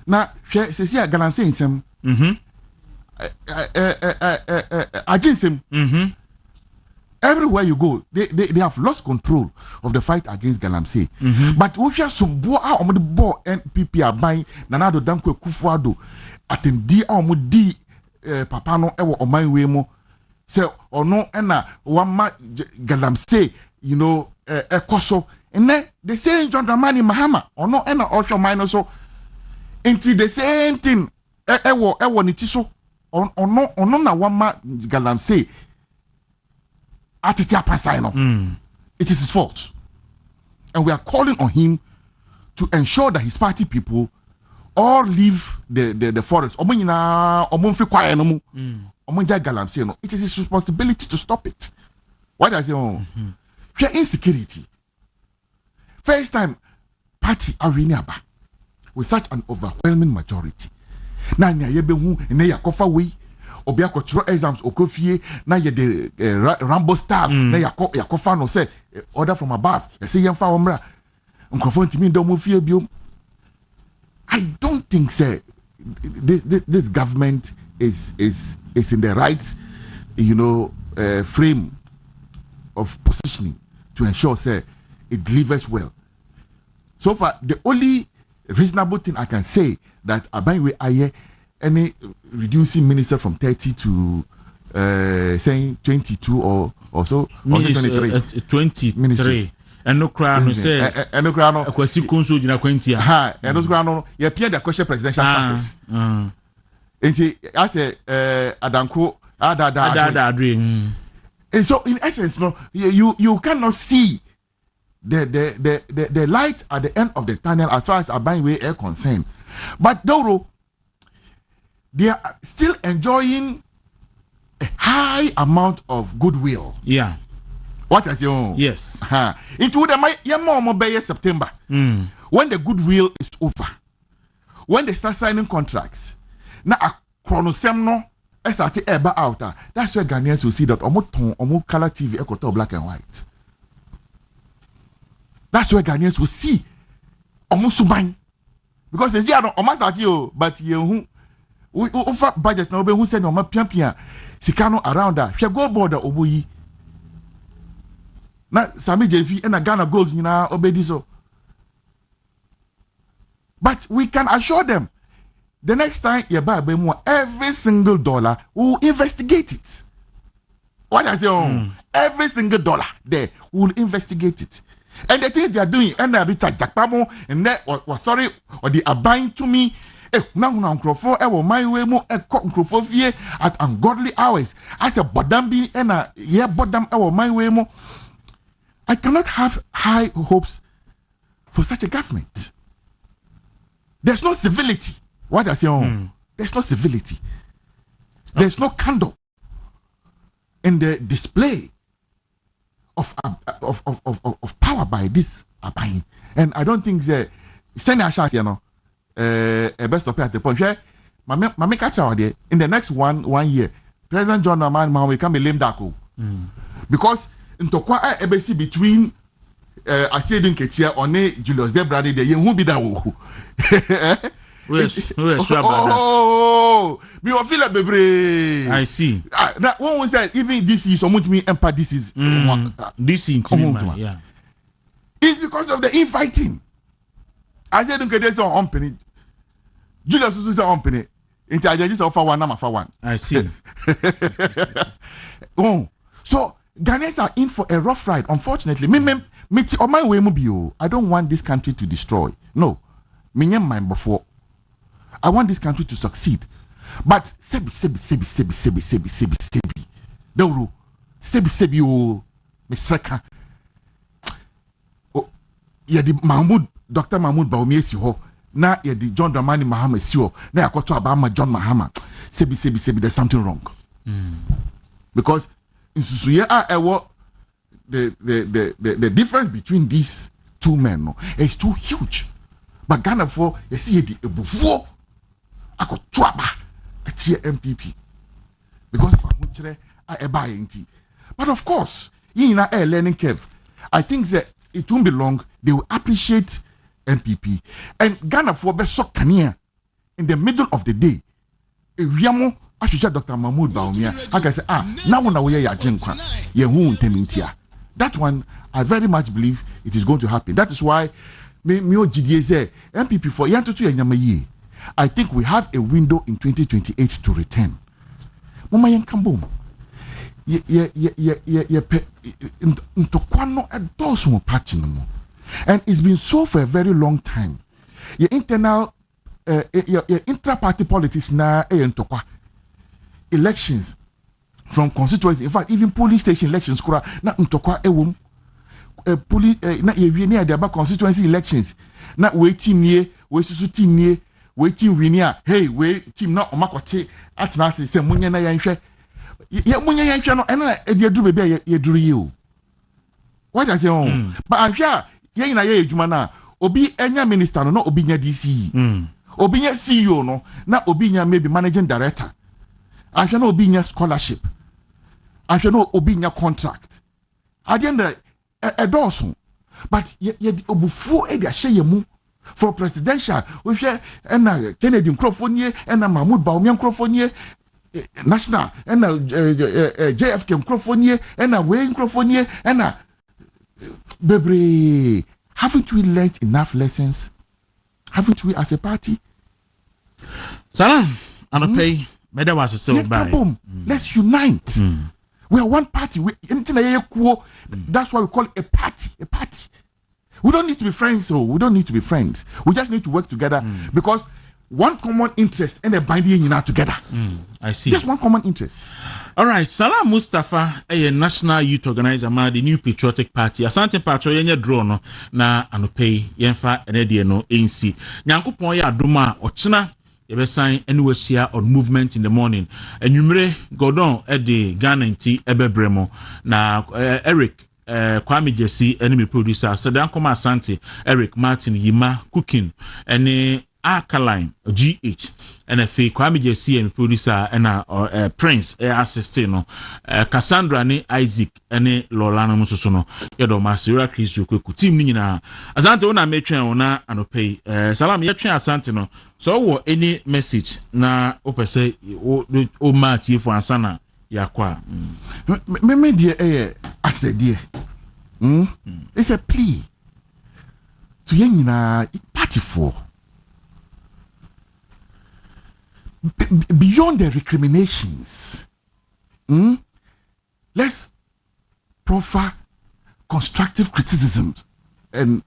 Now, say Galam saying some everywhere you go, they have lost control of the fight against Galamsey. But we share some boy on the ball NPP are buying Nanado Danko Kufuado attendi di papano ewo on my way mo say or no ena one Galamsey ekoso and then the same John Dramani Mahama or no ena also minor so into the same thing ewo nitiso on no na one Galamsey. It is his fault. And we are calling on him to ensure that his party people all leave the forest. It is his responsibility to stop it. Why does he insecurity? First time party arena with such an overwhelming majority. Now obi akotro exams okofie na ye the Rambo style na yakofa no say order from above say yemfa omra nkrofo ntimi ndo mo fie biom. I don't think say this government is in the right frame of positioning to ensure say it delivers well. So far the only reasonable thing I can say that Abanwe Aye any reducing minister from 30 to saying 22 or so, minister, 23. 23. Ministers. And no crown say and no crown. Kwasi Kunso jina kwentia. Ha, and no crown. You appear the question presidential office. And I say Adanko Adadadri. And so in essence, no, you cannot see the light at the end of the tunnel as far as Abanwe are concerned. But Dawuro, they are still enjoying a high amount of goodwill. Yeah. What is your Yes. It would have September when the goodwill is over, when they start signing contracts. Now a chronosemno start eba out. That's where Ghanaians will see that omo color TV ekoto black and white. That's where Ghanaians will see omo suban because they see omo start you, but you who budget no be who send omo pian sikano around that. She go border omo yi. Na Sami JV and a Ghana Gold nyina obedi so. But we can assure them the next time you buy more, every single dollar will investigate it. What I say, every single dollar there will investigate it. And the things they are doing, and they are Jackpamo, and that was sorry, or they are buying to me. Now, my way more at ungodly hours. As a bodambi and a yeah, bodam my way more. I cannot have high hopes for such a government. There's no civility. What I say, there's no civility. There's no candor in the display of power by this Abayin. And I don't think the senior shots, best of at the point where my catch out there in the next one year, President John Mahama will come a lame dako because ntokwa ebesi between Asiedun Ketia on Julius Debrade de yen hu bi da wo. Yes, oh, me o feel bebre. I see. Now one was that even this is something me empire this is this intimate, yeah. It's because of the infighting. Asiedun Ketia say on penny. Julius Susu say on penny. Intelligence offer one number for one. I see. Oh, so Ghanaians are in for a rough ride, unfortunately. On my way, I don't want this country to destroy. No. Mine before. I want this country to succeed. But sebi. Dawuro. Sebi o Mr. Oh, the Mahmoud, Dr. Mahmoud Baumie si ho. Na the John Dramani Mahama si ho. Na yakoto Abama John Mahama. Sebi, there's something wrong. Because the difference between these two men is too huge. But Ghana for you see the before I got twaba a tier MPP because I buy it. But of course, in a learning curve, I think that it won't be long. They will appreciate MPP and Ghana for best so in the middle of the day. I should check Dr. Mahmoud Baumia. I can say, now when we are that one, I very much believe it is going to happen. That is why GDA say MPP for I think we have a window in 2028 to return. Mama yen kambom. And it's been so for a very long time. Your internal your intra-party politics na elections from constituency, in fact even polling station elections kura na ntokwa ewom na yewie ne ade aba constituency elections na we team nie we susu team nie we team winia hey we team na omakote atena se munye na yanhwe munye yanhwe no ena ade aduru be ye duru yi o what I say on but anhwe ye na ye adwuma na obi enya minister no na obi nya DC obi nya CEO no na obi nya maybe managing director anhwe na obi nya scholarship anhwe na obi nya contract at the end a dozen but ye obufu e dia hye mu for presidential we hwe na Kennedy Nkrofo and Mahmoud Baumia Nkrofo national and JFK Nkrofo and Wayne Nkrofo and bebre. Haven't we learned enough lessons? Haven't we as a party? Salam, and pay. Meda was still by. Let's unite. We are one party. That's why we call it a party. A party. We don't need to be friends. We don't need to be friends. We just need to work together because one common interest and a binding you together. I see. Just one common interest. All right, Salam Mustafa, a national youth organizer, the New Patriotic Party. Asante Patro yenye draw no na anopay yenfa enedie no NC. Nyankopon ya adoma ochina yebe sign anywhere share on movement in the morning. Enumere Gordon de Ghana nti ebebremo na Eric Kwame Jesse enemy producer Sadan Koma Asante Eric Martin Yima Cooking ene Alkaline GH NFA Kwame Jesse and producer and Prince assistant no Cassandra ne Isaac ene Lolana musoso no yedo masira Chris Kwaku team ni nyina Asante una metwen una anopay salam yetwen Asante no so wo any message na opese o ma tie for ansana yakwa me dear I said dear it's a plea to yenina party for beyond the recriminations, let's proffer constructive criticism and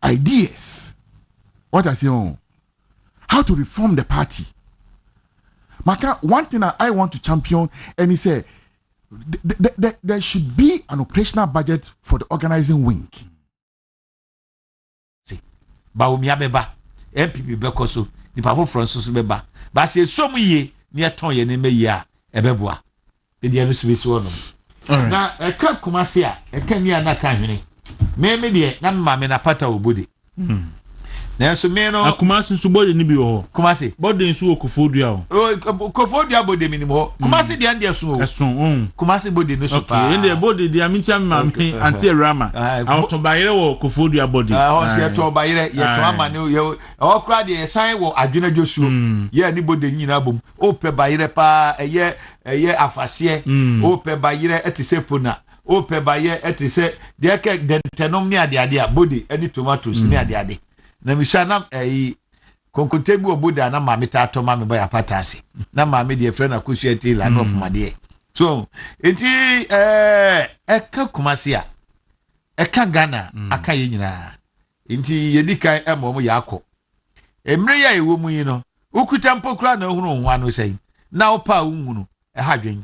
ideas. What I say on how to reform the party. Maka, one thing I want to champion, and he said there should be an operational budget for the organizing wing. See, Baumia Beba, MPP Bekoso. Ni pafo Francis beba ba se som ye ni eton ye ne meya ebeboa be de anu sibisi wono na eka kumase a eka ni anaka hwene me de na mama na pata obode na so me no akumase so bode ni bi ho kumase bode nso okofodua o kofodua bode minim ho kumase de ande so eson kumase bode no so pa ende bode de amintia mame anti rama auto bayere wo kofodua bode o se to bayere ye to ama ne ye o kra de san wo adwena dwosuo ye ni bode nyina bom o pe bayere pa eye afase o pe bayere etise pona o pe bayere etise de ke dentenom ni ade a bode ani tomatoes ni ade na mishanam konkonte bi oboda na mame ta to mame ba ya patase na mame de friend akusuati la no pomade so enti eka kumase a eka Ghana aka ye nyina enti yedikan emom yakọ emre ya ewo mu yi no ukuta mpokura na ohunu ho anu sei na opa unhunu hadwen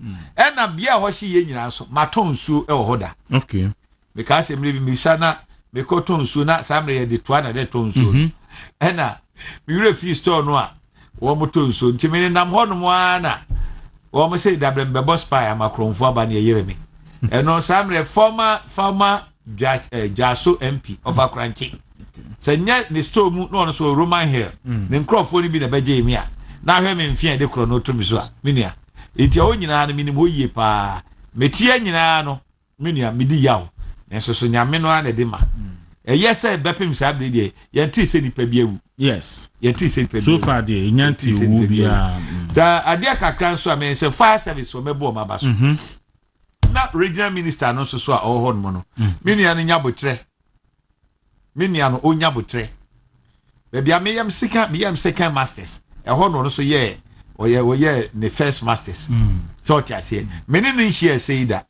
na bia ho hye ye nyina so matonsu e wo hoda okay because emre bi mishana me ko tonsu na samre ye de toa na de tonsu na mi refi store no a wo mo tonsu nti me nam ho no mo ana wo mo say dabrem be boss pie amakronfo aba na yere me no samre former Jaso MP of Akranchi senya ne store mu no so Roman Hill ne nkrofo ni bi na beje mi a na hwe me mfia de kro no to mi so a menua enti o nyina no minim hoye pa metie nyina no menua midi yawo enso so nyame no na de ma yese bepim sabre de yenti se nipa bi awu yes yenti se nipa bi so far de nyanti wu bia da ade kakran so ame se fire service so mebo ma baso na regional minister no so a oho no no menua no nyabotre menua no onyabotre bebia meyam second masters eho no so ye oye ne first masters so tiase meni no nhia seida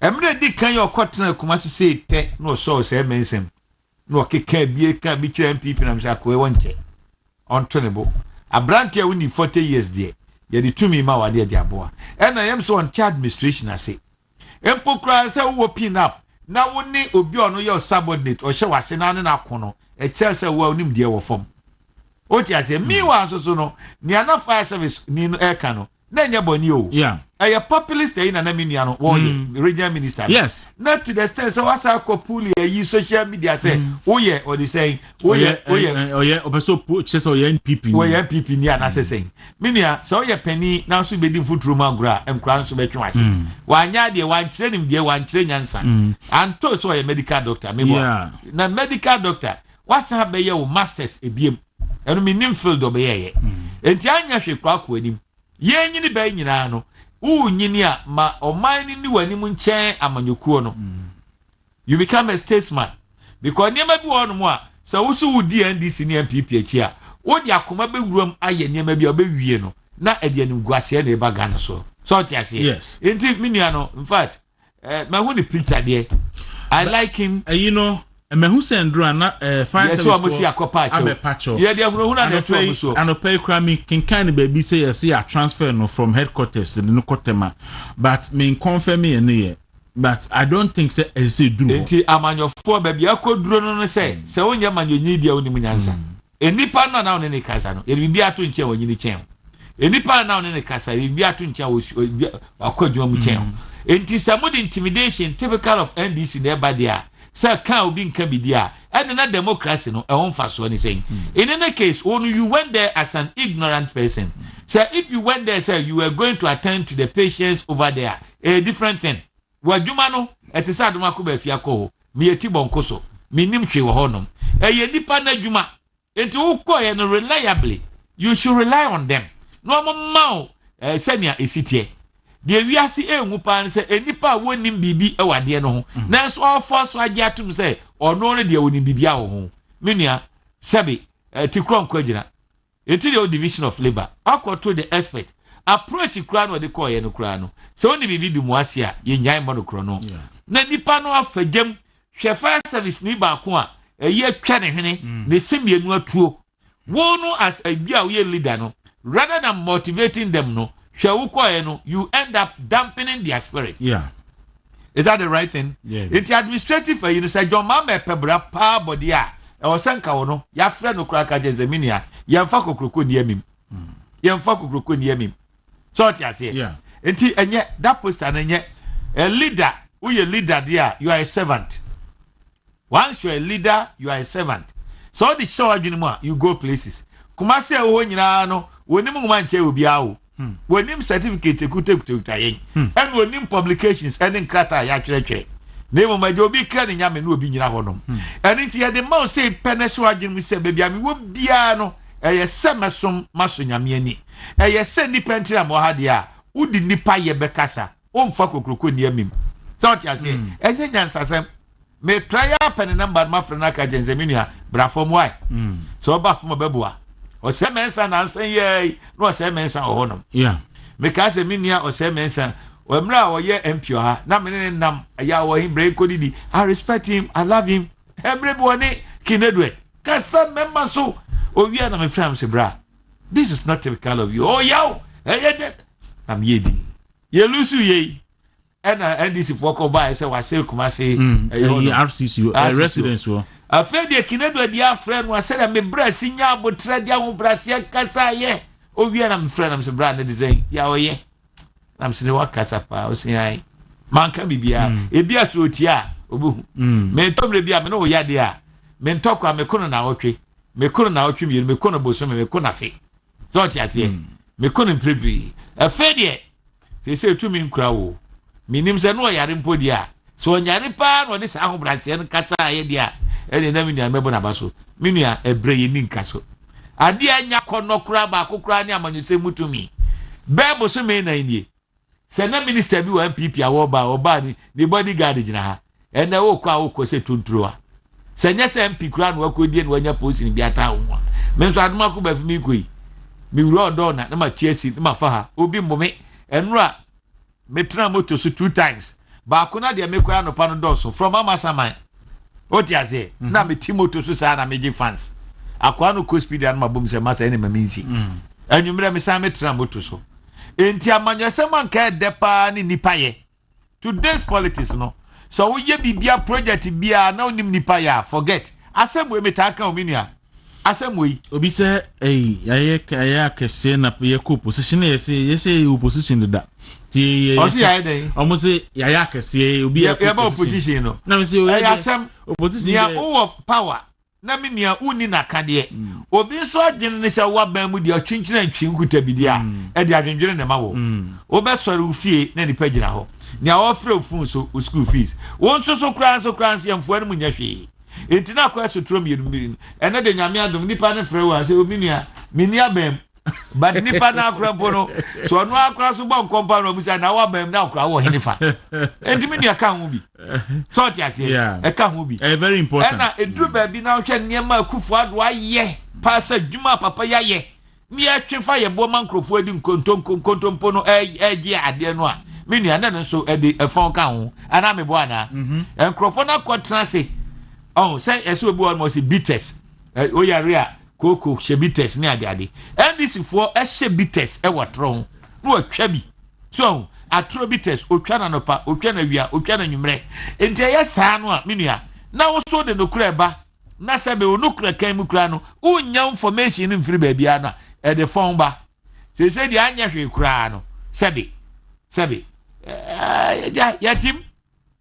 emre di kan yo kotena kumase sei pe no so se mensem no keka bie ka bi kire MPP na msa ko e wonche ontonebo abrante woni 40 years there ye di tumi ma wade di aboa na yem so on administration ase empokra se wo pin up na woni obi ono ye subordinate o hye wase na ne na kono e chel se wo onim die wo fom o ti ase mi wa so no ni ana fire service ni no e ka no na nya boni o yeah a populist na menua no wo regional minister yes not to the extent so wasa ko pull yi social media say oye or the saying oye obeso chese oye NPP oye NPP ni ana say menua so oye pani na so be di futuro magura enkura so betwe ase wanya de wan kire nim de wan kire nyansa anto so oye medical doctor me na medical doctor wasa be ye wo masters ebiem eno me nim field obeye enti anya hwe Kwaku anim ye nyini ba nyina no nyini a ma omani ni wani mu nchen amanyukuo no you become a statesman because niema bi wonu mu a so wo so wudi NDC ni MPP achi a wo di akoma be wuram aye niema bi obewie no na ede anim guase na eba Ghana so ti ase yes enti menua no in fact ma hu ni picture there I like him you know mehu sendro na fire service so amosi akopa acho ye de ahunu na neto amuso anopai kra mi kinkan baby say yes ya transfer no from headquarters no kotema but me confirm me ne but I don't think say ese duro enti amanyofo baby akoduro no say se wonya manyonyi dia woni munyansa enipa na woni ne kasa no ebibi ato nche wonyi ne chen enipa na woni ne kasa ebibi ato nche akwadwuma mu chen enti some intimidation typical of NDC nearby there say can obi nka bidia and na democracy no e won faso ni saying in any case when you went there as an ignorant person so if you went there say you were going to attend to the patients over there a different thing wadwuma no etisa adoma ko ba fia ko mi eti bonko so mi nim hwe wo honom ye nipa na adwuma enti wo ko ye no reliably you should rely on them no mama senia esitie de wiase enwu pa se enipa wonim bibi e wade no ho na so ofo so age atum se ono ne de wonim bibi a ho menua sebe tikron ko agina enti the division of labor akoto the expert approach kura no de ko ye no kura no se woni bibi du muase a ye nyan mo no kro no na nipa no afagem hwefa service ni ba ko a ye twa ne hwene ne semienu atuo wonu as a bia we leader no rather than motivating them no you end up dampening their spirit. Yeah. Is that the right thing? Yeah. It's administrative for you to say, John Mama Pebra, pa body. I was saying, Kawono, your friend Okraka Jezeminia, Yamfako Kroko near me. Yamfako Kroko near me. So what I say. Yeah. And yet, that post and yet, a leader, who you leader there, you are a servant. Once you're a leader, you are a servant. So the show you go places. Kumase no, when you manche will be out. When him certificate yen and when him publications and in krata ya chere name my jobi kra nya me no obi nyina honom and it ye the man say peneso adwin mi say baby ami wo bia no eye semesom maso nyame ani eye se ni pentira mo ha dia udi nipa ye bekasa o mfa kokroko ni amim so what you say enye nyansasem me try pen number ma frena ka jenzeminia bra from why so ba from beboa o se mensa na nsan ye no se mensa o honom yeah me ka se minia o se mensa o mra o ye MP ha na me ne nam ya wo him break kodidi I respect him I love him emre bo ne kinedwe ka se memma so o wi na me fram se bra this is not typical of you oh yaw am yedi ye lusu ye ena NDC foko ba se wa se kuma se RCC residence wo afede kinedo dia friend wa say me bra sinya abotra dia ho bra se kasa ye o wi na me friend am se bra na design ya oye am se ne wa kasa pa o se ai man ka bibia e bia so otia obu me tomre bia me no ya de a me ntokwa me kono na otwe me kono boso me kono afi so otia se me kono prebi afede se tu mi nkura wo minim se no yare mpodi a so nyare pa no de sa ho bra se kasa ye dia ene na minia mebo na baso minia ebre ye ni nkaso ade anya kono kura ba kokura ni amanyuse mutumi bebo so me na nie se na minister bi wa MPP a wo ba ni bodyguard gina ha ene wo kwa se tunturo a se nya se MP kura no akodi ni wanya post ni biata ho me so aduma ko ba fi mi koi mi wuro odo na ma chiesi ma fa ha obi mbome enura metra moto so 2 times ba akona de mekwa no pa no doso from amasaman oti ase na me timoto so sa na meji fans akwa no co speed an mabom se masa ene maminsi anwumre me sa metra moto so enti amanyesem anka depa ni nipaye today's politics no so wo ye bibia project bia na onim nipaye forget asem we metaka ominia asem we obi se aye kese na ye ko position ye say opposition da ti o si aye dey almost ya kese obi ya ba opposition no na me say o ya asem opposition ya o power na me nia uni na kade obi so adwene ne se wa ban mu de atwintwina ntwinkuta bidia e de adwendwene ne ma wo o be sori ufie na ni pagina ho nia ofre ofun so school fees won so kran se yamfo mu nya hwe entina kwa so trom yedumiri ene de nyame adom nipa ne frɛ wa se obi nia mini abem but nipa na akra mpono so no akra so bon kompa no bisa na wa bam na akra wo henifa entimi nia ka ho bi so ti ase e ka ho bi very important ena eduru ba bi na hwe niema akufu ado aye pasa djuma papa yaye mi atwefa ye bo mankrofo adi nkontompo no egi ade no a mini ana no so edi efon ka ho ana me bo ana enkrofo na kwatra se oh say eso obi on must bitters o yare a koko she bitters ni ade ndc for ehye bitters e wotro no atwa bi so atro bitters otwa na nopa otwa na wia otwa na nwumre enti ye saa no a menua na wo so de no kura ba na sebe wo no kura kan mu kura no unya information mfiri ba bia na e de phone ba se di anya hwe kura no sebe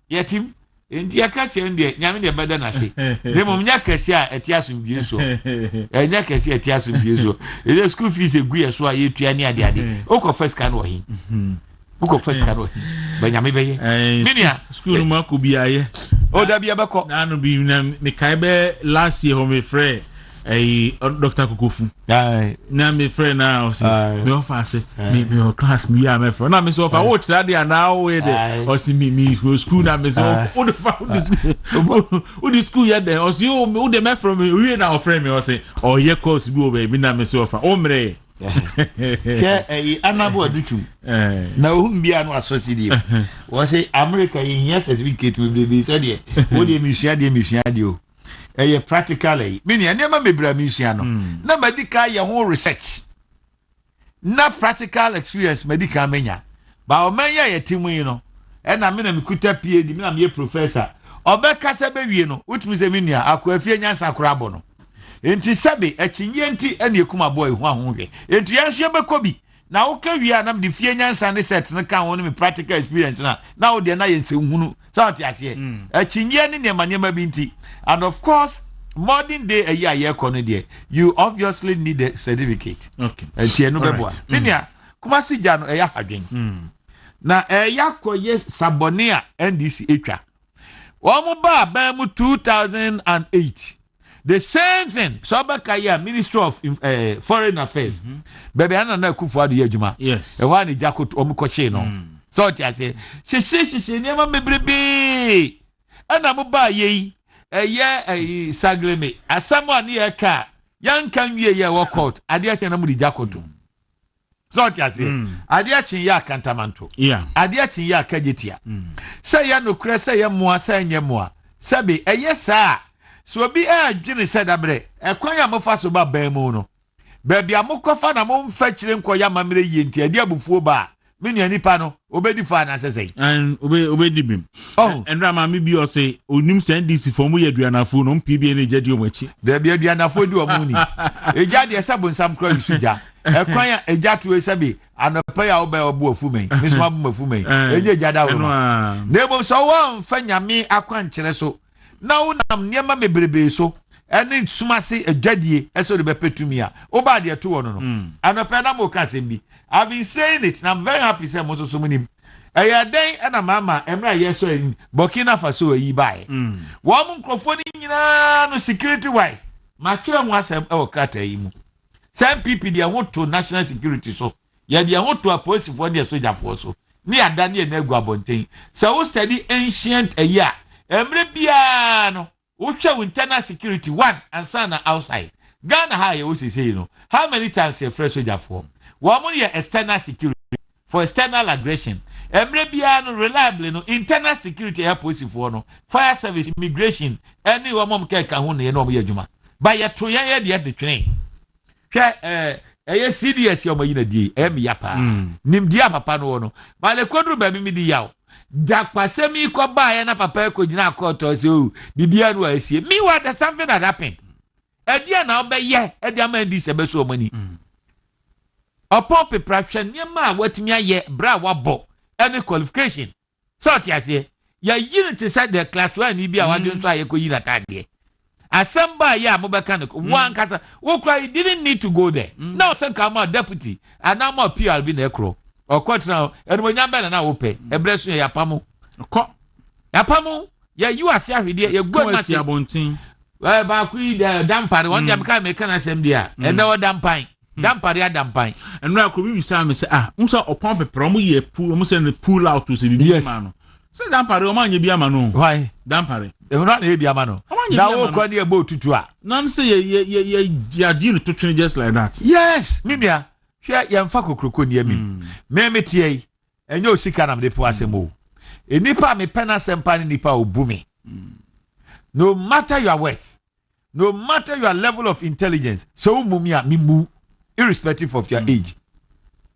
yatim enti akase ndie nyame de beda na se demo nya kase a etiaso bie so nya kase etiaso bie so e school fees egu ye so a yetua ni ade okọ first kan wo hin okọ first kan wo hin ba nyame beye minia school ma ko biaye o da bia beko na no bi na me kai be last year home frère Dr. Kokofu. Na me friend now say me offer say me class me ya me friend. Na me so offer what that dey now we dey. O see me school na me so o the school ya dey. O see o dey me from we na friend me o say o ye course bi o be na me so offer. O mre. Ke anabo aduchum. Na o mbia no associate. O say America yin certificate me be say dey. O dey me share dey o. Practically meaning enema mebra misia no na medical ye ho research na practical experience medical menya ba o menya ye timu yi no na me na mekuta PhD me na me professor obeka se be wie no utumi se menia akoafie nyansa korabo no enti sebe akinye enti ene ekuma boy ho ahonhwe enti yanso ye bekobi na wo ka wie na me de fie nyansa ne set no kan won me practical experience na wo de na ye nsehunu so ti ase akinye ne nema binti. And of course, modern day a year corner you obviously need a certificate. Okay. And tienu beboa. Minia, kuma si jano eya hadwen. Na eya koye Sabonia NDC etwa. Omo ba ban mu 2008. The same thing. So Bakaya Ministry of Foreign Affairs. Bebe ana na kufu adu adwuma. Yes. E wa ni jakot omu koche no. So ti ase. She nema mebrebe. Ana mo ba yi sagleme asamo ani e ka yankan wie ye wo court ade achen na mu di jakoto so ti ase ade achen ya kantamanto ade achen ya kajetia say ya no kre say ya moa say nye moa sabe sa so obi adwene se dabre ekwan ya mofa so ba ban mu no ba bia mokofa na mo mfa kire nkoya mamre yie nti ade abufuo ba menu nipa no obedi fa na sesei and obedi bim and rama mi bi o say onim send this for mu yeduanafo no mpibie na jade o machi da bia aduanafo di o mu ni eja de sabon sam kra yusuja ekwan ya eja to esabe anopa ya oba obu afumen misma bu mafumen eje jada wo na ebo so wo mfa nyame akwan kire so na wo nam niema mebrebe so ene sumase adwadie eso de bepetumi a oba de to wono no anopa na mo ka sembi I've been saying it and I'm very happy say most so many den na mama emra yeso en Burkina Faso yi bae wo mun microphone nyina no security wise ma twere mu asem e wo krata yi mu some people dey want to national security so ya dey want to police for the soldier for so ni ada ni na egu abonten so we study ancient year emre bia no wo hwe internal security one and sana outside Ghana high we say no how many times you fresh soldier for woman ye external security for external aggression emre bia no reliably no internal security air police for no fire service immigration any woman ka ho ne no mo adwuma ba ye to ye de twene hwe eye CDS yo mayina die em yapa nim dia papa no no ba le kodru ba mi di yawo dakpasemi ko ba ye na papa ko gina court say o bibia no asie me what the something that happened e dia na obeye e dia man di se be so mani upon preparation niema watimi aye bra wabo any qualification so ti ase ya unity said the class 1 ni bia wadun so aye ko yina tade asamba ya mobeka no one kasa wo cry you didn't need to go there now say come out deputy and now more PRB na ekro okotra enmonya be na wo pe ebresu ya pamu ko ya pamu ya you ase ahwede ya go na se abontin ba ku dampare won dem ka me kana sem dia ene wo dampan dampare ya dampan enra akobi bisa me se unsa opon pepro mu ye pool mu se ne pull out to se bi ma no se dampare o ma nya bi ama no why dampare e na e bi ama no na wo ko ne e bo tutu a nan se ye deal to train just like that yes mimia hwe ye mfa kokroko ne ami me tie enyo osika na me de po asemo enipa me pena sempa ne nipa obumi no matter your worth, no matter your level of intelligence, so mumia mimu, irrespective of your age.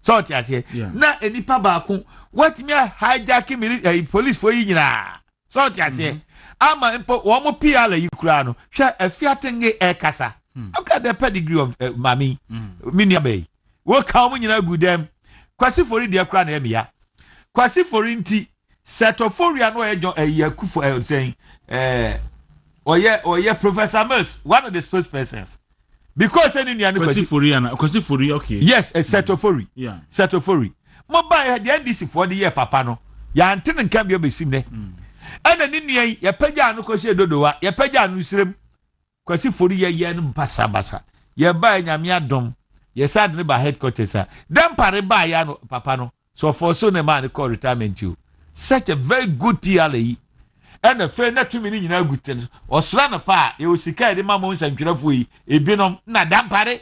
So what you say? Na any pabako, what me hijacking police for you na. So what you say? Ama impo womo PL Ukraino. Share a fiatenge air kasa. Look at the pedigree of Mami. Minya Bay. Wo come in a good them. Kwasi for the Akran Emia. Kwasi for inti Setoforia no a yaku for saying or yeah Professor Mills, one of the spokespersons. Because any Kwasi for okay. Yes, a Setofori. Yeah. Setofori. Mobile the NDC for the year papa no. Ya antin can be obesim and then in ya peja no kwasi dodowa ya peja no srem kwasi for ye no basa ya ba nyame adom ya sad ne ba headquarters dan pare ba ya no papa no so for so ne man call retirement you such a very good PLA and a friend na to me nyina guten osra no pa e osika de mama nsantwerafo yi ebinom na dan pare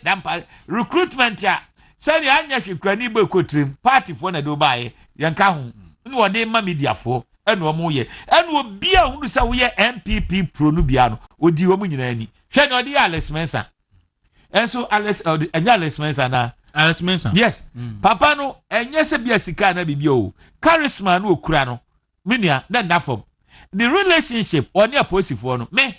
recruitment ya sani anya hwekwani be kotrim party for na do bae yanka ho ni wode ma media fo eno omo ye eno obi a hunu sa wo ye MPP pro no bia no odi wo mu nyina ani hwe na odi Alex Mensa enso Alex Mensa na Alex Mensa yes papa no enye se bia sika na bibia o charisma no okura no minia na ndafom the relationship oni aposifo no me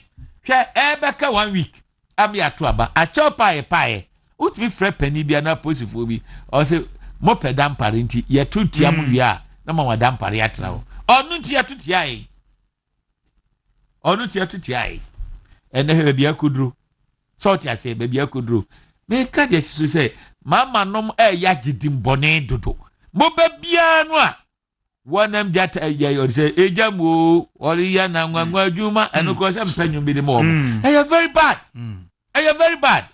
hwe ebeka 1 week ami ato aba a chopa e utimi frɛ pani bia na aposifo bi o se mo pedam parenti ye tutia mu bia na ma wadam pare atena ho onu tia tutia yi ene he bia kudru so tia se bia kudru me ka de sisu se mama nom ya gidim bone dodo mo ba bia no a wonam jata ya se ejamu ori ya na nwanwa adwuma eno ko se mpanyu bi de mo very bad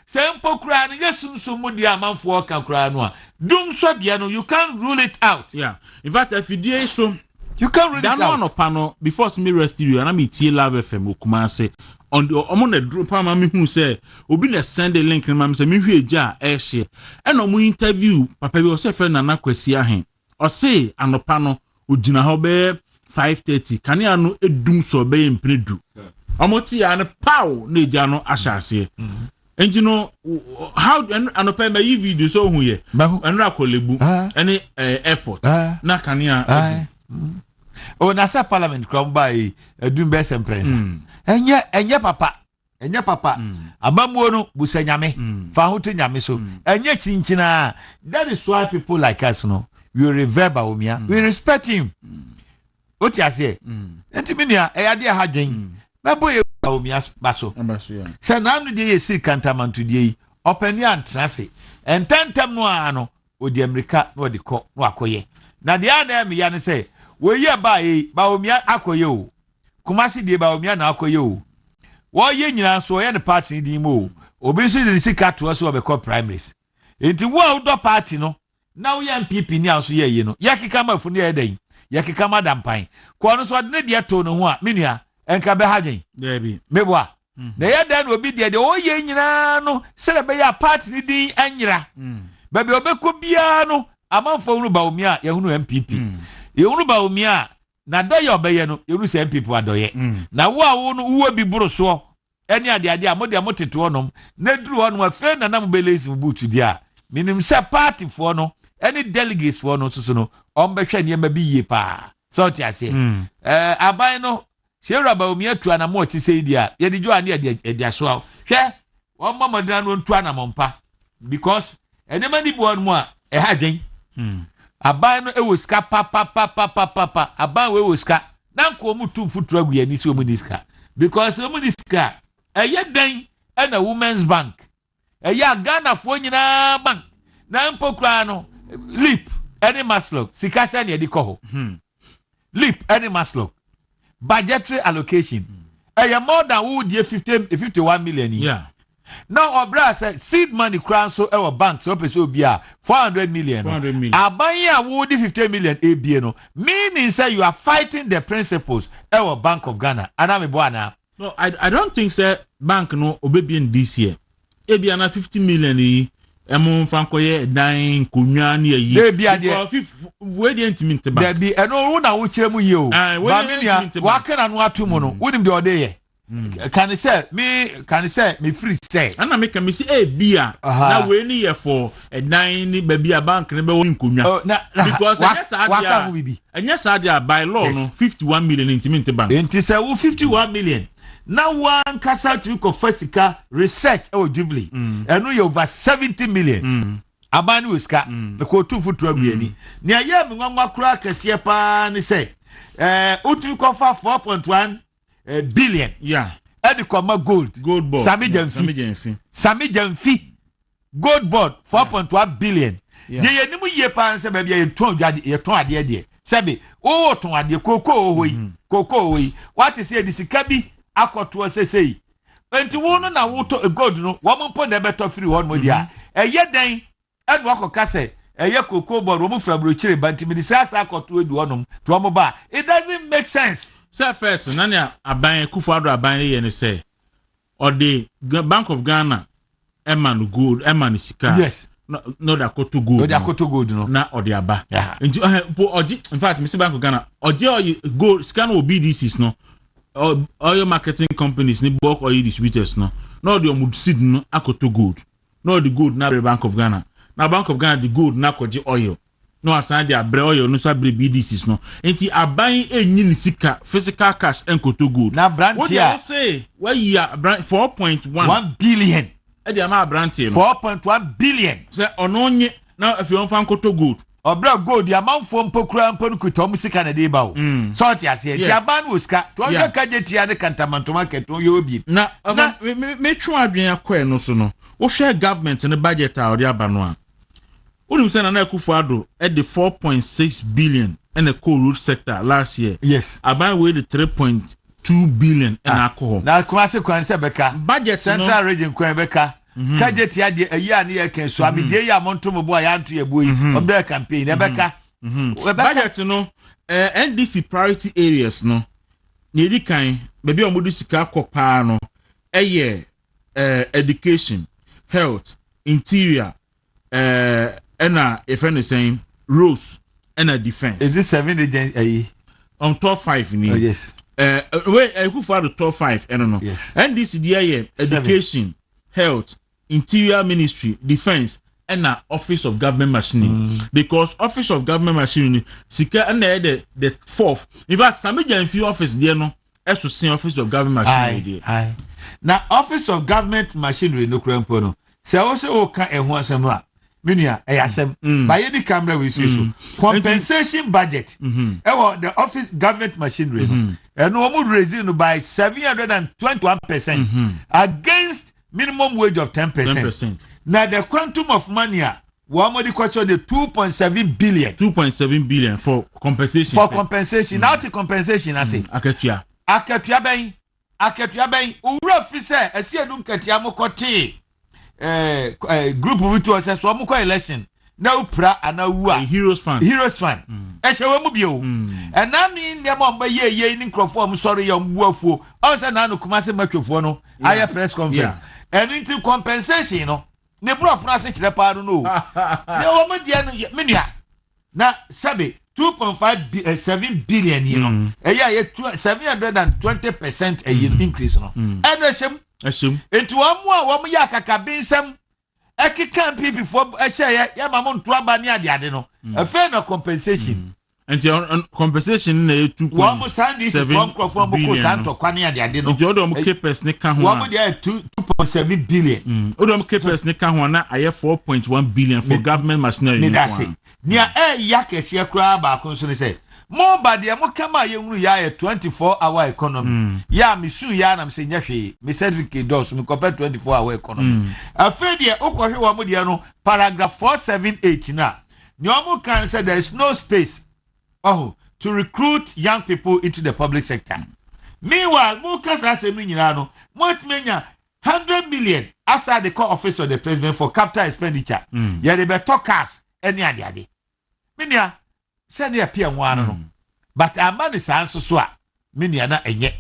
Sempo kura no yesunsu mu dia amanfo ka kura no a dum so dia no you can't rule it out. Yeah, in fact if you do so you can't rule it out. That one opano before me rest you and me tie Love FM Kumase on the omo na drum pa ma me hu say obi na send the link ma me say me hwe agya e hye e no mu interview papa bi o say friend na kwasi ahen o say anopa no ogina ho be 5:30 kane ano edum so be mpredu omo ti ya no pow na agya no ahyase. And you know how and open my video so who ye and rakolebu any airport na kania oh na sa parliament come by dum best empress enye papa amamuo no busa nyame fa hoto nyame so enye chinchina. That is why people like us no we revere Bawumia, we respect him. What you say entiminua eyade ahadwen mebo ye Bawumia baso se na no de ye si kantamanto de opani antrase entantem no ano odi America no de ko no akoye na de ana me ya ne se wo ye ba yi Bawumia akoye o Kumasi de Bawumia na akoye o wo ye nyina so ye ne party di mo obi so de sika to so obekọ primaries enti wo do party no na wo ye MPP ni aso ye yi no yakika mafu ne ye den yakika madampan ko no so de ne de to no ho a menua enka be hadwen debi meboa na ye dan obi de o ye nyina no sere be ya party ni din anyira ba be obekọ bia no amanfo unu Bawumia ye hunu MPP ye hunu Bawumia na doye obeye no ye hunu se MPP adoye na wo a wo no wo bi buru so eni ade a mo de amoteto onom na duru onom afa na na mo belezi butu dia minim se party fo no eni delegates fo no so no ombehwe ne ma bi ye pa so ti ase aban no Shera Bawumia tu ana mo ti sei dia ye di jo ane e aso a hwe wo mamadran no tu ana mompa because enema ni bo no a e ha dwen aban no e wo ska papa aban we wo ska na nko mu tu futura gu ani si wo mu ni ska because wo mu ni ska eye dan na Women's Bank eye Ghana fo nyina bank na mpokra no lip any maslog sikasa ne di ko ho lip any maslog budgetary allocation more than would 51 million. Yeah. Now obra say seed money crown so our bank so person be 400 million. Abanya would 50 million ABA no. Meaning say you are fighting the principles our Bank of Ghana. Anami bwana. No, I don't think say bank no obebi in this year. ABA na 50 million yi emo franco ye dan konwa na yi. We dey intimate ba. There be eno wo na wo kire mu yi o. Ba me nia wa kana no atomo no. Wonim de ode ye. can say me free say ana make me say bia na we ni ye for a dine ni baby a bank ne be won konwa because anya sa dia by law no 51 million intimate bank enti say wo 51 million na one kasa to ko fasika research o Jubilee eno ye over 70 million abani wiska the ko tu futu abiani ni aye me nwanwa kura kese pa ni say utumi ko fa 4.1 billion edi koma gold board Sami Jamfi gold board 4.1 billion ye nimu ye pa nse ba bia ye ton ade de sebe o ton ade koko hoyi what is the sika bi akoto sesei enti wo no na wo to gold no wo mpo na beto free one mo dia eye den enu akoka se eye koko board wo mu fra brochire banti mi disasa akoto edu onom to omo ba it doesn't make sense. Say first nanya aban Kufuado aban ye ne say or the Bank of Ghana eman gold eman sika yes no da koto gold no na or the aba in fact Mr. Bank of Ghana or gold scan will be this no all your marketing companies ni bulk oil distributors no the omudsid no akoto gold no the gold na Bank of Ghana na Bank of Ghana the gold na koji oil no asan dia bre oil no sabre BDCs no enti aban enyi ni sika physical cash enkoto gold na branch ya say where you 4.1 billion e dia ma branch no 4.1 billion say ononye na if you want enkoto gold obra gold ya manfo mpokura mponu kuto musika na dey ba o so ti ase ti aban wo sika to yo kaje ti ade kantamanto market yo obi na me twa adwen akwa no so no wo hwe government ne budget a odi aba no a Unim say na Kufuado at the 4.6 billion in the coal road sector last year. Yes. About with the 3.2 billion in alcohol. Now Kwasi Kwanse Beka. Budget Central Region Kwebeka. Kajet ya a year near Ken so ami dey ya montomo boy anto ye boy on their campaign Ebeka. Budget no NDC priority areas no. Nyedi kan maybe omodu sika kopa no. Education, health, interior, if anything, roads and a defense. Is this 7 agents on top 5 in here? Oh, yes. Who for the top 5? I don't know. Yes. And this year, education, health, interior ministry, defense, and office of government machinery. Because office of government machinery, sika and the fourth. In fact, some few office there no. As to see office of government machinery. Aye. Now office of government machinery no krempo no. Say also o kan ehun asem a. Minia asem. By any camera we see so. Compensation budget. The office government machinery no. And no more raise no by 721% against minimum wage of 10%. Now the quantum of money one more the question the 2.7 billion. 2.7 billion for compensation. For compensation. Now the compensation I say. Akatua ben owura fi say esi edun katia mo kote group we to say so mo ko election na upra ana wu a heroes fan e hwe mu bio and na ni ndem on ba ye ni nkrofo am sorry yam buafuo on say na no kuma se matwefo no aye press conference and into compensation no ne bro funa se kire pa no ne wo mo dia no menua na sabe 2.7 billion you know. 720% a year increase no. And Ashim. Into one more ya kakabin eki can people for a share ya mamon traba near the adeno. A fair no compensation. And your compensation 2.7 billion. Santo Quania the adeno. Jodom Capers Nika 2.7 billion. Odom Capers Nika 4.1 billion for government machinery. Nia yakes ya kra ba konso ne say mo ba de mo kama ye hunu ya 24-hour economy ya mi su ya na me se nya hwe me certificate dos me compare 24-hour economy afi de okohwe wa mo de no paragraph 478 na ni omo kan say there is no space to recruit young people into the public sector. Meanwhile mo kasa se mi nyina no mo tmenya 100 million aside the core office of the president for capital expenditure ya de be talkers any ade minia say na pia nwa no but amani san so a minia na enye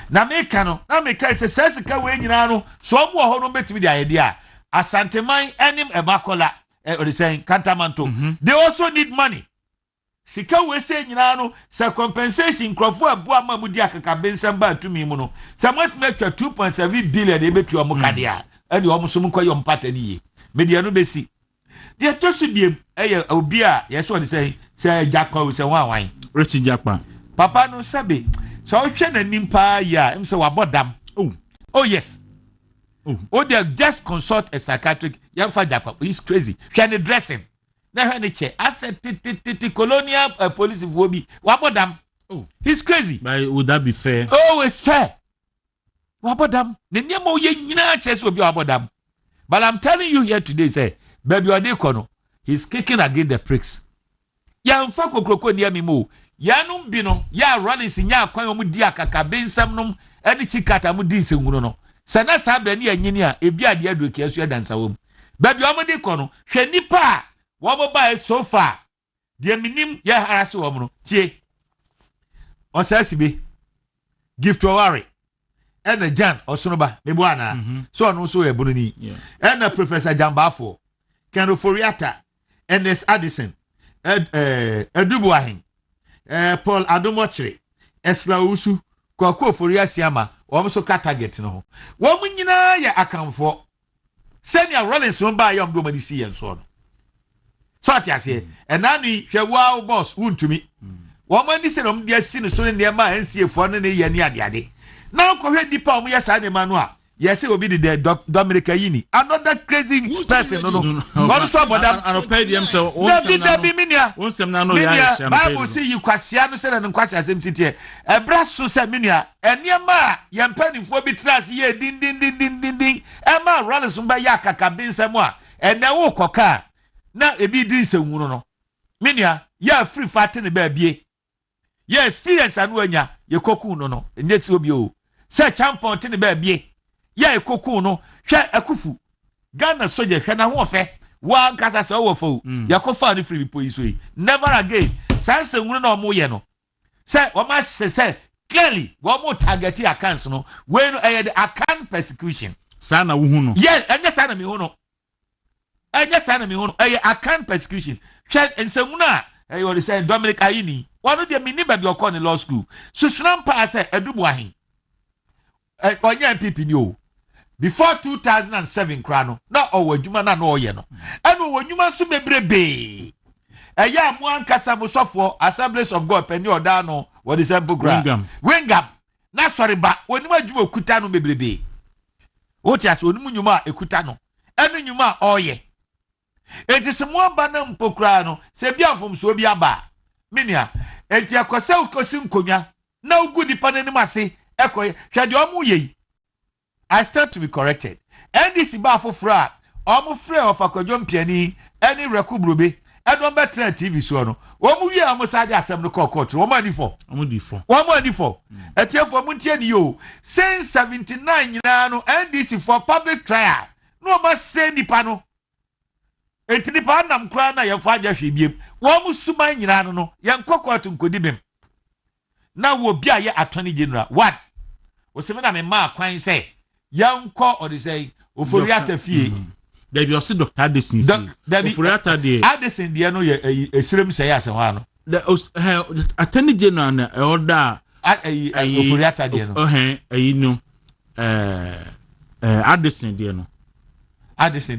na meka no na meka say sesika we nyina no so mo ho no betimi de ayede a asanteman enim ebakola or saying kantamanto they also need money sika we say nyina no sa compensation krofo aboa ma mu di akaka bensam ba tumi mu no sa must make 2.7 billion e betu omo kade a ene omo so mu koyo mpata ni ye media no besi de to so biem eye obi a yeso de say Jacob say wan Richie Jackman papa no sabe so hwe na nimpa ya em say wabodam oh yes oh they just consult a psychiatric young for Jacob he's crazy hwe dressing na hwe ne che asset colonial police for bi wabodam he's crazy but would that be fair? Oh it's fair wabodam ne niam ye nyina che so bi wabodam but I'm telling you here today say baby Odekono he's kicking against the pricks ya mfa kokroko niam mo yanum bi no ya Rollins nya akwan mu di akaka bensam nom ene chikata mu di nsengunu no sana sabra ni anyini a ebi ade adoki asu adansa wom baby Odekono hwe nipa wo mo ba so far de minim ya harase wo no tie osasibe gift worry ene Jan Osonoba mebu ana so no so ebunu ni ene Professor Jambafo Ken Oforiata Ernest Addison Edubu Ahin Paul Adomochre Esla Usu Kwaku Oforia Siama wo so ka target no wo mu nyina ya akamfo senior Rollins mo ba yom do mani si yen so no so atiase enani hwewa boss wuntumi wo mani se no mde asi no so ne ne ma NCF no ne ye ne ade na ko hwe dipa o mu ya sa ne ma no a yes obi the Dominic Ayini another crazy person no also bodam anopedium so David minia wonsem na no ya Bible say you kwasia no se na nkwasi asem tete ebra so se minia eniema ye mpanifo bi trans ye din ema Rollins mba ya kaka bensam a ene wo koka na ebi din sewunu no minia ya free fat ne ba bie ye experience anu anya ye koku no enye ti obi o se champion te ne ba bie ya ekoku no hwe akufu Ghana soje hwe na ho fe wa nkasa se wo fo ya ko fa ni free bi yi so yi never again sanse nwunu na omo ye no se wo ma se clearly wo mo target accounts no we no the account persecution sana wo hu no yes enye sana mi hu no account persecution hwe ensemunu a wo say Dominic Ayini one of the mini ba bi okọ ni law school susuna mpa se Edubu Ahin onye MPP ni o before 2007 krano na owadwuma na oye no eno owadwuma so bebrebe eya mo ankasa mo sofo Assemblies of God peni oda no what is simple gra wingam na sorry ba onim adwuma okuta no bebrebe oti aso onim nwuma ekuta no eno nwuma oye enti se mo aba na mpokra no se bia fom so bi aba minia enti akosa ukosi nkonwa na ugu dipa nanim ase ekoye hwede omu yei I stand to be corrected. NDC ba fofra omu frɛ of akwadwo mpiani any rekubrobe edon betra TV so no omu wi amu sade asem no court omu ani fo etiefo mu ntie ni yo since 79 nyina no NDC for public trial no ma se nipa no enti nipa nam kra na ye fa agya hwebiem omu suma nyina no ye court nkodibem na wo bia ye attorney general what oseme na me ma kwan say yanko or they say Oforiata fie there be also Dr. Addison Oforiata de Addison de no ye esrem say ase ho ano the attorney general na order Oforiata de no Addison de no and this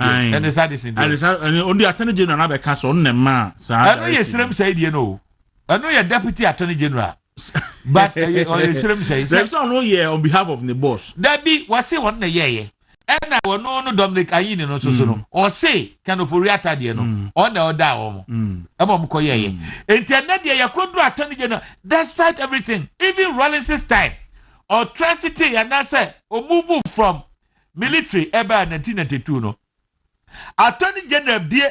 Addison de and on the attorney general na be ka so on ma sa no ye esrem say de no no ye deputy attorney general but esrem say there's no here on behalf of the boss that be what say one na ye and I will no Dominic Ayini no so no or say can Oforiata de no on the order am ko ye internet de ya kodru attorney general despite everything even Rollins time or transit and I say or move from military eba 1992 no attorney general be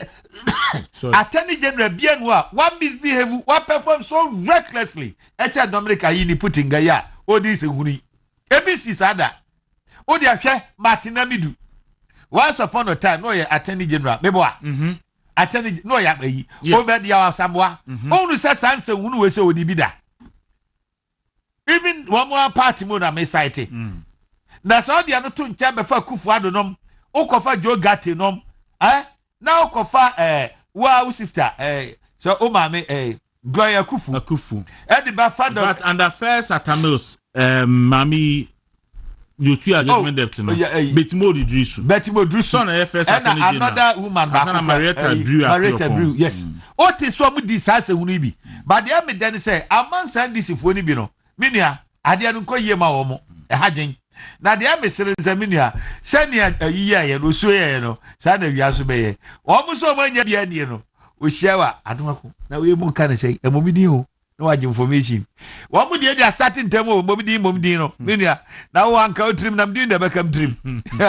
attorney general be one misbehave one perform so recklessly echa Dominic Ayini putting ya o this huni ABC sada o dia hwe Martin Amidu once upon a time no ye attorney general meboa attorney no ya ayi o be dia Samoa o nu se sanse hunu we se odi bida even one more party mo na me site na so dia no to ncha be fa kufu adonom o kofa Joe Gatti nom na o kofa wa sister so o ma me Gloria Akufu Eddie Bafado but under first Atamils mami you two are judgment debt no Betimo Drisu son first and another woman Marietta Brew yes Otis so mu disase hunu bi but they me then say among sandisi foni bi no menua ade no koye ma wo mo hadwen na de amesere nza menua senia ayiya ye no so ye no sa na wiaso be ye wo mo so manya bia nie no o hyewa adomako na we mu kan say emomidi ho no wage information wo mo de dia starting time o momidi no menua na wo anka otrim na mdi na bekam trim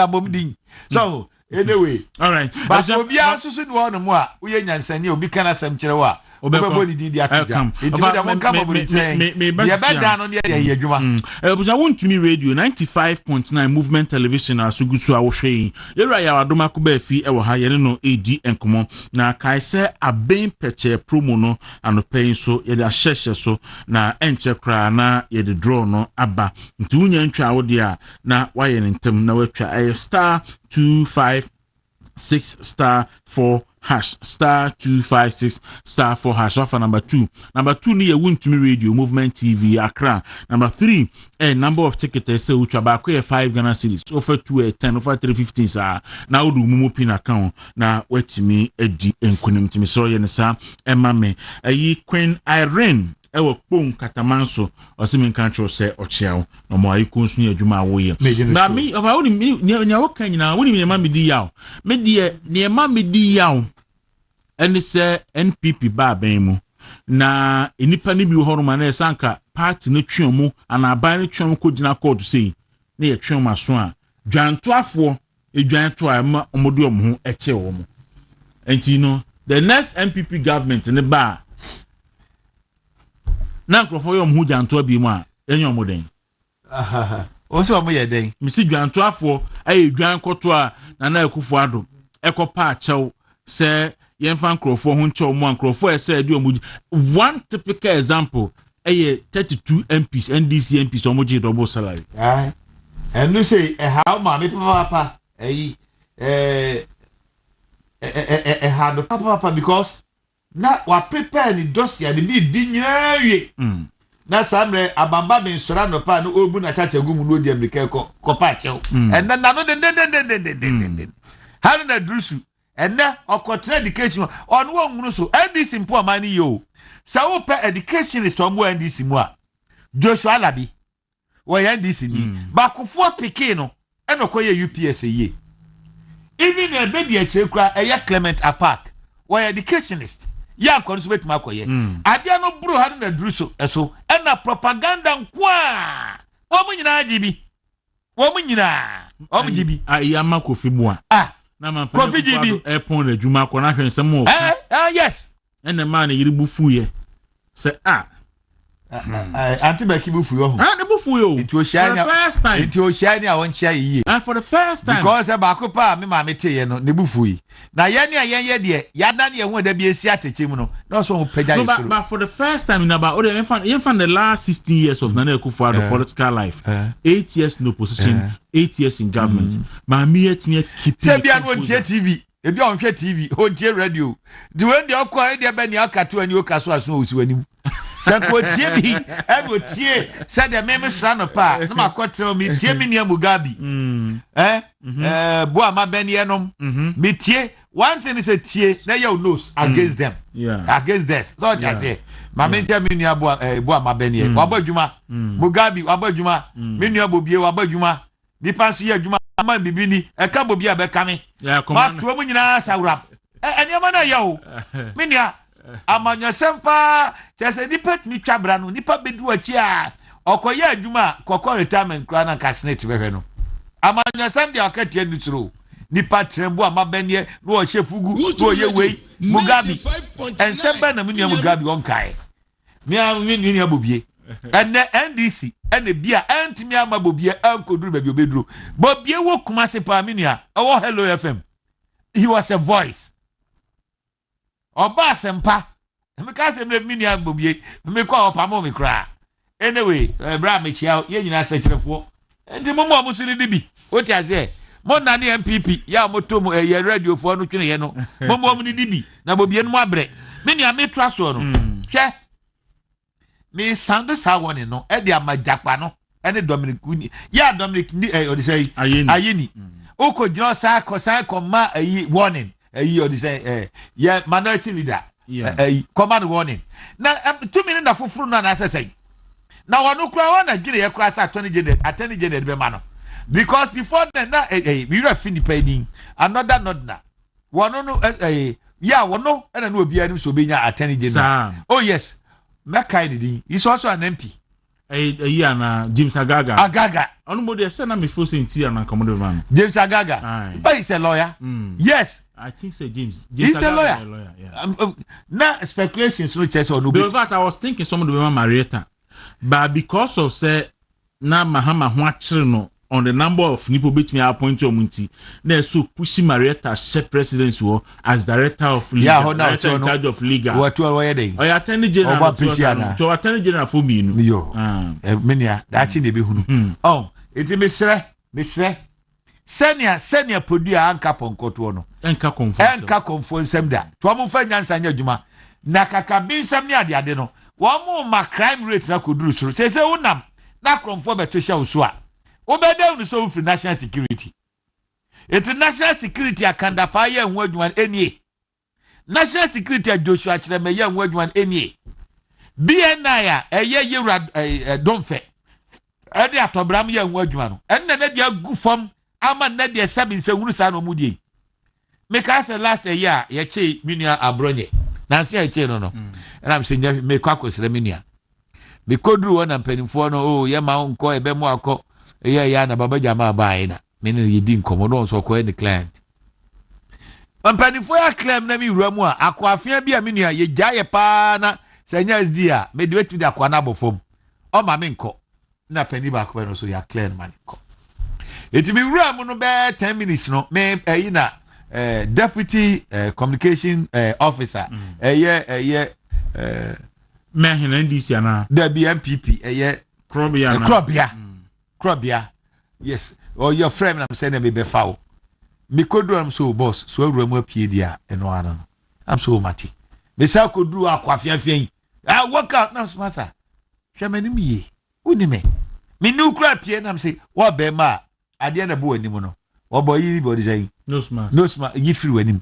momidi so anyway all right but obi asusu ni wo no mo a wo ye nyansani obi kana sam kire wo a obebodi di atuja intimida mo kama bo train ye beda no ne ye adwuma buja wontumi radio 95.9 movement television asugusu a wo hwe yera ya adoma ko ba fi e wo ha ye no edi enkomo na kai se aben peche promo no anopen so ye da hyehye so na enche kra na ye de draw no aba nti unya ntwa wo de a na waye ntem na watwa star 256 star 4 hash star 256 star 4 hash offer number 2 ni Wontumi radio movement TV Accra number 3 number of tickets say ucha ba ko 5 Ghana cedis offer 2 10 offer 315 sa na odu mumu pin account na wetimi edi enkunim timi so ye ne sa emma me ayi Queen Irene ewo kpon katamanso osimi control say ochiao no mo ayi kunsu ni adwuma awoye na mi ofa woni nya wo kan nyina woni me ma medi yawo me de ne ma medi yawo eni se NPP ba ban mu na enipa ni bi ho no ma na sanka party ne twem mu ana ban ne twem ko gina court sei na ye twem aso a dwantoafo edwanto a ma omodo omho eche wo mu enti no the next NPP government ne ba na nkrofo yo mhu dwanto bi mu a enyo moden o se mo ye den mi si dwantoafo ayi dwan koto a na Akufo Addo ekopa achew se yemfa nkrofo ho nche omo nkrofo ese de omo one typical example 32 MPs NDC MPs omo je double salary and you say how ma me papa had papa because na wa prepare ni dossier ni bi nyaawie na samre abamba be nsora no pa no obu na chacha gumu no di america ko pa chew and na no den how na drusu and na okotra education on wo nwunu so ndc mpo amani yo sa wo pe education is to mo ndc mu a Joshua Alabi wo ya ndc ni bakofo pikin no e no koye UPS ye even e be di kra e Clement Apak wo educationist ya ko so betima koye ade no bro ha na druso eso e na propaganda nkwa wo mu nyina agibi wo mu nyina wo mu gibi ayama Kofi Bua na man Kofi GB epon na djuma ko na hwen sem o yes ene man yiri bufu ye se anti ba ki bufu yo ne bufu yo nti o shani a won chia yiye for the first time because ba ko pa me ma mete ye no ne bufu yi na ye ne ye de ya da ne hu da bi esi ateke mu no na so pagya yi so but for the first time in about the last 16 years of Nana Akufo Addo political life 8 years in opposition 8 years in government ma me yet me keep se bia no tie TV e bia on hwe TV on tie radio the when the okwa e de ba ni akato ani o kaso aso o si wanim se ko tie bi e go tie se de me sra no pa na ma kotre mi tie mi nia Mugabe bo ama ben ye nom mi tie one thing is a tie na you knows against them against this so just say ma me tie mi nia bo ama ben ye wa badwuma Mugabe wa badwuma mi nia bobie wa badwuma ni panso ye adwuma ama bibini e ka bobie abeka me ma to mu nyina sawram eniema na ye o mi nia amanya sempa chese nipa mi twabra no nipa bedu achi a okoye adwuma kokko retirement kra na kasnet behwe no amanya sem de akatia nuturo nipa trembo amabenie no o shefugu no ye wei Mugabe ensemba na munia Mugabe onkai mi abobie ene NDC ene bia antimi amabobie ankoduru ba bi obeduru bobie wo kumase pa minia owo Hello FM he was a voice Oba sempa me ka se me ni agbobie me kwa opamo me kra anyway bra me chia ye nyina se kirefo enti mo mo so ni bi o ti aze mo na ni MPP ya moto mu ye radio fo no twene ye no mo ni bi na bobie no abre me ni ametra so no hwe me sound sa one no e de amajapa no ene Dominic Kuni ya Dominic ni odi say ayeni oko jino sa ko ma warning odi say ya minority leader command warning na 2 minutes na fufuru na say na wonu kura wona dwene ye kura sa attorney general be ma no because before then na we were finipending another not na wonu no yeah wono ena no obi anim so benya attorney general oh yes Makai Didi, he's also an MP. James Agaga. Agaga. On mode say na me force in tea and commode man. James Agaga. But he's a lawyer. Yes. I think say James. He's a lawyer. Yeah. Now speculations no chess or no. Because that I was thinking some of the women Marietta. But because of say na Mahama ho no on the number of people bit me appoint to munti. Na so pushing Marietta set presidency as director of legal. Director in charge of legal. What were they? I attended general to attend general for me. Yo. Mania that in the be oh, it Mr. Senior producer anka ponkoto no. Enka konfo nsem da. To am fa nyansa anya djuma. Na kaka bi nsem ne ade no. Wo mo ma crime rate na koduru suru. Se wonam na konfo beto hya uso a. Obeda unu so free national security. International security akanda pa ye hu adwuma enie. National security Joshua Chireme ye hu adwuma enie. BNI a eye yewra donfe. Ade atobram ye hu adwuma no. Enne na dia gu fam ama na dia sabi se hunu sa no mudie. Make us last year ye che minia abronye. Na se ye che no no. And I'm saying me Kwaku sere minia. Me kodru wona mpanimfo no oh ye ma onko ebe mu akọ ya na baba jama bae na me ne yedi nkomo no so ko any client ampanifo ya claim na mi wura mu a akwaafia bi a me nua ye gyaye pa na senya SD a me de wetu de akwa na bofom o ma me nko na pani ba ko no so ya claim man nko eti mi wura mu no be 10 minutes no me na deputy communication officer me hena ndisi ana da BMPP Krobia. Yes. Or your friend I'm saying me be foul. Me kodru am so boss. So awura mu apie dia eno ana. I'm so mati. Me sa kodru akwafiafian. I work out now smasa. Hwemani miye. Uni me. Me nu kra apie na say wo be ma ade na bo anim no. Wo boy yi body say. No smart. Yi free wanim.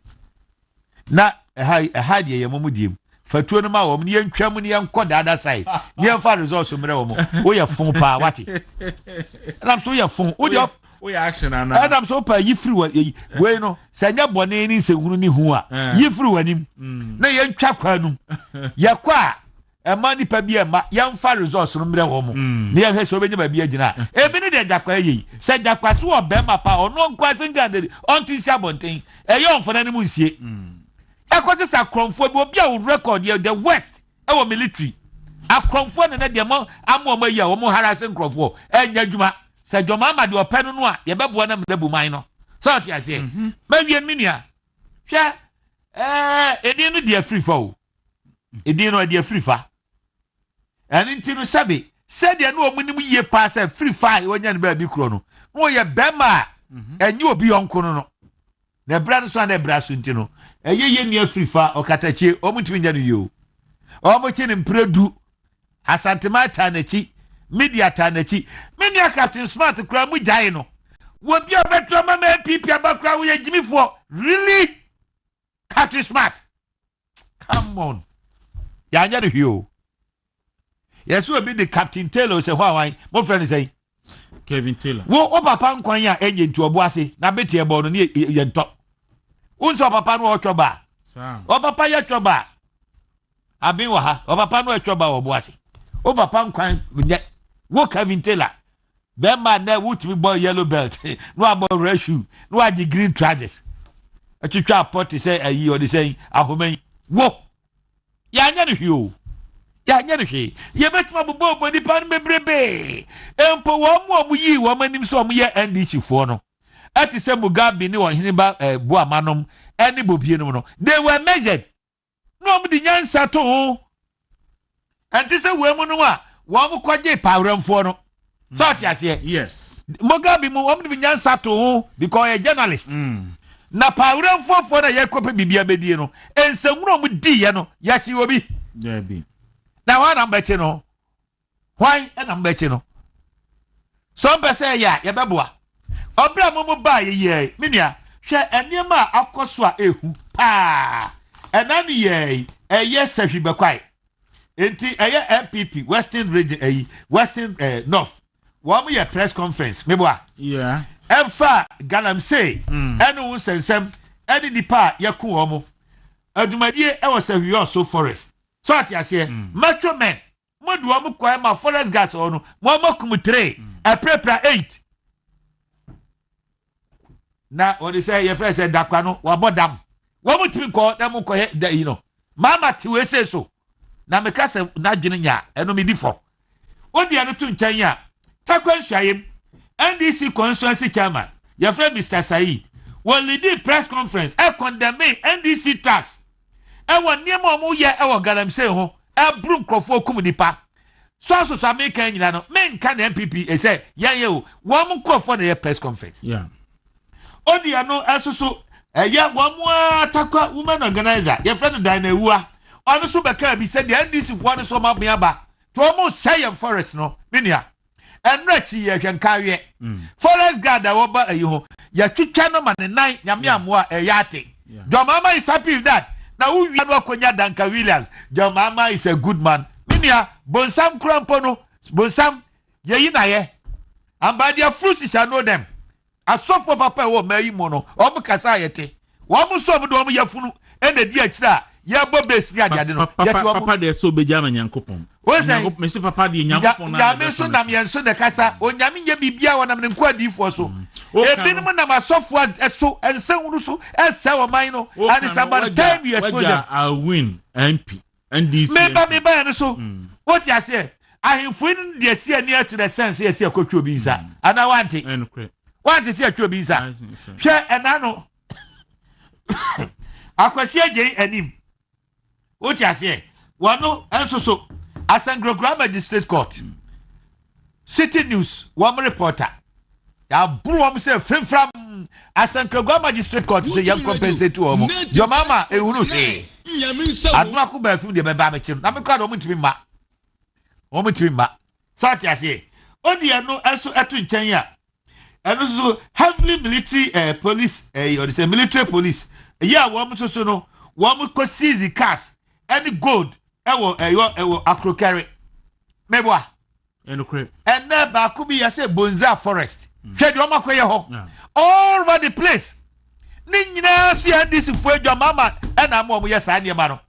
Na ha de ye momudiem. Fatuo no ma wo ne yantwam ne yankọ the other side ne yamfa results mre wo mo wo ye fon pa wati and am so ye fon wo de wo ye action ana and am so pa yi free we no sanya bone ni nsehunu ni hu a yi free wanim na yantwa kwa num ye kwa e ma ni pa bi e ma yamfa results mre wo mo ne ye hwese obenya ba bi agina e bi ne de jakwa yi se jakwa so obe ma pa ono nkwa singande onto isi abonten e ye onfona ni mu nsie Ekoti sa kromfo bi obi a wo record the west e wo military akromfo ne de mo amoma yi a wo mo harassing kromfo enya djuma se djoma ma de openu no a ye bebo na mdabu man no so ti ase ma wie minua hwe edin no de free for edin no de free fa en ntinu sabe said de no omunim yie pa se free fa wonya ne ba bi kro no no ye bema enye obi yonko no na bra no so na bra so ntino eye ni afrifa okatachi omutimi nya no yo omochi ni mpredu asantema tanachi media tanachi menia captain smart kra mu jai no wo bia betro mama pipi abakra wo ye jimifo really captain smart come on ya nya no yo yes we be the captain Taylor say why my friend say Kevin Taylor wo papa nkwan ya enye ntu obo ase na betie bo no ne ye nto unso papa no otwoba o papa ya twoba abin wa ha o papa no otwoba obo ase o papa nkwan nye wo Kevin Taylor be man na wutimi boy yellow belt no abo red shoe no agi green trousers atwitwa pot say ayi o de say ahoman wo ya nya no hwio ya nya no hwe ye betuma bobo ni pan mebrebe empo wo mu yi wo manim so mo ye NDC fo no ati se Mugabe ni won hiniba Buamanom eni bobie no they were measured no am di nyansa to anti se we mu no a wo mu kwaje pawramfo no so ati ase yes Mugabe mu am di nyansa to because a journalist na pawramfo fo na yekope bibia bedie no ensamuro mu di ye no ya chi obi yeah bi na wa na mbache no why and I'm betting no some person ya beboa obra mo ba ye minia hwe enema akoso a ehu pa enanu ye yes hwibekwai enti MPP Western region Western North wo ye press conference meboa yeah emfa ganam say enu sensem eni nipa yeku wo mo adumadie e wo sahwi so forest so atiase macho men modu wo mo kwa ma forest gas ono mo makum 3 prepare 8 na oni say ye friend say dakwa no wabodam wo mo timi ko na mo ko you know mama ti we say so na me ka se na dwene nya eno me di fo odi anu tu nchan ya takwan hwayem NDC constituency chairman your friend Mr. Said will lead press conference e condemn NDC tax e won niam o mo ye e wo galamsey ho e bru nkrofo kum nipa so America nyina no men ka na MPP e say ye o wo mo nkrofo na ye press conference yeah odi anu asoso ye wo mo atakwa women organizer your friend Dana Ewua onu so beka bi say the NDC fo no so mabia ba to mo say forest no minia enrachi ye hwenkawe forest guard wo ba ayi ya twitwa no ma ne nan nyame amoa eyate Jomama is happy with that na wu wi no akonya Danka Williams Jomama is a good man minia bonsam krampo no bonsam yeyi na ye ambadia fruits shall know them asofo papa wo mayi mo no o kasa yete wo mo so mo do mo yafunu ene di akira ye bo base ni ade no ye ti wo papa de so beja na nyankopon me se papa de nyankopon na ya me so na me so de kasa onyame nye bibia wona me nko adifo so ebinim na masofo eso ensenwuru so ese wo man no and somebody time you exposure I win MP NDC me ba no so what you say ahemfo ni de se ani to the sense ye se akotwo bi nsa ana wante wante se atwo bi nsa hwe ena no akwasi agye anim what you say wano enso so Asangrogramma Magistrate Court City News one reporter ya buru am say from Asangrogramma Magistrate Court say yam compensate to omo your mama ehuru he aduma ko ba fim de be ba me chim na me kra do mo timi ma so ati ase odi eno enso eto nchen ya eno so heavily military police or say military police ya wo mo so no wo mo ko seize cars any gold ewo akrokare meboa enukre enne ba ku bi ya say bonza forest hwe de o makoye ho all over the place ni nyina si andisi fu adwa mama ena ma omo ye sa ne ma no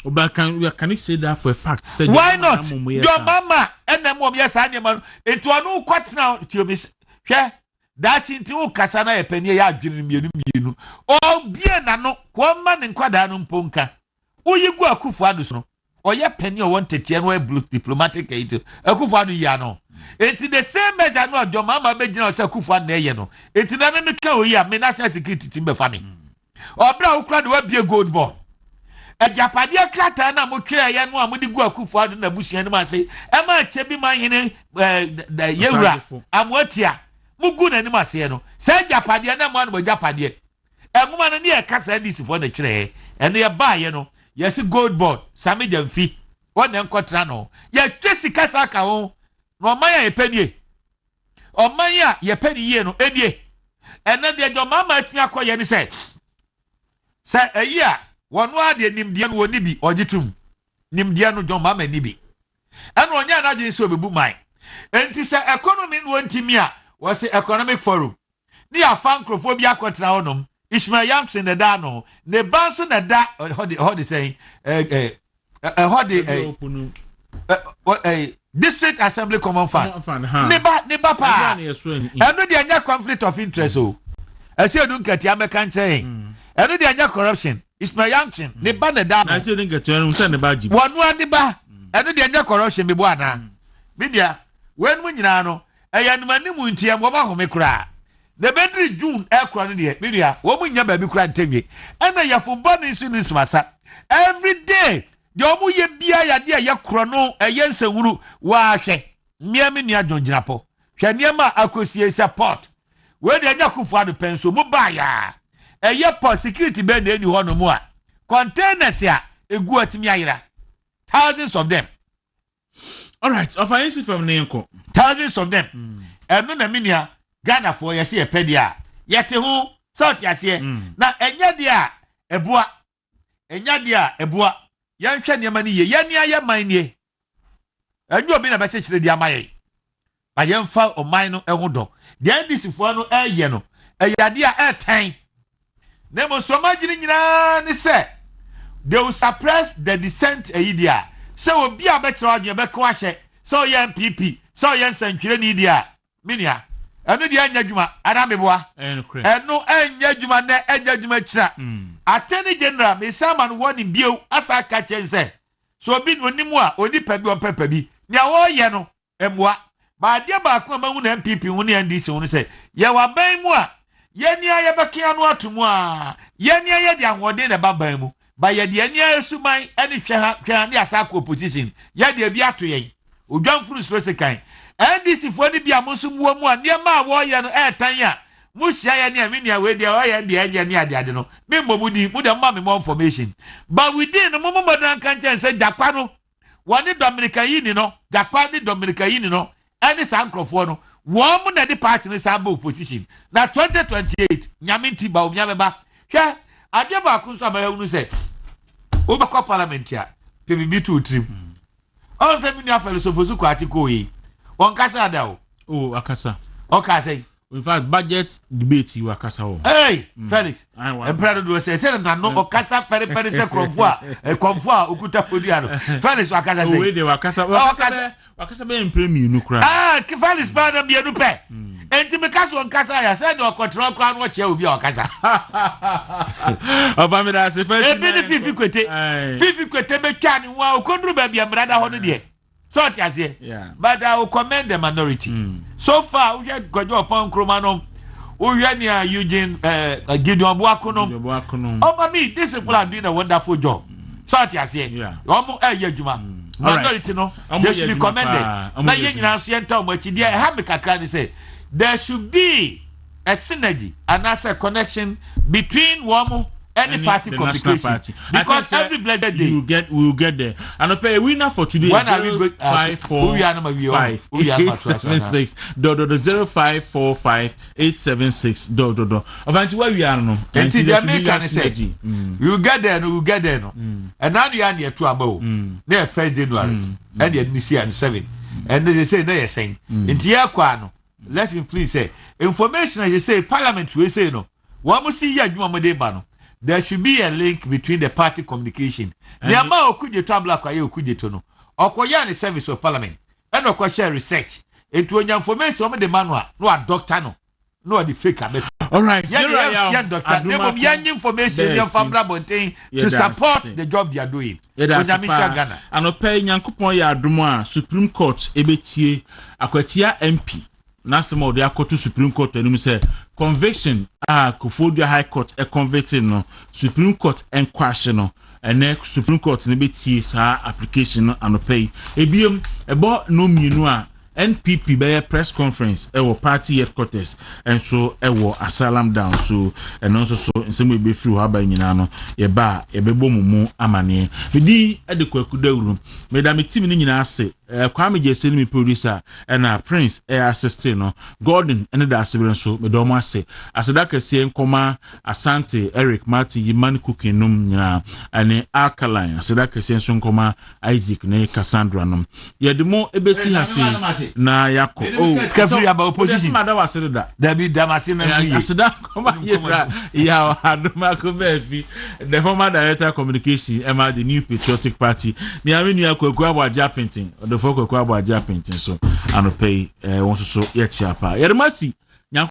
oba can you say that for a fact say why not your mama ena ma omo ye sa ne ma no etu anu kwatena tiobi hwe that nti wo kasa na ye panie ya adwene mienu o bie na no ko ma ne nkwada no mponka oyigu akufu adu so oye penny o want tetie no blue diplomatic aid akufu adu ya no enti the same measure no ojo mama be gina o se akufu adu na ye no enti na me ka oyi a me national security team be fa me obra ukra de wa bie gold ball ejapade krata na mo twa ye no a mo di gu akufu adu na busuan no ma se e ma che bi man hene yewura amotia mugu na ni ma se no se ejapade na mo no ejapade enguma no ne e kasa ndisi fo na twere ene ye ba ye no yes gold board sami jamfi wona nkotra no ye twesi kasa ka ho no man ya yepanie o man ya yepanie no edie ene de jo mama atwa akoye ni se eyi a wono ade nimde no woni bi ogitum nimde no jo mama ni bi ene onya na je so bebu man enti se economy no ntimi a wo se economic forum ni afa nkrofo bi akotra honom Ishmael Yanks in the dano, the banso na da, how they say, district assembly common fund. Neba pa. And no the conflict of interest. Oh, I say don't get American saying. And no the corruption. Ishmael Yanks, neba na dano. I say don't get you send the badge. One neba. And no the corruption be buana. Media, when we know, I am mani munti am wama home kra. The bedri June aircraft in the media, woman ya baby cry tell me, and I have for bonny soon is massa. Every day, the omu ye bia ya dia ya chrono, a yense wuru, wa she, miami nia John Jinapo. Shaniama akosie support. Where the Yakufa the pencil, mubaya. A year security band any one or more. Containers ya, a good miaira. Thousands of them. All right, of I from Nenko. Thousands of them. And no minia Ghana for you see a pedia. Yet who sort ya see. Now enyadia ebua. Enyadia ebua. Yan hwe ne mani ye. Yan ya man ye. Enyo bi na be chechire dia maye. Ba yan fa o man no eho do. Dia disifo no eye no. Eyade a etan. Nemo so magini nyina ne se. They will suppress the dissent idea. So obi a betre adwe be ko ahye. So ye MPP. So ye nsantwire ni dia. Minia. Eno dia anya dwuma. Ada meboa. Eno anya dwuma na anya dwuma kira. Attorney General me sama no woni bio asa ka chense. So obi onimu a oni pa bi on papa bi. Nya wo ye no emwa. Ba dia ba ko ma hu na MPP hu ne NDC hu se. Ye wa ban mu a ye nia ye bekia no atomu a ye nia ye dia hode na baban mu. Ba ye dia nia esuman ene hwe ne asa ko opposition. Ye dia bi ato ye. Odwanfuru stress kan. NDC fo ni bia mo sumuo mu a ne ma wo ye no etan ya. Mu hia ye ne amenia we dia wo ye dia enye ne ade no. Me mbomu di mu da ma me more information. But within no mo modan kan chen se japa no. Woni Dominica yini no. Japa ni Dominica yini no. Ene sankrofo no. Wo mu na di party no sa ba opposition. Na 2028 nyame nti ba omia beba. Hwe ade ba ku so amaye unu se. Wo ba ko parliament ya. PBB to trim. On se mini afele so fosu ko atiko yi. On kasa da o. Oh, akasa. O ka say. In fact, budget debate you akasa o. Hey, Felix. Emperor do say na no o kasa pere se kromfo a okuta podua no. Felix akasa say. Oh, we dey akasa. Akasa be impremi nu kra. Ah, ki Felix pa na bienu pe. Enti me kasa on kasa ya say no control kra no che obi o kasa. Ova me da say first. E bi ni fifi kwete be twa ni wa okondru ba bia mrada ho no de. So yeah. But I will commend the minority. So far, we had got your pon chromanum. We had near Eugene Gideon Buakunum. Oh, me, these people are doing a wonderful job. So yeah. Almost a year, minority, no, they should be commended. Now, you know, see, and Tom, what you did, Hamika Crowdy say there should be a synergy and as a connection between Wamo. Any party communication party. Because every blessed day we will get there. And I pay a winner for today. When are we going? 545 876 876 Avanti where we are no. And the American say we will get there. We will get there no. And now you are near to about near 1st January and the admission and 7. And they say no, you're saying in Tiaquano. Let me please say information as you say Parliament we say no. What must see ya bano. There should be a link between the party communication. Niama okuje tabla kwa ye okuje to no. Okoya ni service of parliament. And okwa share research. Into onya information o the manual no a doctor no. No the fake abet. All right. Yeah, doctor. Nemo yan information yan famra bonten to support the job they are doing. Onya misha Ghana. Anope Nyankopon ya adumo a Supreme Court ebetie akwatia MP. Nasema odi akoto Supreme Court enu say conviction Kofodia High Court convicted no Supreme Court question no and Supreme Court ne betie sa application no anopay ebiem ebo no mienu a NPP by press conference ewo party headquarters and so ewo asylum down so and also so nsem we be free ha ba nyina no ye ba ye bebo mumu amane medi e de Kwaku Dawuro medam team ni nyina ase Kwame Jesse ni producer and Prince assistant no Gordon and the assistant so me do mo ase aseda kase nkoma Asante Eric Martin Yimani cooking num nyina ane Alkaline aseda kase nso nkoma Isaac ne Cassandra num ye de mo ebesi hase na yako skafri about opposition mada wasere da David Damasi na yi aseda koma yebra ya aduma ko befi the former director communication Emma the New Patriotic Party ni amenu Kwaku Abwaja painting the folk Kwaku Abwaja painting so anopay won so ye chiapa yermasi